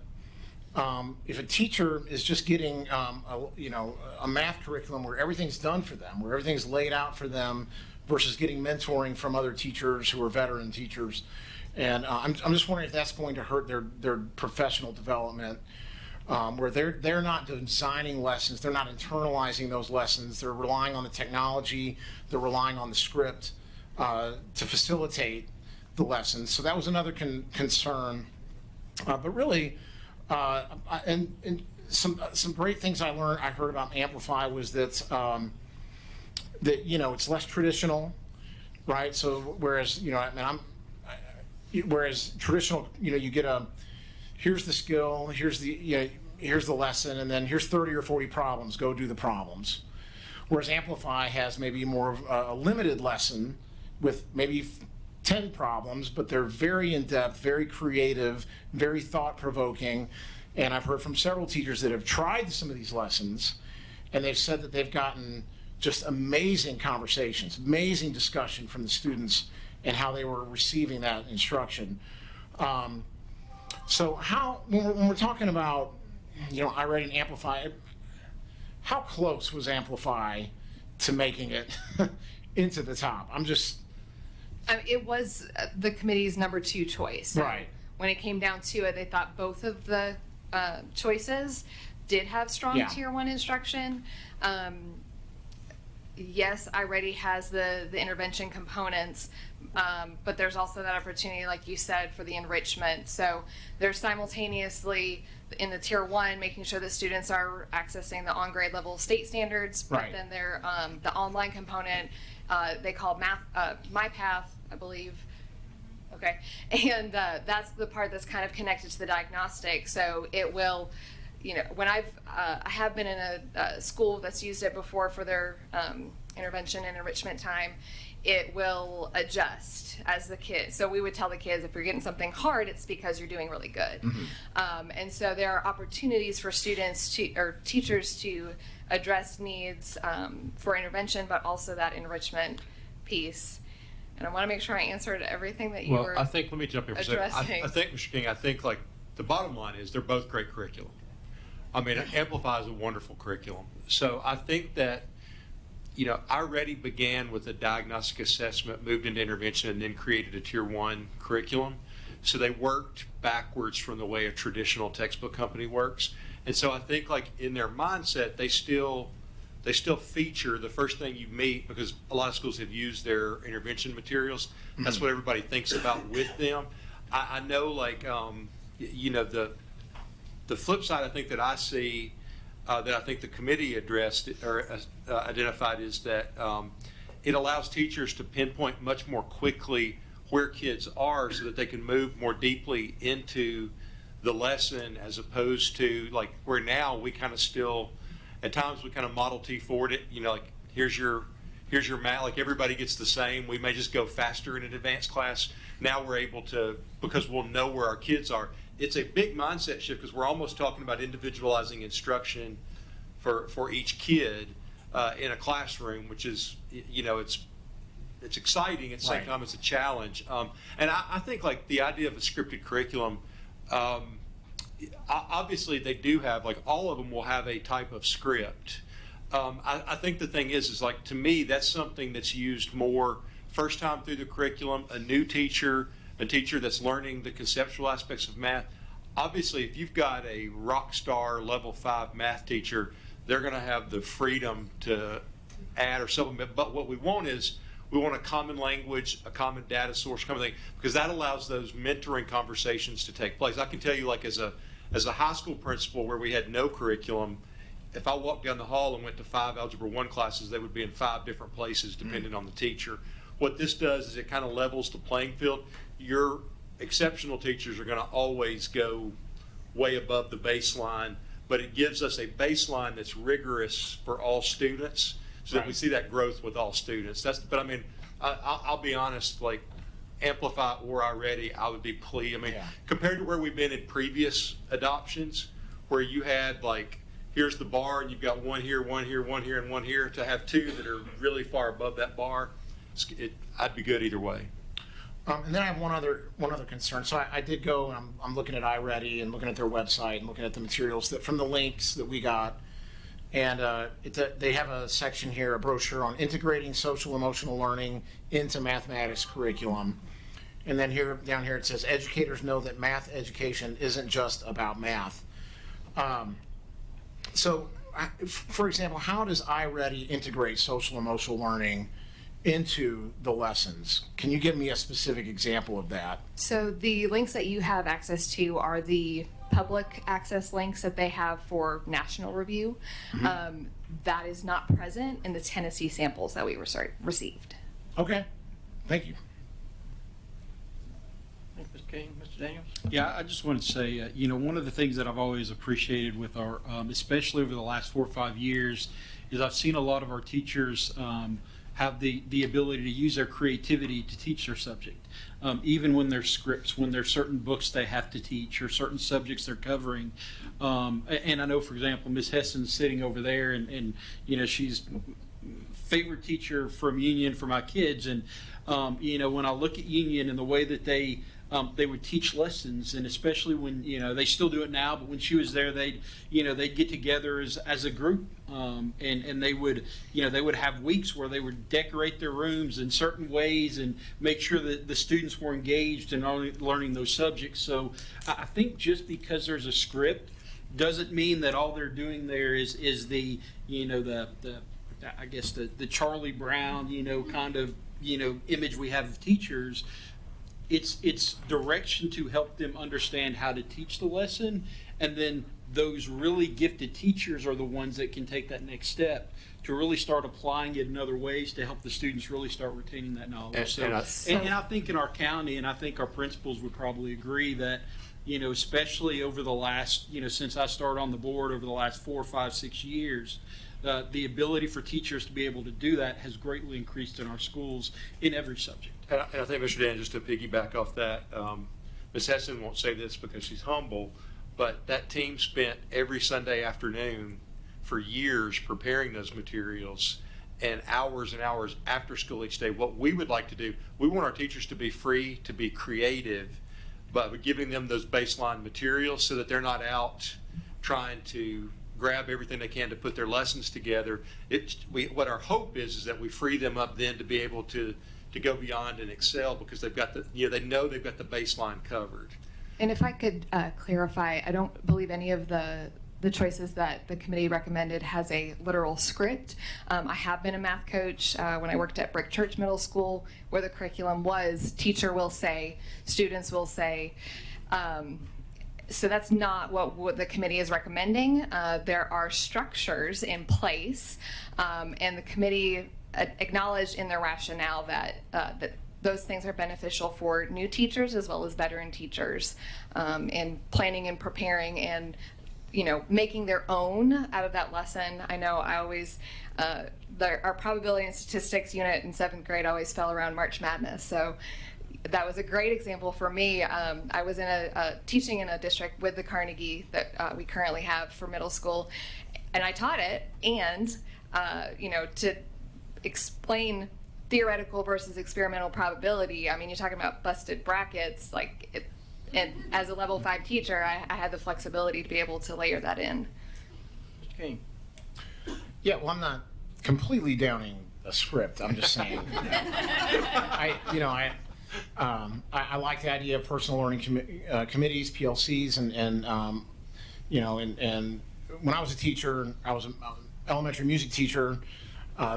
if a teacher is just getting a math curriculum where everything's done for them, where everything's laid out for them, versus getting mentoring from other teachers who are veteran teachers, and I'm just wondering if that's going to hurt their professional development, where they're not designing lessons, they're not internalizing those lessons, they're relying on the technology, they're relying on the script to facilitate the lessons. So that was another concern. But really, and some great things I heard about Amplify was that you know, it's less traditional, right? So whereas, you know, I mean, whereas traditional, you know, you get here's the skill, here's the lesson, and then here's 30 or 40 problems, go do the problems. Whereas Amplify has maybe more of a limited lesson with maybe 10 problems, but they're very in-depth, very creative, very thought-provoking. And I've heard from several teachers that have tried some of these lessons, and they've said that they've gotten just amazing conversations, amazing discussion from the students and how they were receiving that instruction. So when we're talking about, you know, iReady and Amplify, how close was Amplify to making it into the top? It was the committee's number 2 choice. Right. When it came down to it, they thought both of the choices did have strong Tier 1 instruction. Yes, iReady has the intervention components, but there's also that opportunity, like you said, for the enrichment. So they're simultaneously in the Tier 1, making sure that students are accessing the on-grade level state standards, but then they're the online component, they call MyPath, I believe. Okay, and that's the part that's kind of connected to the diagnostic. So it will, you know, when I have been in a school that's used it before for their intervention and enrichment time, it will adjust as the kid. So we would tell the kids, if you're getting something hard, it's because you're doing really good. And so there are opportunities for students or teachers to address needs for intervention, but also that enrichment piece. And I want to make sure I answered everything that you were Well, I think, let me jump in for a second. addressing. I think, Mr. King, I think like the bottom line is they're both great curriculum. I mean, Amplify is a wonderful curriculum. So I think that, you know, iReady began with a diagnostic assessment, moved into intervention, and then created a Tier 1 curriculum. So they worked backwards from the way a traditional textbook company works. And so I think like in their mindset, they still feature the first thing you meet, because a lot of schools have used their intervention materials. That's what everybody thinks about with them. I know, like, you know, the flip side I think that I see, that I think the committee addressed or identified, is that it allows teachers to pinpoint much more quickly where kids are so that they can move more deeply into the lesson, as opposed to like where now we kind of still, at times we kind of Model T forward it, you know, like here's your math, like everybody gets the same. We may just go faster in an advanced class. Now we're able to, because we'll know where our kids are. It's a big mindset shift, because we're almost talking about individualizing instruction for each kid in a classroom, which is, you know, it's exciting, at the same time it's a challenge. And I think like the idea of a scripted curriculum, obviously they do have, like all of them will have a type of script. I think the thing is like, to me, that's something that's used more first time through the curriculum. A new teacher a teacher that's learning the conceptual aspects of math. Obviously, if you've got a rock star level 5 math teacher, they're going to have the freedom to add or supplement. But what we want is we want a common language, a common data source, common thing, because that allows those mentoring conversations to take place. I can tell you, like as a high school principal where we had no curriculum, if I walked down the hall and went to 5 Algebra 1 classes, they would be in 5 different places depending on the teacher. What this does is it kind of levels the playing field. Your exceptional teachers are going to always go way above the baseline, but it gives us a baseline that's rigorous for all students, so that we see that growth with all students. But I mean, I'll be honest, like Amplify or iReady, I would be pleased. I mean, compared to where we've been in previous adoptions, where you had like, here's the bar and you've got one here, one here, one here, and one here, to have 2 that are really far above that bar, I'd be good either way. And then I have one other concern. So I did go and I'm looking at iReady and looking at their website and looking at the materials from the links that we got. And they have a section here, a brochure on integrating social emotional learning into mathematics curriculum. And then down here it says, educators know that math education isn't just about math. So, for example, how does iReady integrate social emotional learning into the lessons? Can you give me a specific example of that? So the links that you have access to are the public access links that they have for national review. That is not present in the Tennessee samples that we received. Okay, thank you. Thank you, Mr. King. Mr. Daniels? Yeah, I just wanted to say, you know, one of the things that I've always appreciated with our, especially over the last 4 or 5 years, is I've seen a lot of our teachers have the ability to use their creativity to teach their subject. Even when there's scripts, when there's certain books they have to teach or certain subjects they're covering. And I know, for example, Ms. Heston's sitting over there and you know, she's favorite teacher from Union for my kids. And, you know, when I look at Union and the way that they would teach lessons, and especially when, you know, they still do it now, but when she was there, they'd get together as a group, and they would, you know, they would have weeks where they would decorate their rooms in certain ways and make sure that the students were engaged in learning those subjects. So I think just because there's a script doesn't mean that all they're doing there is the, you know, the I guess the Charlie Brown, you know, kind of, you know, image we have of teachers. It's direction to help them understand how to teach the lesson, and then those really gifted teachers are the ones that can take that next step to really start applying it in other ways to help the students really start retaining that knowledge. And I think in our county, and I think our principals would probably agree that, you know, especially over the last, you know, since I started on the board over the last 4, 5, 6 years, the ability for teachers to be able to do that has greatly increased in our schools in every subject. And I think, Mr. Dan, just to piggyback off that, Ms. Heston won't say this because she's humble, but that team spent every Sunday afternoon for years preparing those materials and hours after school each day. What we would like to do, we want our teachers to be free, to be creative, but we're giving them those baseline materials so that they're not out trying to grab everything they can to put their lessons together. What our hope is that we free them up then to be able to go beyond and excel, because they've got they know they've got the baseline covered. And if I could clarify, I don't believe any of the choices that the committee recommended has a literal script. I have been a math coach when I worked at Brick Church Middle School, where the curriculum was teacher will say, students will say. So that's not what the committee is recommending. There are structures in place, and the committee acknowledged in their rationale that those things are beneficial for new teachers as well as veteran teachers, in planning and preparing and, you know, making their own out of that lesson. I know I always, our probability and statistics unit in 7th grade always fell around March Madness. So that was a great example for me. I was in teaching in a district with the Carnegie that we currently have for middle school, and I taught it, and, you know, to explain theoretical versus experimental probability, I mean, you're talking about busted brackets, like, and as a level 5 teacher, I had the flexibility to be able to layer that in. Mr. King. Yeah, well, I'm not completely downing a script. I'm just saying, I like the idea of personal learning committees, PLCs, and when I was a teacher, I was an elementary music teacher.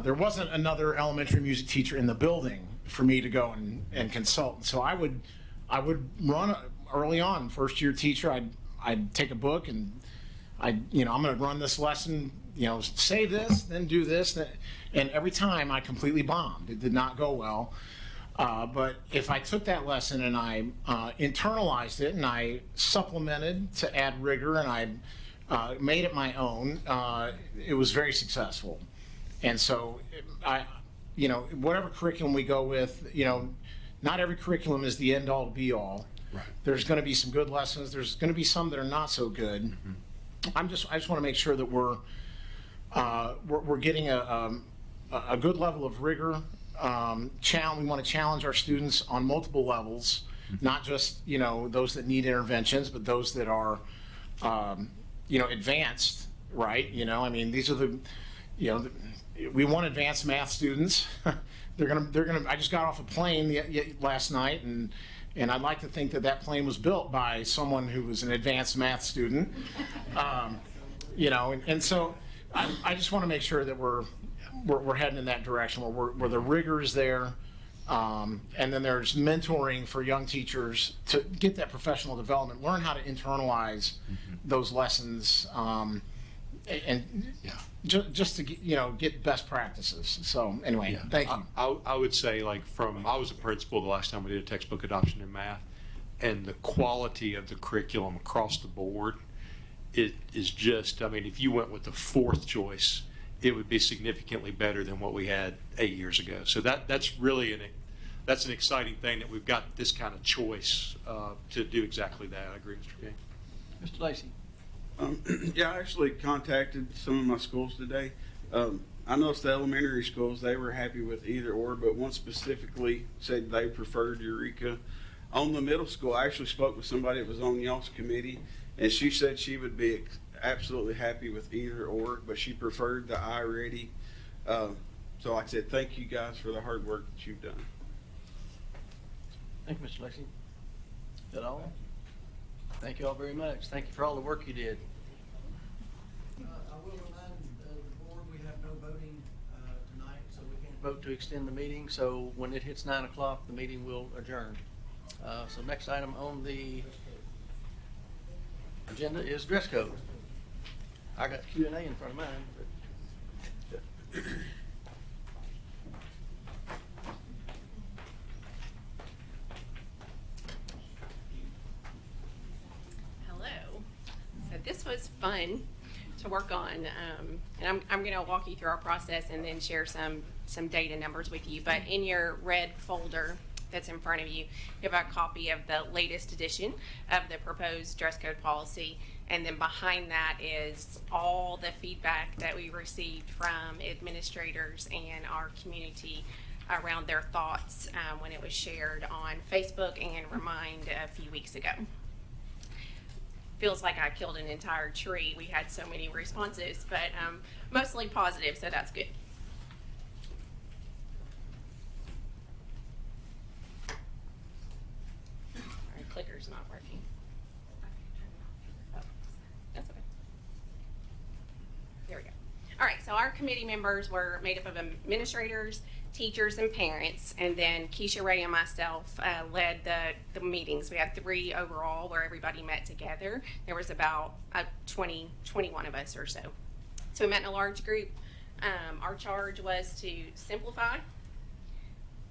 There wasn't another elementary music teacher in the building for me to go and consult. So I would run early on, first year teacher. I'd take a book and I'm going to run this lesson. Say this, then do this, and every time I completely bombed. It did not go well. But if I took that lesson and I internalized it and I supplemented to add rigor and I made it my own, it was very successful. And so whatever curriculum we go with, not every curriculum is the end all be all. Right. There's going to be some good lessons. There's going to be some that are not so good. Mm-hmm. I just want to make sure that we're getting a good level of rigor. We want to challenge our students on multiple levels, not just those that need interventions, but those that are advanced. Right? These are we want advanced math students. They're gonna. I just got off a plane last night, and I'd like to think that plane was built by someone who was an advanced math student. And so I just want to make sure that we're heading in that direction where the rigor is there, and then there's mentoring for young teachers to get that professional development, learn how to internalize those lessons, and just to get best practices. So anyway, thank you. I would say, I was a principal the last time we did a textbook adoption in math, and the quality of the curriculum across the board, it is just, if you went with the fourth choice, it would be significantly better than what we had 8 years ago. So that's really that's an exciting thing that we've got this kind of choice to do exactly that. I agree, Mr. King. Mr. Lacey. Yeah, I actually contacted some of my schools today. I noticed the elementary schools, they were happy with either or, but one specifically said they preferred Eureka. On the middle school, I actually spoke with somebody that was on y'all's committee, and she said she would be absolutely happy with either or, but she preferred the iReady. So like I said, thank you guys for the hard work that you've done. Thank you, Mr. Lacey. Is that all? Thank you all very much. Thank you for all the work you did. I will remind the board we have no voting tonight, so we can't vote to extend the meeting. So when it hits 9 o'clock, the meeting will adjourn. So next item on the agenda is dress code. I got Q&A in front of mine. But So this was fun to work on, and I'm going to walk you through our process and then share some data numbers with you. But in your red folder that's in front of you, you have a copy of the latest edition of the proposed dress code policy, and then behind that is all the feedback that we received from administrators and our community around their thoughts when it was shared on Facebook and Remind a few weeks ago. Feels like I killed an entire tree. We had so many responses, but mostly positive, so that's good. Our clicker's not working. Oh, that's okay. There we go. All right, so our committee members were made up of administrators, teachers, and parents, and then Keisha Ray and myself led the meetings. We had 3 overall where everybody met together. There was about 21 of us or so. So we met in a large group. Our charge was to simplify,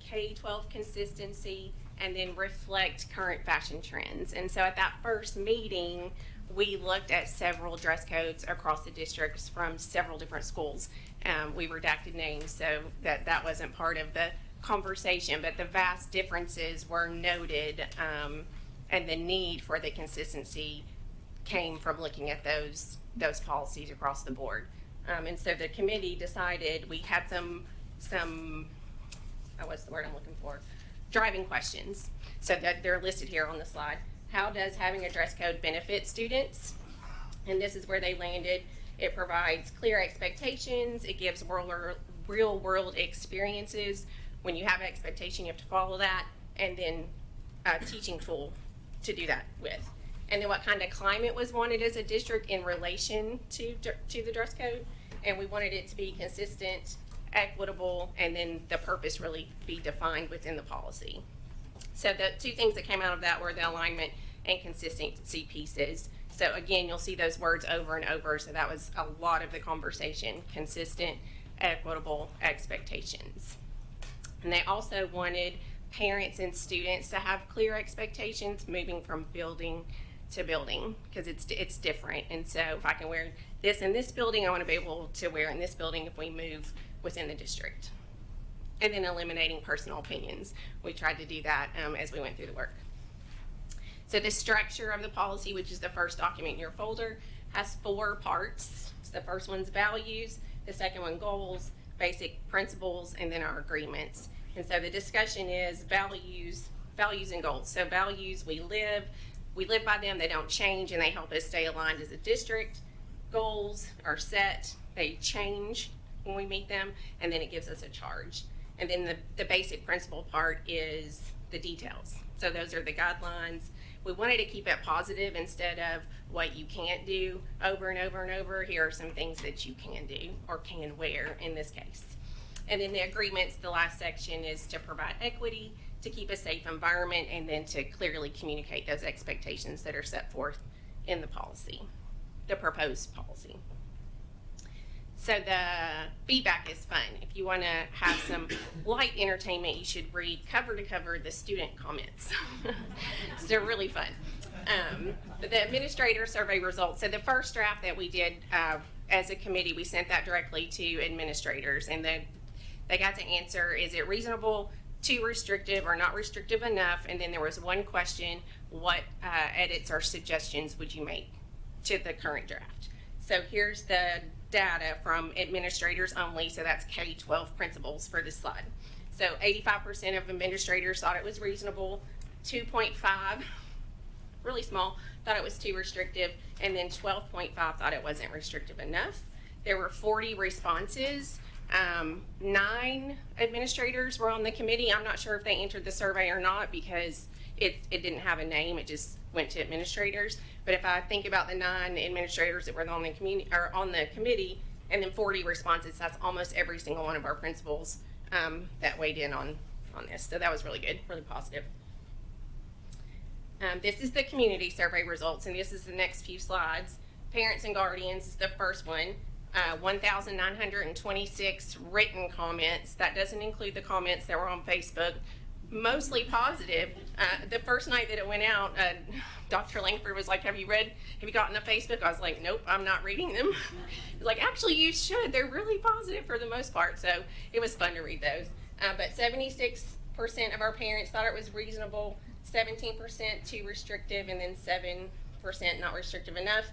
K-12 consistency, and then reflect current fashion trends. And so at that first meeting, we looked at several dress codes across the districts from several different schools. We redacted names, so that wasn't part of the conversation, but the vast differences were noted, and the need for the consistency came from looking at those policies across the board. And so the committee decided we had some what's the word I'm looking for? Driving questions. So that they're listed here on the slide. How does having a dress code benefit students? And this is where they landed. It provides clear expectations. It gives real world experiences. When you have an expectation, you have to follow that. and then a teaching tool to do that with. And then what kind of climate was wanted as a district in relation to the dress code. And we wanted it to be consistent, equitable, and then the purpose really be defined within the policy. So the two things that came out of that were the alignment and consistency pieces. So again, you'll see those words over and over. So that was a lot of the conversation: consistent, equitable expectations. And they also wanted parents and students to have clear expectations moving from building to building, because it's different. And so if I can wear this in this building, I want to be able to wear in this building if we move within the district. And then eliminating personal opinions. We tried to do that as we went through the work. So the structure of the policy, which is the first document in your folder, has 4 parts. So the first one's values, the second one goals, basic principles, and then our agreements. And so the discussion is values and goals. So values, we live by them, they don't change, and they help us stay aligned as a district. Goals are set, they change when we meet them, and then it gives us a charge. And then the basic principle part is the details. So those are the guidelines. We wanted to keep it positive instead of what you can't do over and over and over. Here are some things that you can do or can wear in this case. And then the agreements, the last section, is to provide equity, to keep a safe environment, and then to clearly communicate those expectations that are set forth in the policy, the proposed policy. So the feedback is fun. If you want to have some light entertainment, you should read cover to cover the student comments. So they're really fun. The administrator survey results. So the first draft that we did as a committee, we sent that directly to administrators, and they got to answer, is it reasonable, too restrictive, or not restrictive enough? And then there was one question: what edits or suggestions would you make to the current draft? So here's the data from administrators only, so that's K-12 principals for this slide. So 85% of administrators thought it was reasonable, 2.5, really small, thought it was too restrictive, and then 12.5 thought it wasn't restrictive enough. There were 40 responses. 9 administrators were on the committee. I'm not sure if they entered the survey or not because it didn't have a name, it just went to administrators. But if I think about the 9 administrators that were on the committee, and then 40 responses, that's almost every single one of our principals that weighed in on this. So that was really good, really positive. This is the community survey results, and this is the next few slides. Parents and guardians is the first one. 1,926 written comments. That doesn't include the comments that were on Facebook. Mostly positive. The first night that it went out, Dr. Langford was like, have you gotten to Facebook? I was like, nope, I'm not reading them. He was like, actually, you should. They're really positive for the most part. So it was fun to read those. But 76% of our parents thought it was reasonable, 17% too restrictive, and then 7% not restrictive enough.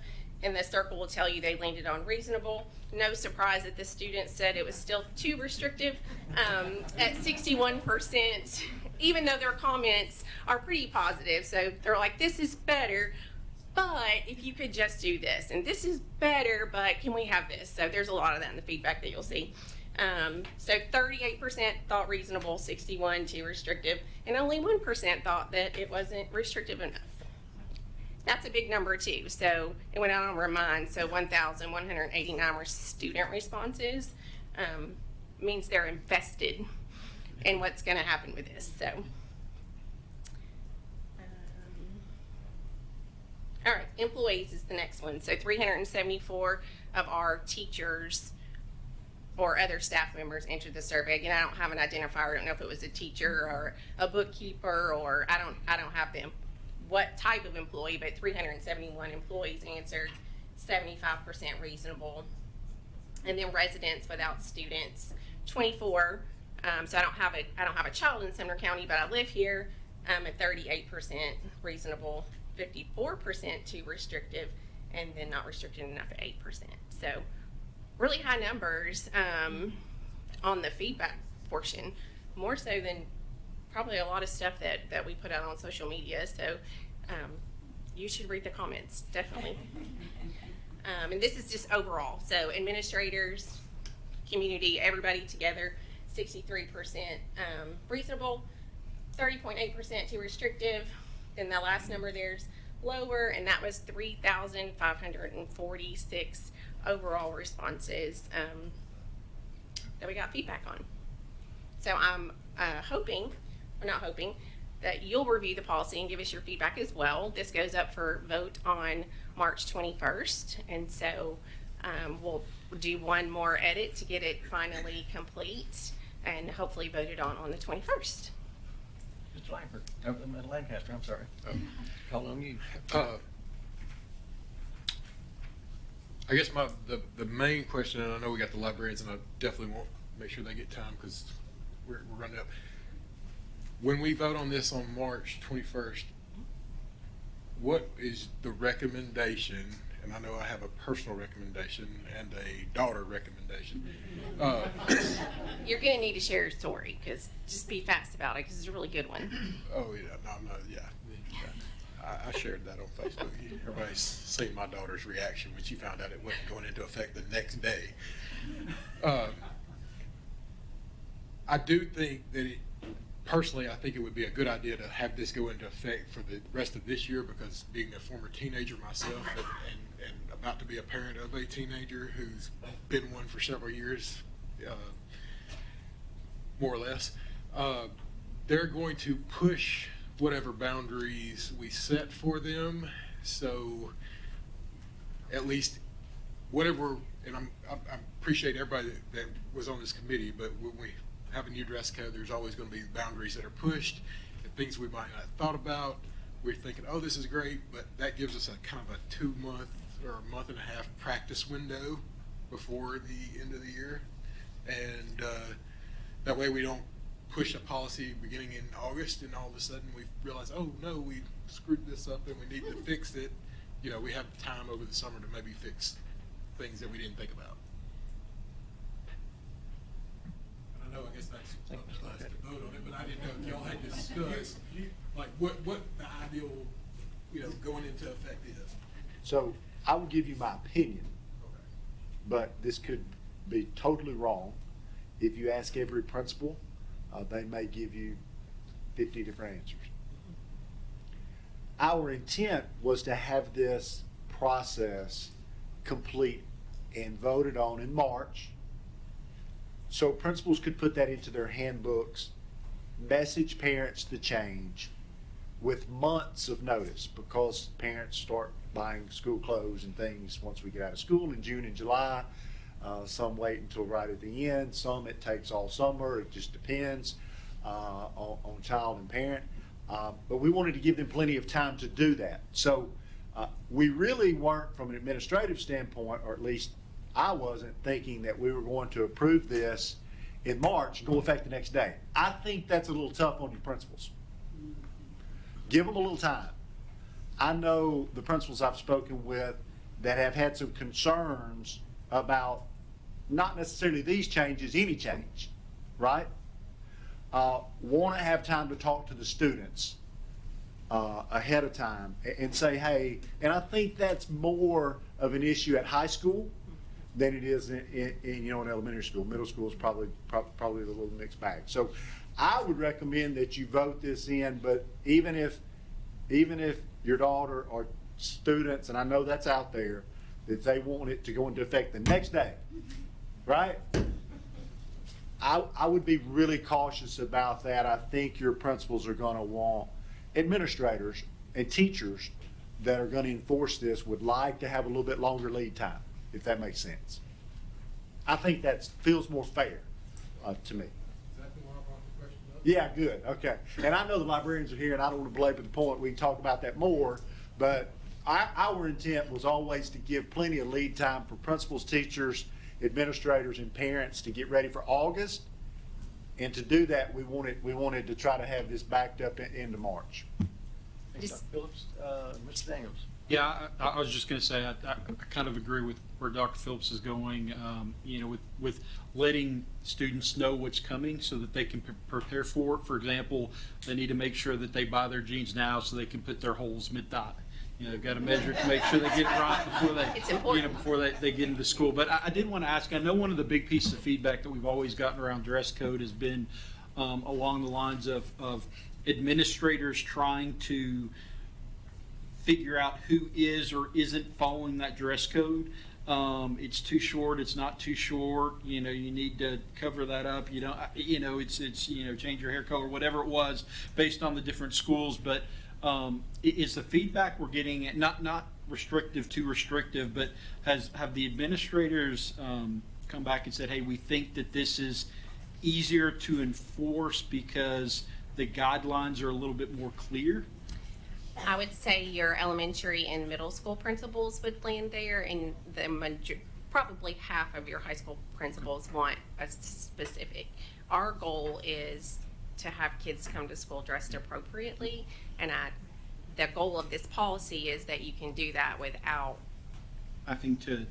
And the circle will tell you they landed on reasonable. No surprise that the students said it was still too restrictive at 61%, even though their comments are pretty positive. So they're like, this is better, but if you could just do this, and this is better, but can we have this? So there's a lot of that in the feedback that you'll see. So 38% thought reasonable, 61% too restrictive, and only 1% thought that it wasn't restrictive enough. That's a big number too. So it went out on Remind. So 1,189 were student responses. Means they're invested in what's going to happen with this. So, all right, employees is the next one. So 374 of our teachers or other staff members entered the survey. Again, I don't have an identifier. I don't know if it was a teacher or a bookkeeper, or I don't have them. What type of employee, but 371 employees answered, 75% reasonable. And then residents without students, 24. So I don't have a child in Sumner County, but I live here. At 38% reasonable, 54% too restrictive, and then not restricted enough at 8%. So really high numbers on the feedback portion, more so than probably a lot of stuff that we put out on social media. So you should read the comments, definitely. And this is just overall. So administrators, community, everybody together, 63% reasonable, 30.8% too restrictive. Then the last number there's lower, and that was 3,546 overall responses that we got feedback on. So I'm hoping, or not hoping, that you'll review the policy and give us your feedback as well. This goes up for vote on March 21st, and so we'll do one more edit to get it finally complete and hopefully voted on the 21st. Mr. Langford, Lancaster, I'm sorry. Calling on you. I guess the main question, and I know we got the librarians, and I definitely want to make sure they get time because we're running up. When we vote on this on March 21st, what is the recommendation? And I know I have a personal recommendation and a daughter recommendation. You're going to need to share your story, because just be fast about it, because it's a really good one. Oh yeah, no, I'm not. Yeah, I shared that on Facebook. Everybody's seen my daughter's reaction when she found out it wasn't going into effect the next day. I do think that personally, I think it would be a good idea to have this go into effect for the rest of this year, because being a former teenager myself and about to be a parent of a teenager who's been one for several years, more or less, they're going to push whatever boundaries we set for them. So at least whatever, and I appreciate everybody that was on this committee, but when we have a new dress code, there's always going to be boundaries that are pushed and things we might not have thought about. We're thinking, oh, this is great, but that gives us a kind of a 2-month or a month and a half practice window before the end of the year. And that way we don't push a policy beginning in August and all of a sudden we realize, oh no, we screwed this up and we need to fix it. You know, we have time over the summer to maybe fix things that we didn't think about. I know, I guess that's not us to vote on it, but I didn't know if y'all had discussed like what the ideal, going into effect is. So I will give you my opinion, but this could be totally wrong. If you ask every principal, they may give you 50 different answers. Our intent was to have this process complete and voted on in March, so principals could put that into their handbooks, message parents the change with months of notice, because parents start buying school clothes and things once we get out of school in June and July. Some wait until right at the end, some it takes all summer, it just depends on child and parent. But we wanted to give them plenty of time to do that. So we really weren't, from an administrative standpoint, or at least I wasn't, thinking that we were going to approve this in March and go effect the next day. I think that's a little tough on your principals. Give them a little time. I know the principals I've spoken with that have had some concerns about not necessarily these changes, any change, right? Want to have time to talk to the students ahead of time and say, hey, and I think that's more of an issue at high school than it is in elementary school. Middle school is probably a little mixed bag. So I would recommend that you vote this in, but even if your daughter or students, and I know that's out there, that they want it to go into effect the next day, right? I would be really cautious about that. I think your principals are going to want, administrators and teachers that are going to enforce this would like to have a little bit longer lead time, if that makes sense. I think that feels more fair to me. Yeah, good, okay. And I know the librarians are here, and I don't want to belabor the point. We can talk about that more, but our intent was always to give plenty of lead time for principals, teachers, administrators, and parents to get ready for August. And to do that, we wanted to try to have this backed up into March. Dr. Phillips, Mr. Daniels. Yeah, I was just going to say I kind of agree with where Dr. Phillips is going. With letting students know what's coming so that they can prepare for it. For example, they need to make sure that they buy their jeans now so they can put their holes mid-thigh. They've got to measure it to make sure they get it right before they get into school. But I did want to ask. I know one of the big pieces of feedback that we've always gotten around dress code has been along the lines of administrators trying to figure out who is or isn't following that dress code. It's too short. It's not too short. You know, you need to cover that up. You don't. You know, it's change your hair color, whatever it was, based on the different schools. But is the feedback we're getting not restrictive, too restrictive, but have the administrators come back and said, hey, we think that this is easier to enforce because the guidelines are a little bit more clear? I would say your elementary and middle school principals would land there, and probably half of your high school principals want a specific. Our goal is to have kids come to school dressed appropriately, and the goal of this policy is that you can do that without having to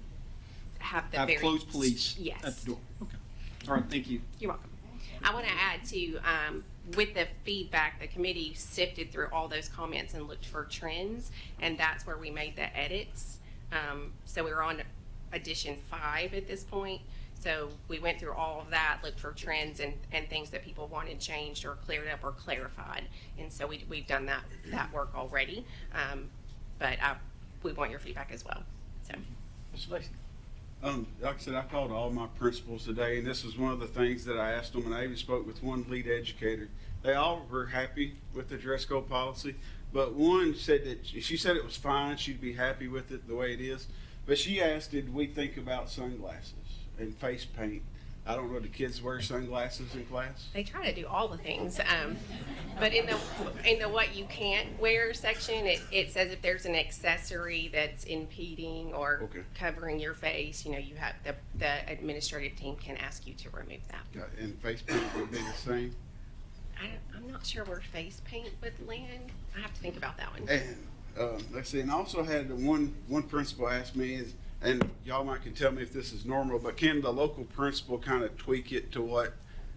have closed police yes. at the door. Okay. All right. Thank you. You're welcome. I want to add to, with the feedback, the committee sifted through all those comments and looked for trends, and that's where we made the edits. So we're on edition 5 at this point. So we went through all of that, looked for trends and things that people wanted changed or cleared up or clarified. And so we've done that work already. But we want your feedback as well. So, Mr. Lacy. Like I said, I called all my principals today, and this was one of the things that I asked them, and I even spoke with one lead educator. They all were happy with the dress code policy, but one said that she said it was fine. She'd be happy with it the way it is. But she asked, did we think about sunglasses and face paint? I don't know, do kids wear sunglasses in class? they try to do all the things. But in the what you can't wear section, it says if there's an accessory that's impeding or covering your face, you have the administrative team can ask you to remove that. And face paint would be the same? I'm not sure where face paint would land. I have to think about that one. And let's see, and I also had one principal ask me, and y'all might can tell me if this is normal, but can the local principal kind of tweak it to what,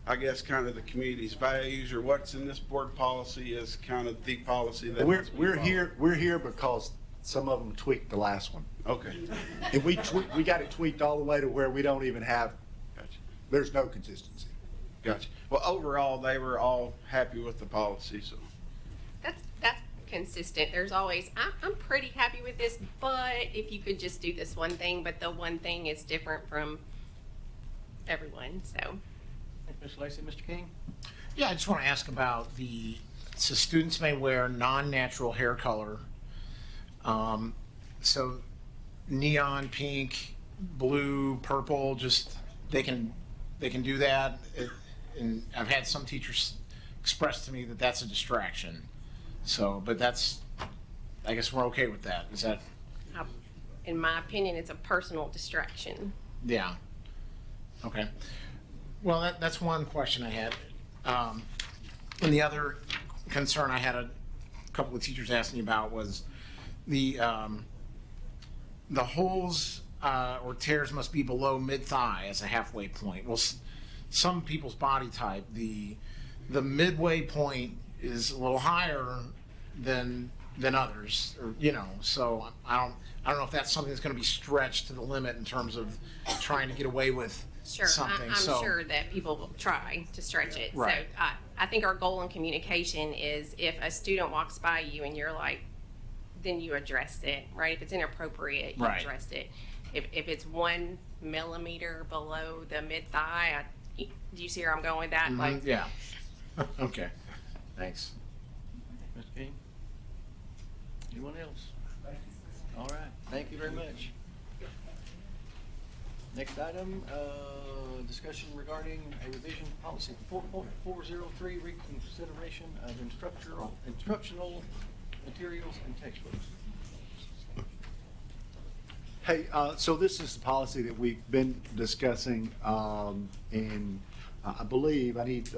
I guess, kind of the community's values, or what's in this board policy is kind of the policy that we're here because some of them tweaked the last one. Okay. And we got it tweaked all the way to where we don't even have. Gotcha. There's no consistency. Gotcha. Well, overall, they were all happy with the policy, so. That's consistent. There's always, I'm pretty happy with this, but if you could just do this one thing, but the one thing is different from everyone, so. Mr. Lacy, Mr. King? Yeah, I just want to ask about so students may wear non-natural hair color. So neon pink, blue, purple, just they can do that. And I've had some teachers express to me that that's a distraction. So, but I guess we're okay with that. Is that? In my opinion, it's a personal distraction. Yeah. Okay. Well, that's one question I had. And the other concern I had a couple of teachers asked me about was the holes or tears must be below mid-thigh as a halfway point. Well, some people's body type, the midway point is a little higher than others, or so I don't know if that's something that's going to be stretched to the limit in terms of trying to get away with something. I'm sure that people will try to stretch it. Right. So I think our goal in communication is if a student walks by you and you're like, then you address it, right? If it's inappropriate, you address it. If it's 1 millimeter below the mid-thigh, do you see where I'm going with that? Mm-hmm. Like, yeah. Okay. Thanks. Mr. King? Anyone else? All right. Thank you very much. Next item, discussion regarding a revision policy 4.403, reconsideration of instructional materials and textbooks. Hey, so this is the policy that we've been discussing, and I believe I need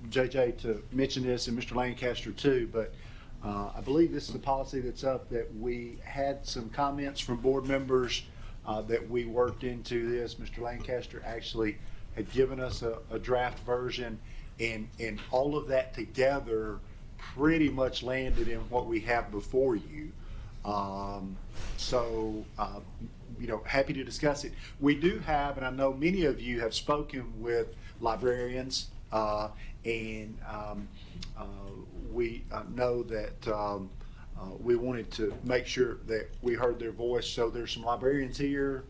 JJ to mention this and Mr. Lancaster too, but I believe this is the policy that's up that we had some comments from board members that we worked into this. Mr. Lancaster actually had given us a draft version, and all of that together pretty much landed in what we have before you. Happy to discuss it. We do have, and I know many of you have spoken with librarians, and we know that we wanted to make sure that we heard their voice. So there's some librarians here.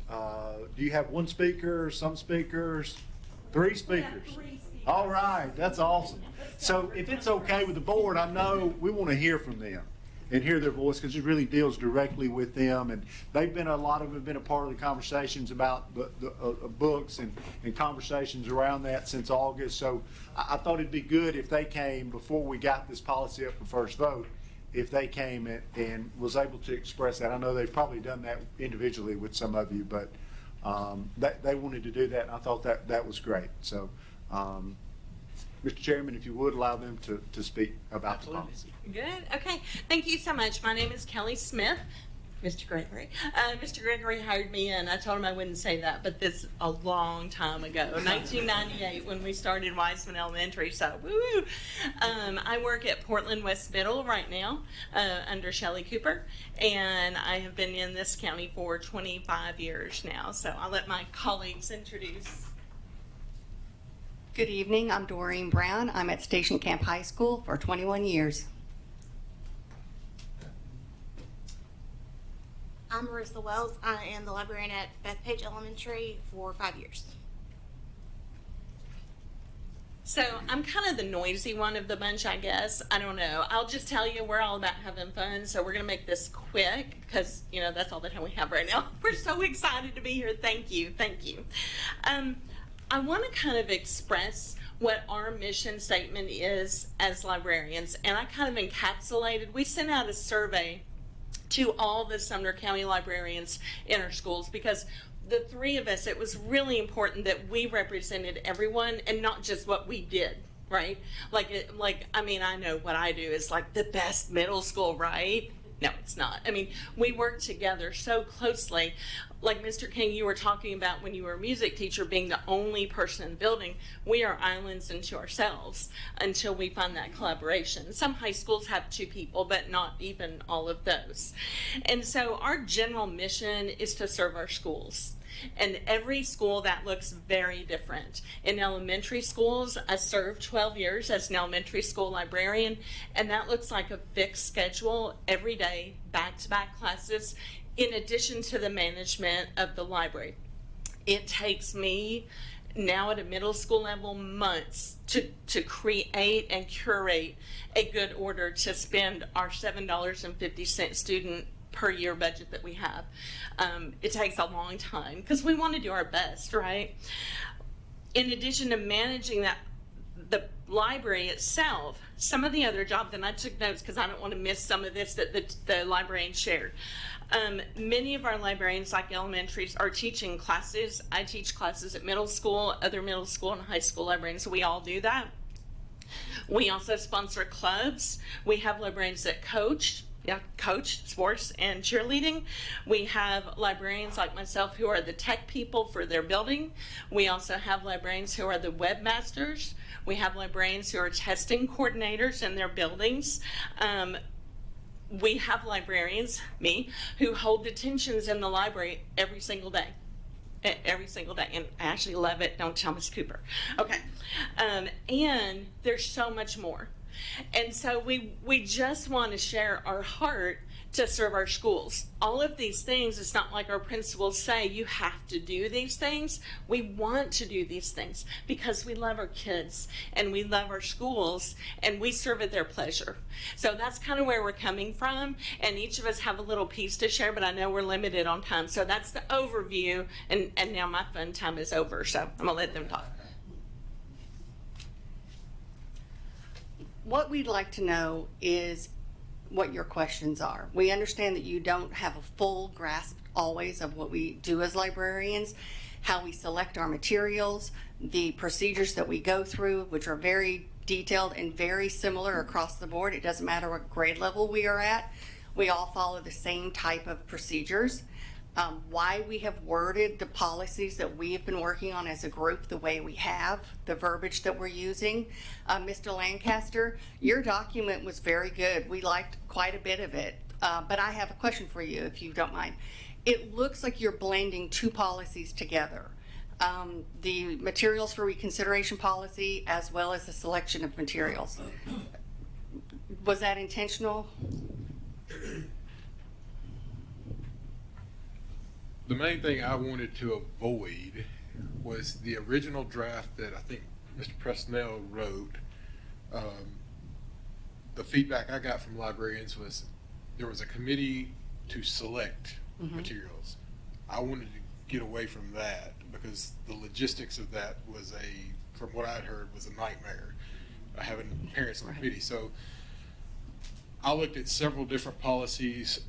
Do you have one speaker, some speakers? 3 speakers. All right, that's awesome. So if it's okay with the board, I know we want to hear from them and hear their voice because it really deals directly with them. And they've been, a lot of them have been a part of the conversations about the books and conversations around that since August. So I thought it'd be good if they came before we got this policy up for first vote, if they came and was able to express that. I know they've probably done that individually with some of you, but they wanted to do that, and I thought that was great. So, Mr. Chairman, if you would allow them to speak about the policy. Good. Okay. Thank you so much. My name is Kelly Smith. Mr. Gregory. Mr. Gregory hired me in. I told him I wouldn't say that, but this a long time ago, 1998, when we started Wiseman Elementary. So, woo! I work at Portland West Middle right now under Shelley Cooper, and I have been in this county for 25 years now. So I'll let my colleagues introduce. Good evening. I'm Doreen Brown. I'm at Station Camp High School for 21 years. I'm Marissa Wells. I am the librarian at Bethpage Elementary for 5 years. So I'm kind of the noisy one of the bunch, I guess. I don't know. I'll just tell you we're all about having fun, so we're going to make this quick because, you know, that's all the time we have right now. We're so excited to be here. Thank you. Thank you. I want to kind of express what our mission statement is as librarians, and I kind of encapsulated. We sent out a survey to all the Sumner County librarians in our schools because the 3 of us, it was really important that we represented everyone and not just what we did, right? I mean, I know what I do is like the best middle school, right? No, it's not. I mean, we work together so closely. Like Mr. King, you were talking about when you were a music teacher being the only person in the building. We are islands unto ourselves until we find that collaboration. Some high schools have 2 people, but not even all of those. And so our general mission is to serve our schools. And every school that looks very different. In elementary schools, I served 12 years as an elementary school librarian, and that looks like a fixed schedule every day, back-to-back classes, in addition to the management of the library. It takes me now at a middle school level months to create and curate a good order to spend our $7.50 student per year budget that we have. It takes a long time because we want to do our best, right? In addition to managing that, the library itself, some of the other jobs, and I took notes because I don't want to miss some of this that the librarians shared. Many of our librarians, like elementaries, are teaching classes. I teach classes at middle school, other middle school and high school librarians, so we all do that. We also sponsor clubs. We have librarians that coach sports and cheerleading. We have librarians like myself who are the tech people for their building. We also have librarians who are the webmasters. We have librarians who are testing coordinators in their buildings. We have librarians, me, who hold detentions in the library every single day. Every single day, and I actually love it. Don't tell Ms. Cooper. Okay, and there's so much more. And so we just want to share our heart to serve our schools. All of these things, it's not like our principals say you have to do these things. We want to do these things because we love our kids and we love our schools and we serve at their pleasure. So that's kind of where we're coming from, and each of us have a little piece to share, but I know we're limited on time. So that's the overview, and now my fun time is over, so I'm gonna let them talk. What we'd like to know is what your questions are. We understand that you don't have a full grasp always of what we do as librarians, how we select our materials, the procedures that we go through, which are very detailed and very similar across the board. It doesn't matter what grade level we are at. We all follow the same type of procedures. Why we have worded the policies that we have been working on as a group the way we have, the verbiage that we're using. Mr. Lancaster, your document was very good. We liked quite a bit of it, but I have a question for you if you don't mind. It looks like you're blending 2 policies together. the materials for reconsideration policy, as well as the selection of materials. Was that intentional? The main thing I wanted to avoid was the original draft that I think Mr. Presnell wrote. The feedback I got from librarians was there was a committee to select materials. I wanted to get away from that because the logistics of that was from what I'd heard, was a nightmare, having parents on the committee. So I looked at several different policies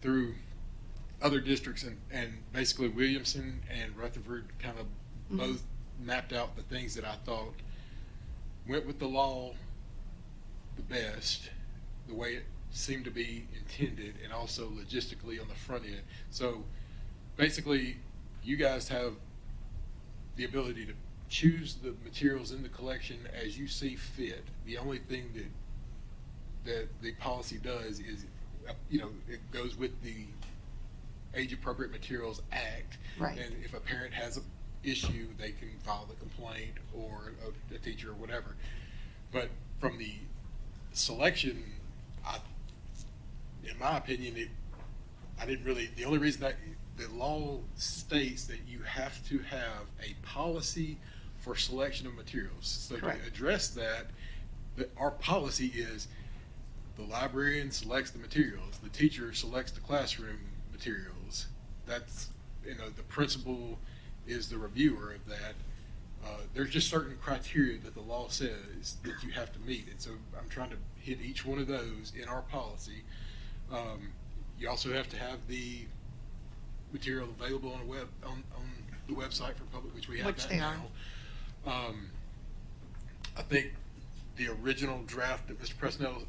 through other districts, and basically Williamson and Rutherford kind of both mapped out the things that I thought went with the law the best, the way it seemed to be intended, and also logistically on the front end. So basically, you guys have the ability to choose the materials in the collection as you see fit. The only thing that the policy does is, it goes with the Age Appropriate Materials Act. Right. And if a parent has an issue, they can file the complaint, or a teacher or whatever. But from the selection, in my opinion, the only reason that the law states that you have to have a policy for selection of materials. So Correct. to address that, our policy is the librarian selects the materials, the teacher selects the classroom materials. That's, the principal is the reviewer of that. There's just certain criteria that the law says that you have to meet, and so I'm trying to hit each one of those in our policy. You also have to have the material available on the website for public, which we have Which that they now. I think the original draft that Mr. Presnell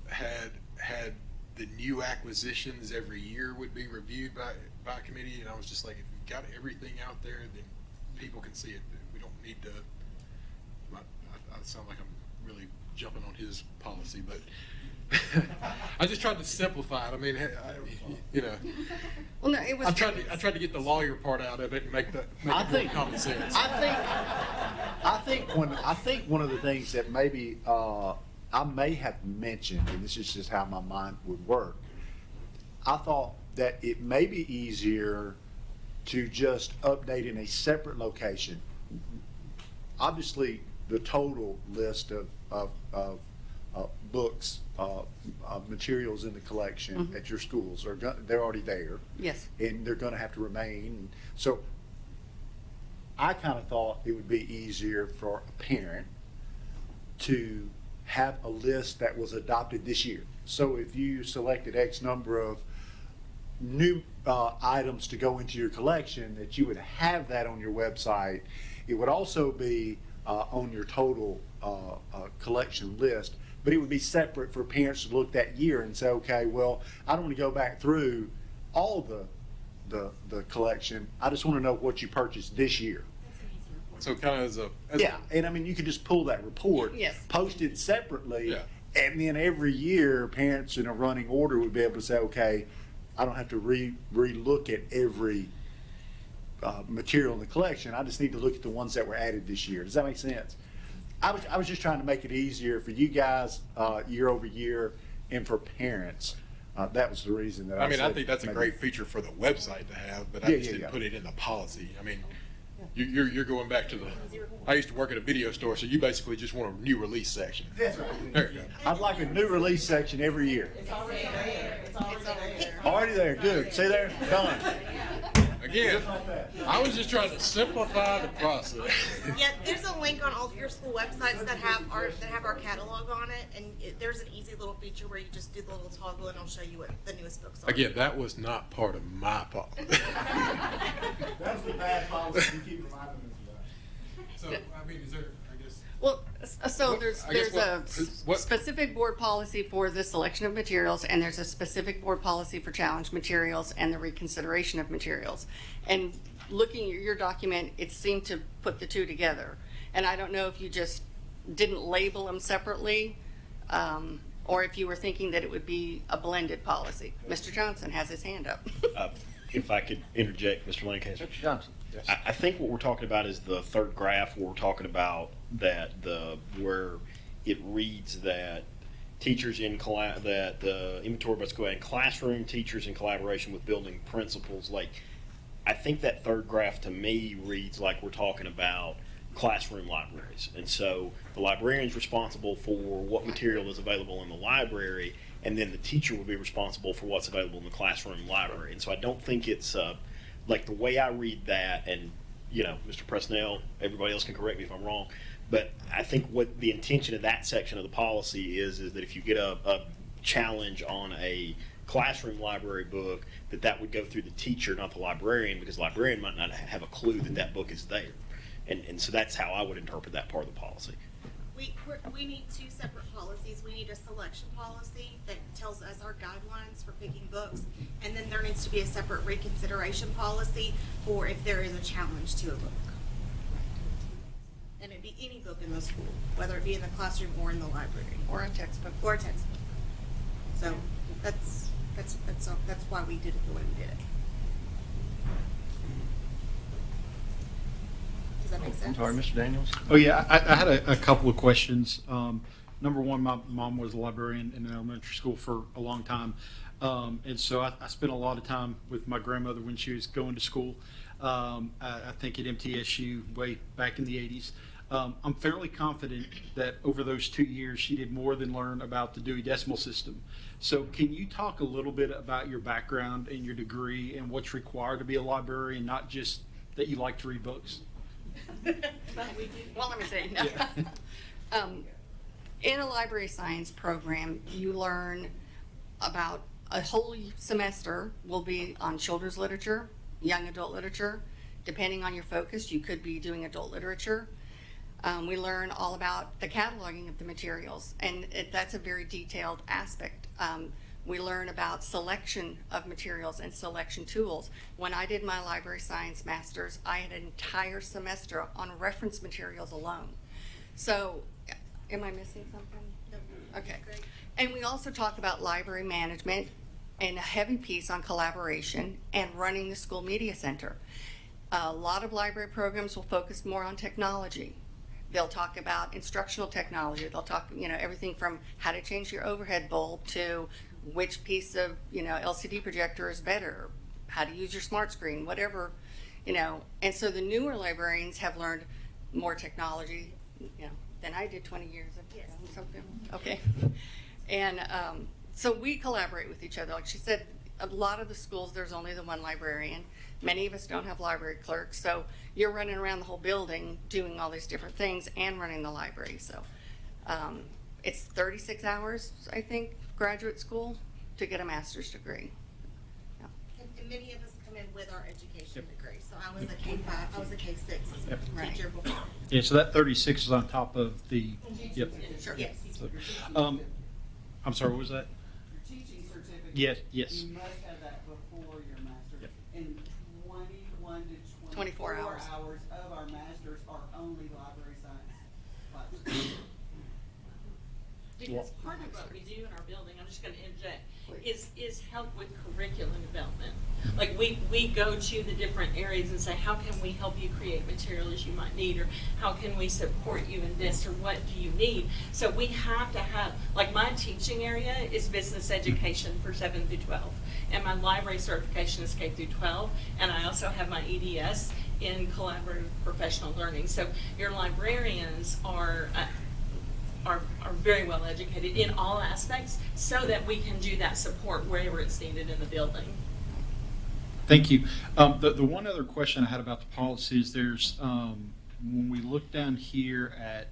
had the new acquisitions every year would be reviewed by a committee, and I was just like, if you've got everything out there, then people can see it. We don't need to. I sound like I'm really jumping on his policy, but I just tried to simplify it. I mean, Well, no, it was. I tried to get the lawyer part out of it and make it more common sense. I think one of the things that maybe I may have mentioned, and this is just how my mind would work, I thought that it may be easier to just update in a separate location. Obviously, the total list of books, materials in the collection at your schools they're already there. Yes. And they're going to have to remain. So I kind of thought it would be easier for a parent to have a list that was adopted this year. So if you selected X number of new items to go into your collection, that you would have that on your website. It would also be on your total collection list, but it would be separate for parents to look that year and say, okay, well, I don't want to go back through all the collection. I just want to know what you purchased this year. So kind of yeah, and I mean, you could just pull that report, Yes. post it separately, Yeah. and then every year, parents in a running order would be able to say, okay, I don't have to re-look at every material in the collection. I just need to look at the ones that were added this year. Does that make sense? I was just trying to make it easier for you guys year over year, and for parents. That was the reason that I I said think that's a maybe- great feature for the website to have, but I Yeah, just yeah, didn't yeah. put it in the policy. I mean, you're going back to I used to work at a video store, so you basically just want a new release section. That's right. There you go. I'd like a new release section every year. Already there, good. See there? Done. Again, I was just trying to simplify the process. Yeah, there's a link on all of your school websites that have our catalog on it, and there's an easy little feature where you just do the little toggle and it'll show you what the newest books are. Again, that was not part of my policy. That's the bad policy. You keep reminding us of that. So, I mean, is there, I guess. Well, so What- there's I guess a what- specific board policy for the selection of materials, and there's a specific board policy for challenge materials and the reconsideration of materials. And looking at your document, it seemed to put the two together. And I don't know if you just didn't label them separately, or if you were thinking that it would be a blended policy. Mr. Johnson has his hand up. If I could interject, Mr. Lancaster. Mr. Johnson. I think what we're talking about is the third graph where we're talking about where it reads that teachers that the inventory must go ahead, classroom teachers in collaboration with building principals. Like, I think that third graph to me reads like we're talking about classroom libraries. And so the librarian is responsible for what material is available in the library, and then the teacher will be responsible for what's available in the classroom library. And so I don't think it's like the way I read that, and Mr. Presnell, everybody else can correct me if I'm wrong, but I think what the intention of that section of the policy is that if you get a challenge on a classroom library book, that would go through the teacher, not the librarian, because the librarian might not have a clue that book is there. And so that's how I would interpret that part of the policy. We need two separate policies. We need a selection policy that tells us our guidelines for picking books, and then there needs to be a separate reconsideration policy for if there is a challenge to a book. And it'd be any book in the school, whether it be in the classroom or in the library. Or a textbook. Or a textbook. So that's why we did it the way we did it. Does that make sense? I'm sorry, Mr. Daniels? Oh, yeah, I had a couple of questions. Number one, my mom was a librarian in an elementary school for a long time. And so I spent a lot of time with my grandmother when she was going to school. I think at MTSU way back in the 80s. I'm fairly confident that over those 2 years, she did more than learn about the Dewey Decimal System. So can you talk a little bit about your background and your degree and what's required to be a librarian, not just that you like to read books? Well, let me say, no. In a library science program, you learn about a whole semester will be on children's literature, young adult literature. Depending on your focus, you could be doing adult literature. We learn all about the cataloging of the materials, and that's a very detailed aspect. We learn about selection of materials and selection tools. When I did my library science master's, I had an entire semester on reference materials alone. So, am I missing something? No. Okay. And we also talk about library management and a heavy piece on collaboration and running the school media center. A lot of library programs will focus more on technology. They'll talk about instructional technology. They'll talk, everything from how to change your overhead bulb to which piece of, LCD projector is better, how to use your smart screen, whatever, And so the newer librarians have learned more technology, than I did 20 years ago. Something. Okay. And so we collaborate with each other. Like she said, a lot of the schools, there's only the one librarian. Many of us don't have library clerks, so you're running around the whole building doing all these different things and running the library. So it's 36 hours, I think, graduate school to get a master's degree. Yeah. And many of us come in with our education degree. So I was a K-5, I was a K-6 teacher before. Yeah, so that 36 is on top of the, yep. Sure. Yes. So, I'm sorry, what was that? Your teaching certificate. Yes, yes. You must have that before your master's. Yep. And 21 to 24 hours of our masters are only library science classes. Because part of what we do in our building, I'm just going to interject, is help with curriculum development. Like we go to the different areas and say, how can we help you create materials you might need, or how can we support you in this, or what do you need? So we have to have, like my teaching area is business education for 7 through 12, and my library certification is K through 12, and I also have my EDS in collaborative professional learning. So your librarians are very well educated in all aspects so that we can do that support wherever it's needed in the building. Thank you. The one other question I had about the policy is there's, when we look down here at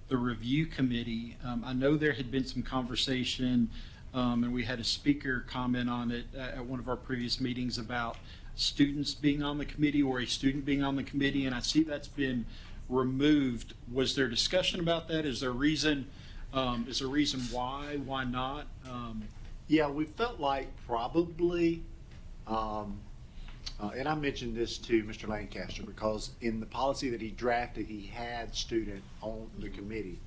the review committee, I know there had been some conversation and we had a speaker comment on it at one of our previous meetings about students being on the committee or a student being on the committee, and I see that's been removed. Was there discussion about that? Is there a reason? Why? Why not? Yeah, we felt like probably, and I mentioned this to Mr. Lancaster because in the policy that he drafted, he had student on the committee.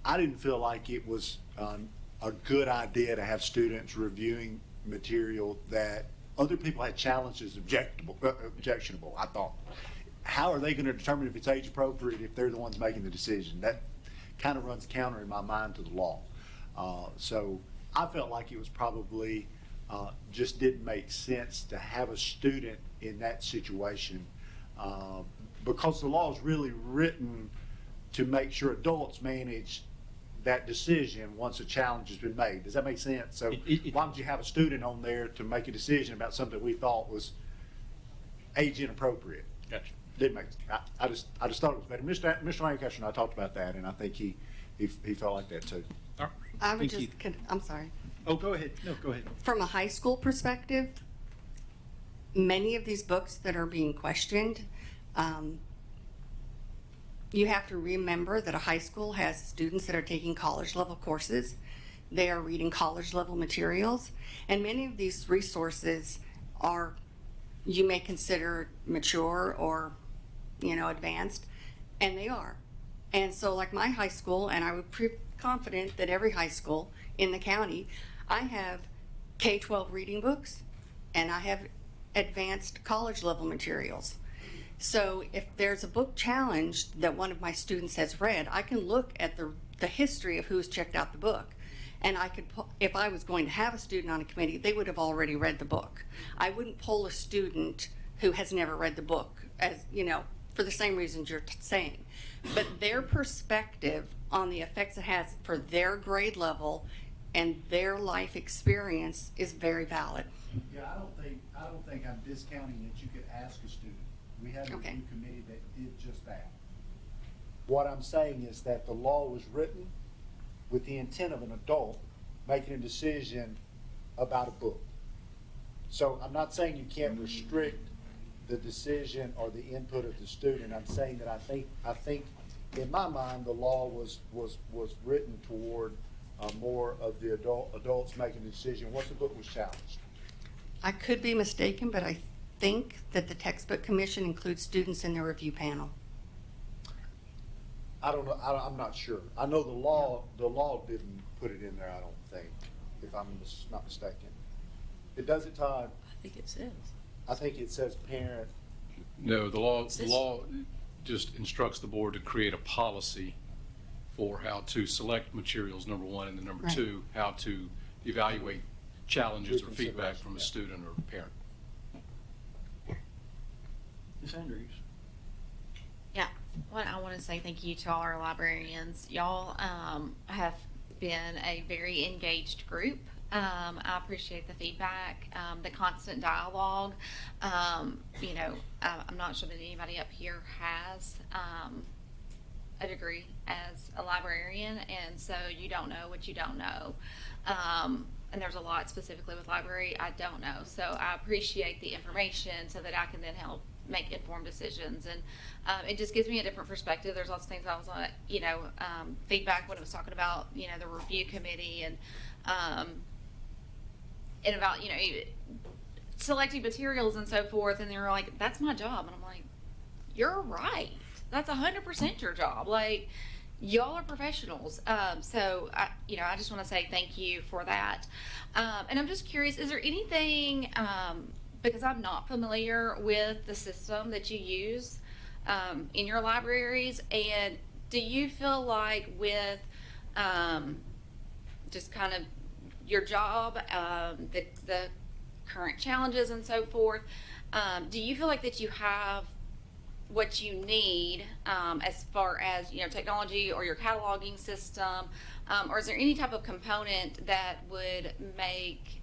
I didn't feel like it was a good idea to have students reviewing material that Other people had challenges objectionable, I thought. How are they going to determine if it's age appropriate if they're the ones making the decision? That kind of runs counter in my mind to the law. So I felt like it was probably just didn't make sense to have a student in that situation because the law is really written to make sure adults manage that decision once a challenge has been made. Does that make sense? So why would you have a student on there to make a decision about something we thought was age inappropriate? Gotcha. Didn't make. I just thought it was better. Mr. Lancaster and I talked about that, and I think he felt like that too. All right. I would Thank just, you. I'm sorry. Oh, go ahead. No, go ahead. From a high school perspective, many of these books that are being questioned, you have to remember that a high school has students that are taking college level courses. They are reading college level materials, and many of these resources are, you may consider mature or, advanced, and they are. And so like my high school, and I would be confident that every high school in the county, I have K-12 reading books, and I have advanced college level materials. So if there's a book challenge that one of my students has read, I can look at the history of who's checked out the book. And I could, if I was going to have a student on a committee, they would have already read the book. I wouldn't poll a student who has never read the book, as for the same reasons you're saying. But their perspective on the effects it has for their grade level and their life experience is very valid. Yeah, I don't think I'm discounting that you could ask a student. We had a review committee that did just that. What I'm saying is that the law was written with the intent of an adult making a decision about a book. So I'm not saying you can't restrict the decision or the input of the student. I'm saying that I think in my mind the law was written toward more of the adults making the decision once the book was challenged. I could be mistaken, but I think that the textbook commission includes students in their review panel. I don't know. I'm not sure. I know the law didn't put it in there. I don't think, if I'm not mistaken. It does it, Todd? I think it says. I think it says parent. No, the law just instructs the board to create a policy for how to select materials, number one, and then number Right. two, how to evaluate challenges or feedback from a student or a parent. Ms. Andrews. Yeah, what I want to say thank you to all our librarians. Y'all have been a very engaged group. I appreciate the feedback, the constant dialogue. I'm not sure that anybody up here has a degree as a librarian, and so you don't know what you don't know. And there's a lot specifically with library I don't know. So I appreciate the information so that I can then help make informed decisions. And it just gives me a different perspective. There's lots of things I was like, feedback when it was talking about, the review committee and about, selecting materials and so forth. And they were like, that's my job. And I'm like, you're right. That's 100% your job. Like, y'all are professionals. So I just want to say thank you for that. And I'm just curious, is there anything, because I'm not familiar with the system that you use in your libraries, and do you feel like with just kind of your job, the current challenges and so forth, do you feel like that you have what you need as far as technology or your cataloging system, or is there any type of component that would make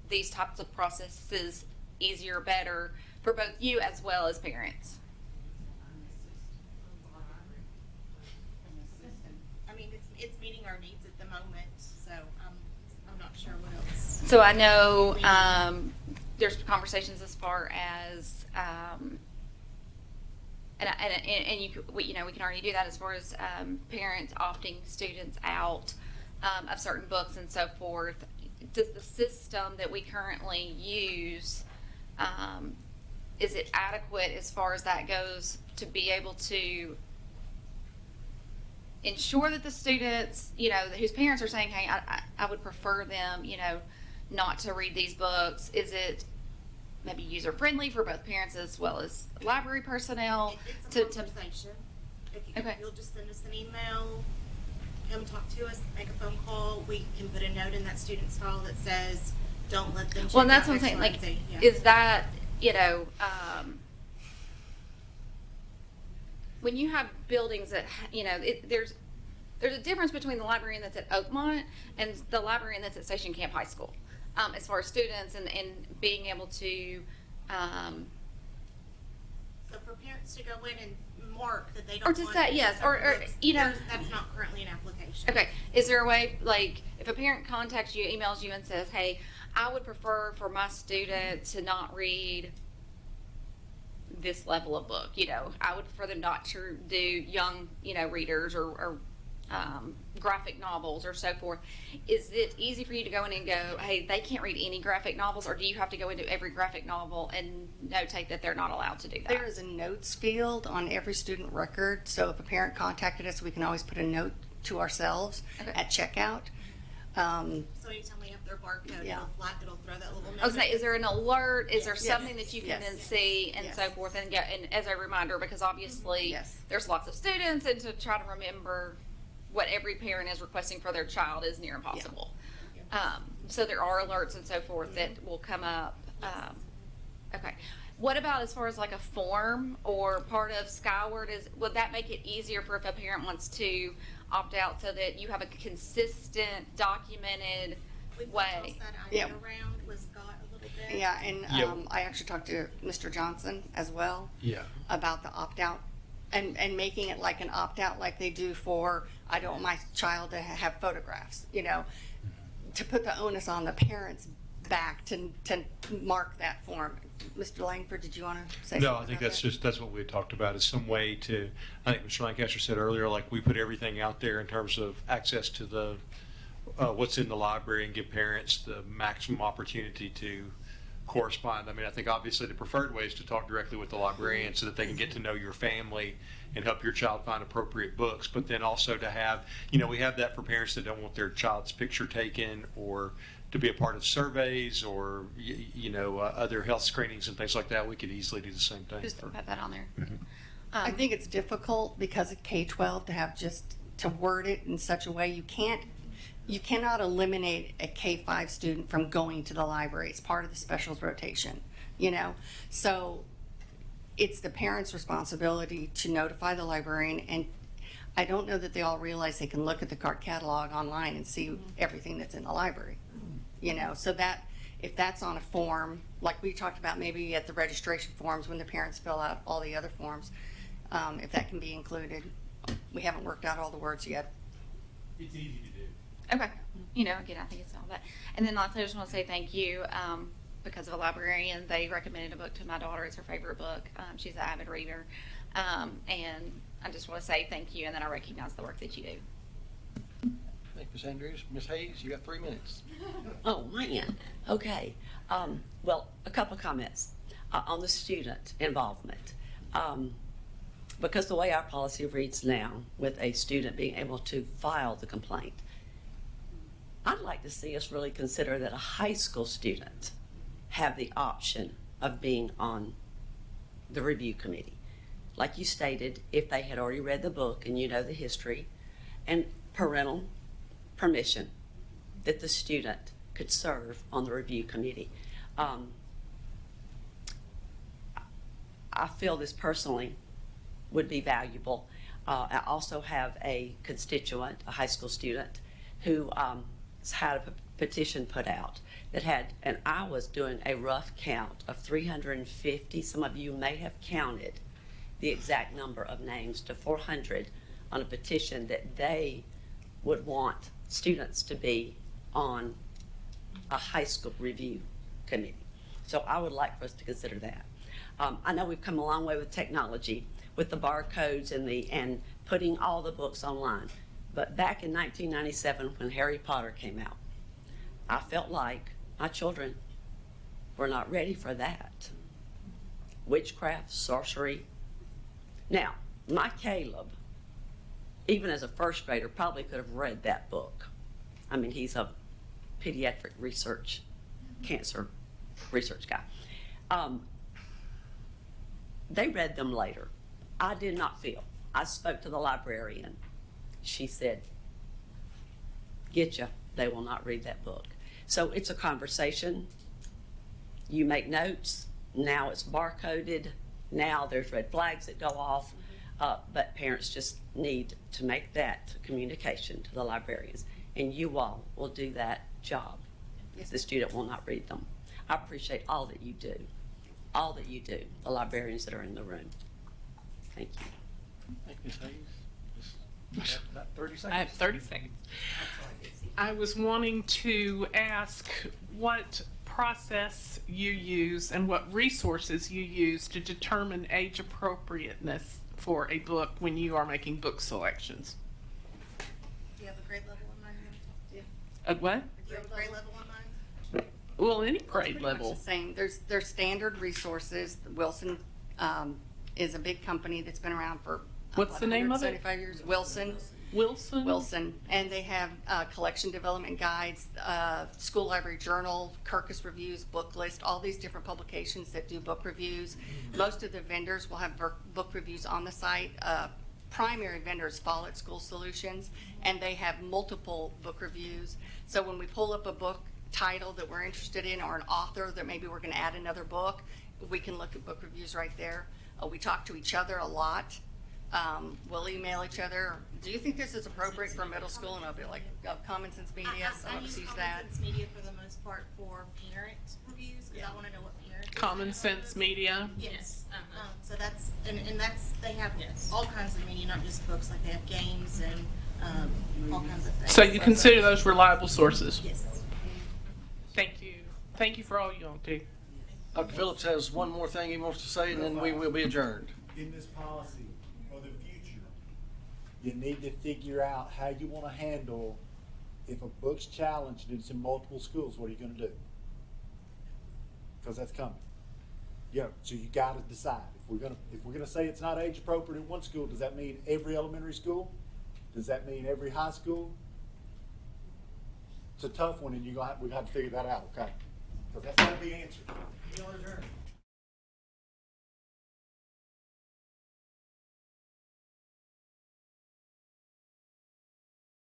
these types of processes easier, better for both you as well as parents? I mean, it's meeting our needs at the moment, so I'm not sure what else. So I know there's conversations as far as and we can already do that as far as parents opting students out of certain books and so forth. Does the system that we currently use, is it adequate as far as that goes to be able to ensure that the students, whose parents are saying, hey, I would prefer them, not to read these books, is it maybe user-friendly for both parents as well as library personnel? It's a conversation. If Okay. you'll just send us an email, come talk to us, make a phone call, we can put a note in that student's file that says, don't let them check Well, and that's out what I'm X, saying, Y, like, and Z. Yeah. is that, when you have buildings that, there's a difference between the librarian that's at Oakmont and the librarian that's at Station Camp High School, as far as students and being able to, So for parents to go in and mark that they Or don't to want say, yes, or, books, there's- that's not currently an application. okay, is there a way, like, if a parent contacts you, emails you and says, hey, I would prefer for my student to not read this level of book, I would prefer them not to do young, readers or graphic novels or so forth. Is it easy for you to go in and go, hey, they can't read any graphic novels, or do you have to go into every graphic novel and notate that they're not allowed to do that? There is a notes field on every student record, so if a parent contacted us, we can always put a note to ourselves at checkout. So anytime we have their barcode, Yeah. it'll throw that little note. I was saying, is there an alert? Is there Yes. something that you can Yes. then see and so forth and get, and as a reminder, because obviously there's lots of students, and to try to remember what every parent is requesting for their child is near impossible. So there are alerts and so forth that will come up. Okay. What about as far as like a form or part of Skyward? Would that make it easier for if a parent wants to opt out so that you have a consistent, documented way? Yeah. Around with Scott a little bit. Yeah, and I actually talked to Mr. Johnson as well. Yeah. About the opt-out and making it like an opt-out like they do for, I don't want my child to have photographs, to put the onus on the parents back to mark that form. Mr. Langford, did you want to say No, something I think about that's what we had talked about, is some way to, I think Mr. Lancaster said earlier, like we put everything out there in terms of access to the, what's in the library, and give parents the maximum opportunity to correspond. I mean, I think obviously the preferred way is to talk directly with the librarian so that they can get to know your family and help your child find appropriate books, but then also to have, we have that for parents that don't want their child's picture taken or to be a part of surveys or, other health screenings and things like that. We could easily do the same thing. Just put that on there. I think it's difficult because of K-12 to have to word it in such a way you cannot eliminate a K-5 student from going to the library. It's part of the specials rotation, So it's the parent's responsibility to notify the librarian, and I don't know that they all realize they can look at the card catalog online and see everything that's in the library, So that, if that's on a form, like we talked about maybe at the registration forms when the parents fill out all the other forms, if that can be included. We haven't worked out all the words yet. It's easy to do. Okay. Again, I think it's all that. And then lastly, I just want to say thank you. Because of a librarian, they recommended a book to my daughter. It's her favorite book. She's an avid reader. And I just want to say thank you, and then I recognize the work that you do. Thank you, Ms. Andrews. Ms. Hayes, you got 3 minutes. Oh, man. Okay. Well, a couple of comments on the student involvement. Because the way our policy reads now, with a student being able to file the complaint, I'd like to see us really consider that a high school student have the option of being on the review committee. Like you stated, if they had already read the book and the history, and parental permission, that the student could serve on the review committee. I feel this personally would be valuable. I also have a constituent, a high school student, who had a petition put out that had, and I was doing a rough count of 350. Some of you may have counted the exact number of names to 400 on a petition that they would want students to be on a high school review committee. So I would like for us to consider that. I know we've come a long way with technology, with the barcodes and putting all the books online. But back in 1997, when Harry Potter came out, I felt like my children were not ready for that. Witchcraft, sorcery. Now, my Caleb, even as a first grader, probably could have read that book. I mean, he's a pediatric research, cancer research guy. They read them later. I did not feel. I spoke to the librarian. She said, get you, they will not read that book. So it's a conversation. You make notes. Now it's barcoded. Now there's red flags that go off. But parents just need to make that communication to the librarians. And you all will do that job if the student will not read them. I appreciate all that you do. All that you do, the librarians that are in the room. Thank you. Thank you, Ms. Hayes. Just have about 30 seconds. I have 30 seconds. I was wanting to ask what process you use and what resources you use to determine age appropriateness for a book when you are making book selections. Do you have a grade level in mind? A what? Do you have a grade level in mind? Well, any It's grade pretty much level. the same. There's standard resources. Wilson is a big company that's been around for What's the name of it? 75 years. Wilson. Wilson, and they have collection development guides, school library journal, Kirkus reviews, book list, all these different publications that do book reviews. Most of the vendors will have book reviews on the site. Primary vendors, Follett School Solutions, and they have multiple book reviews. So when we pull up a book title that we're interested in, or an author that maybe we're going to add another book, we can look at book reviews right there. We talk to each other a lot. We'll email each other. Do you think this is appropriate for middle school? And I'll be like, Common Sense Media, some I of us use use that. Common Sense Media for the most part for parent reviews, because I want to know what parents. Common Sense Media. Yes. So that's, and that's, they have all kinds of media, not just books, like they have games and all kinds of things. So you consider those reliable sources? Yes. Thank you. Thank you for all you all do. Dr. Phillips has one more thing he wants to say, and then we will be adjourned. In this policy for the future, you need to figure out how you want to handle if a book's challenged and it's in multiple schools. What are you going to do? Because that's coming. So you got to decide if we're gonna say it's not age appropriate in one school. Does that mean every elementary school? Does that mean every high school? It's a tough one, and we got to figure that out. Okay? Because that's got to be answered.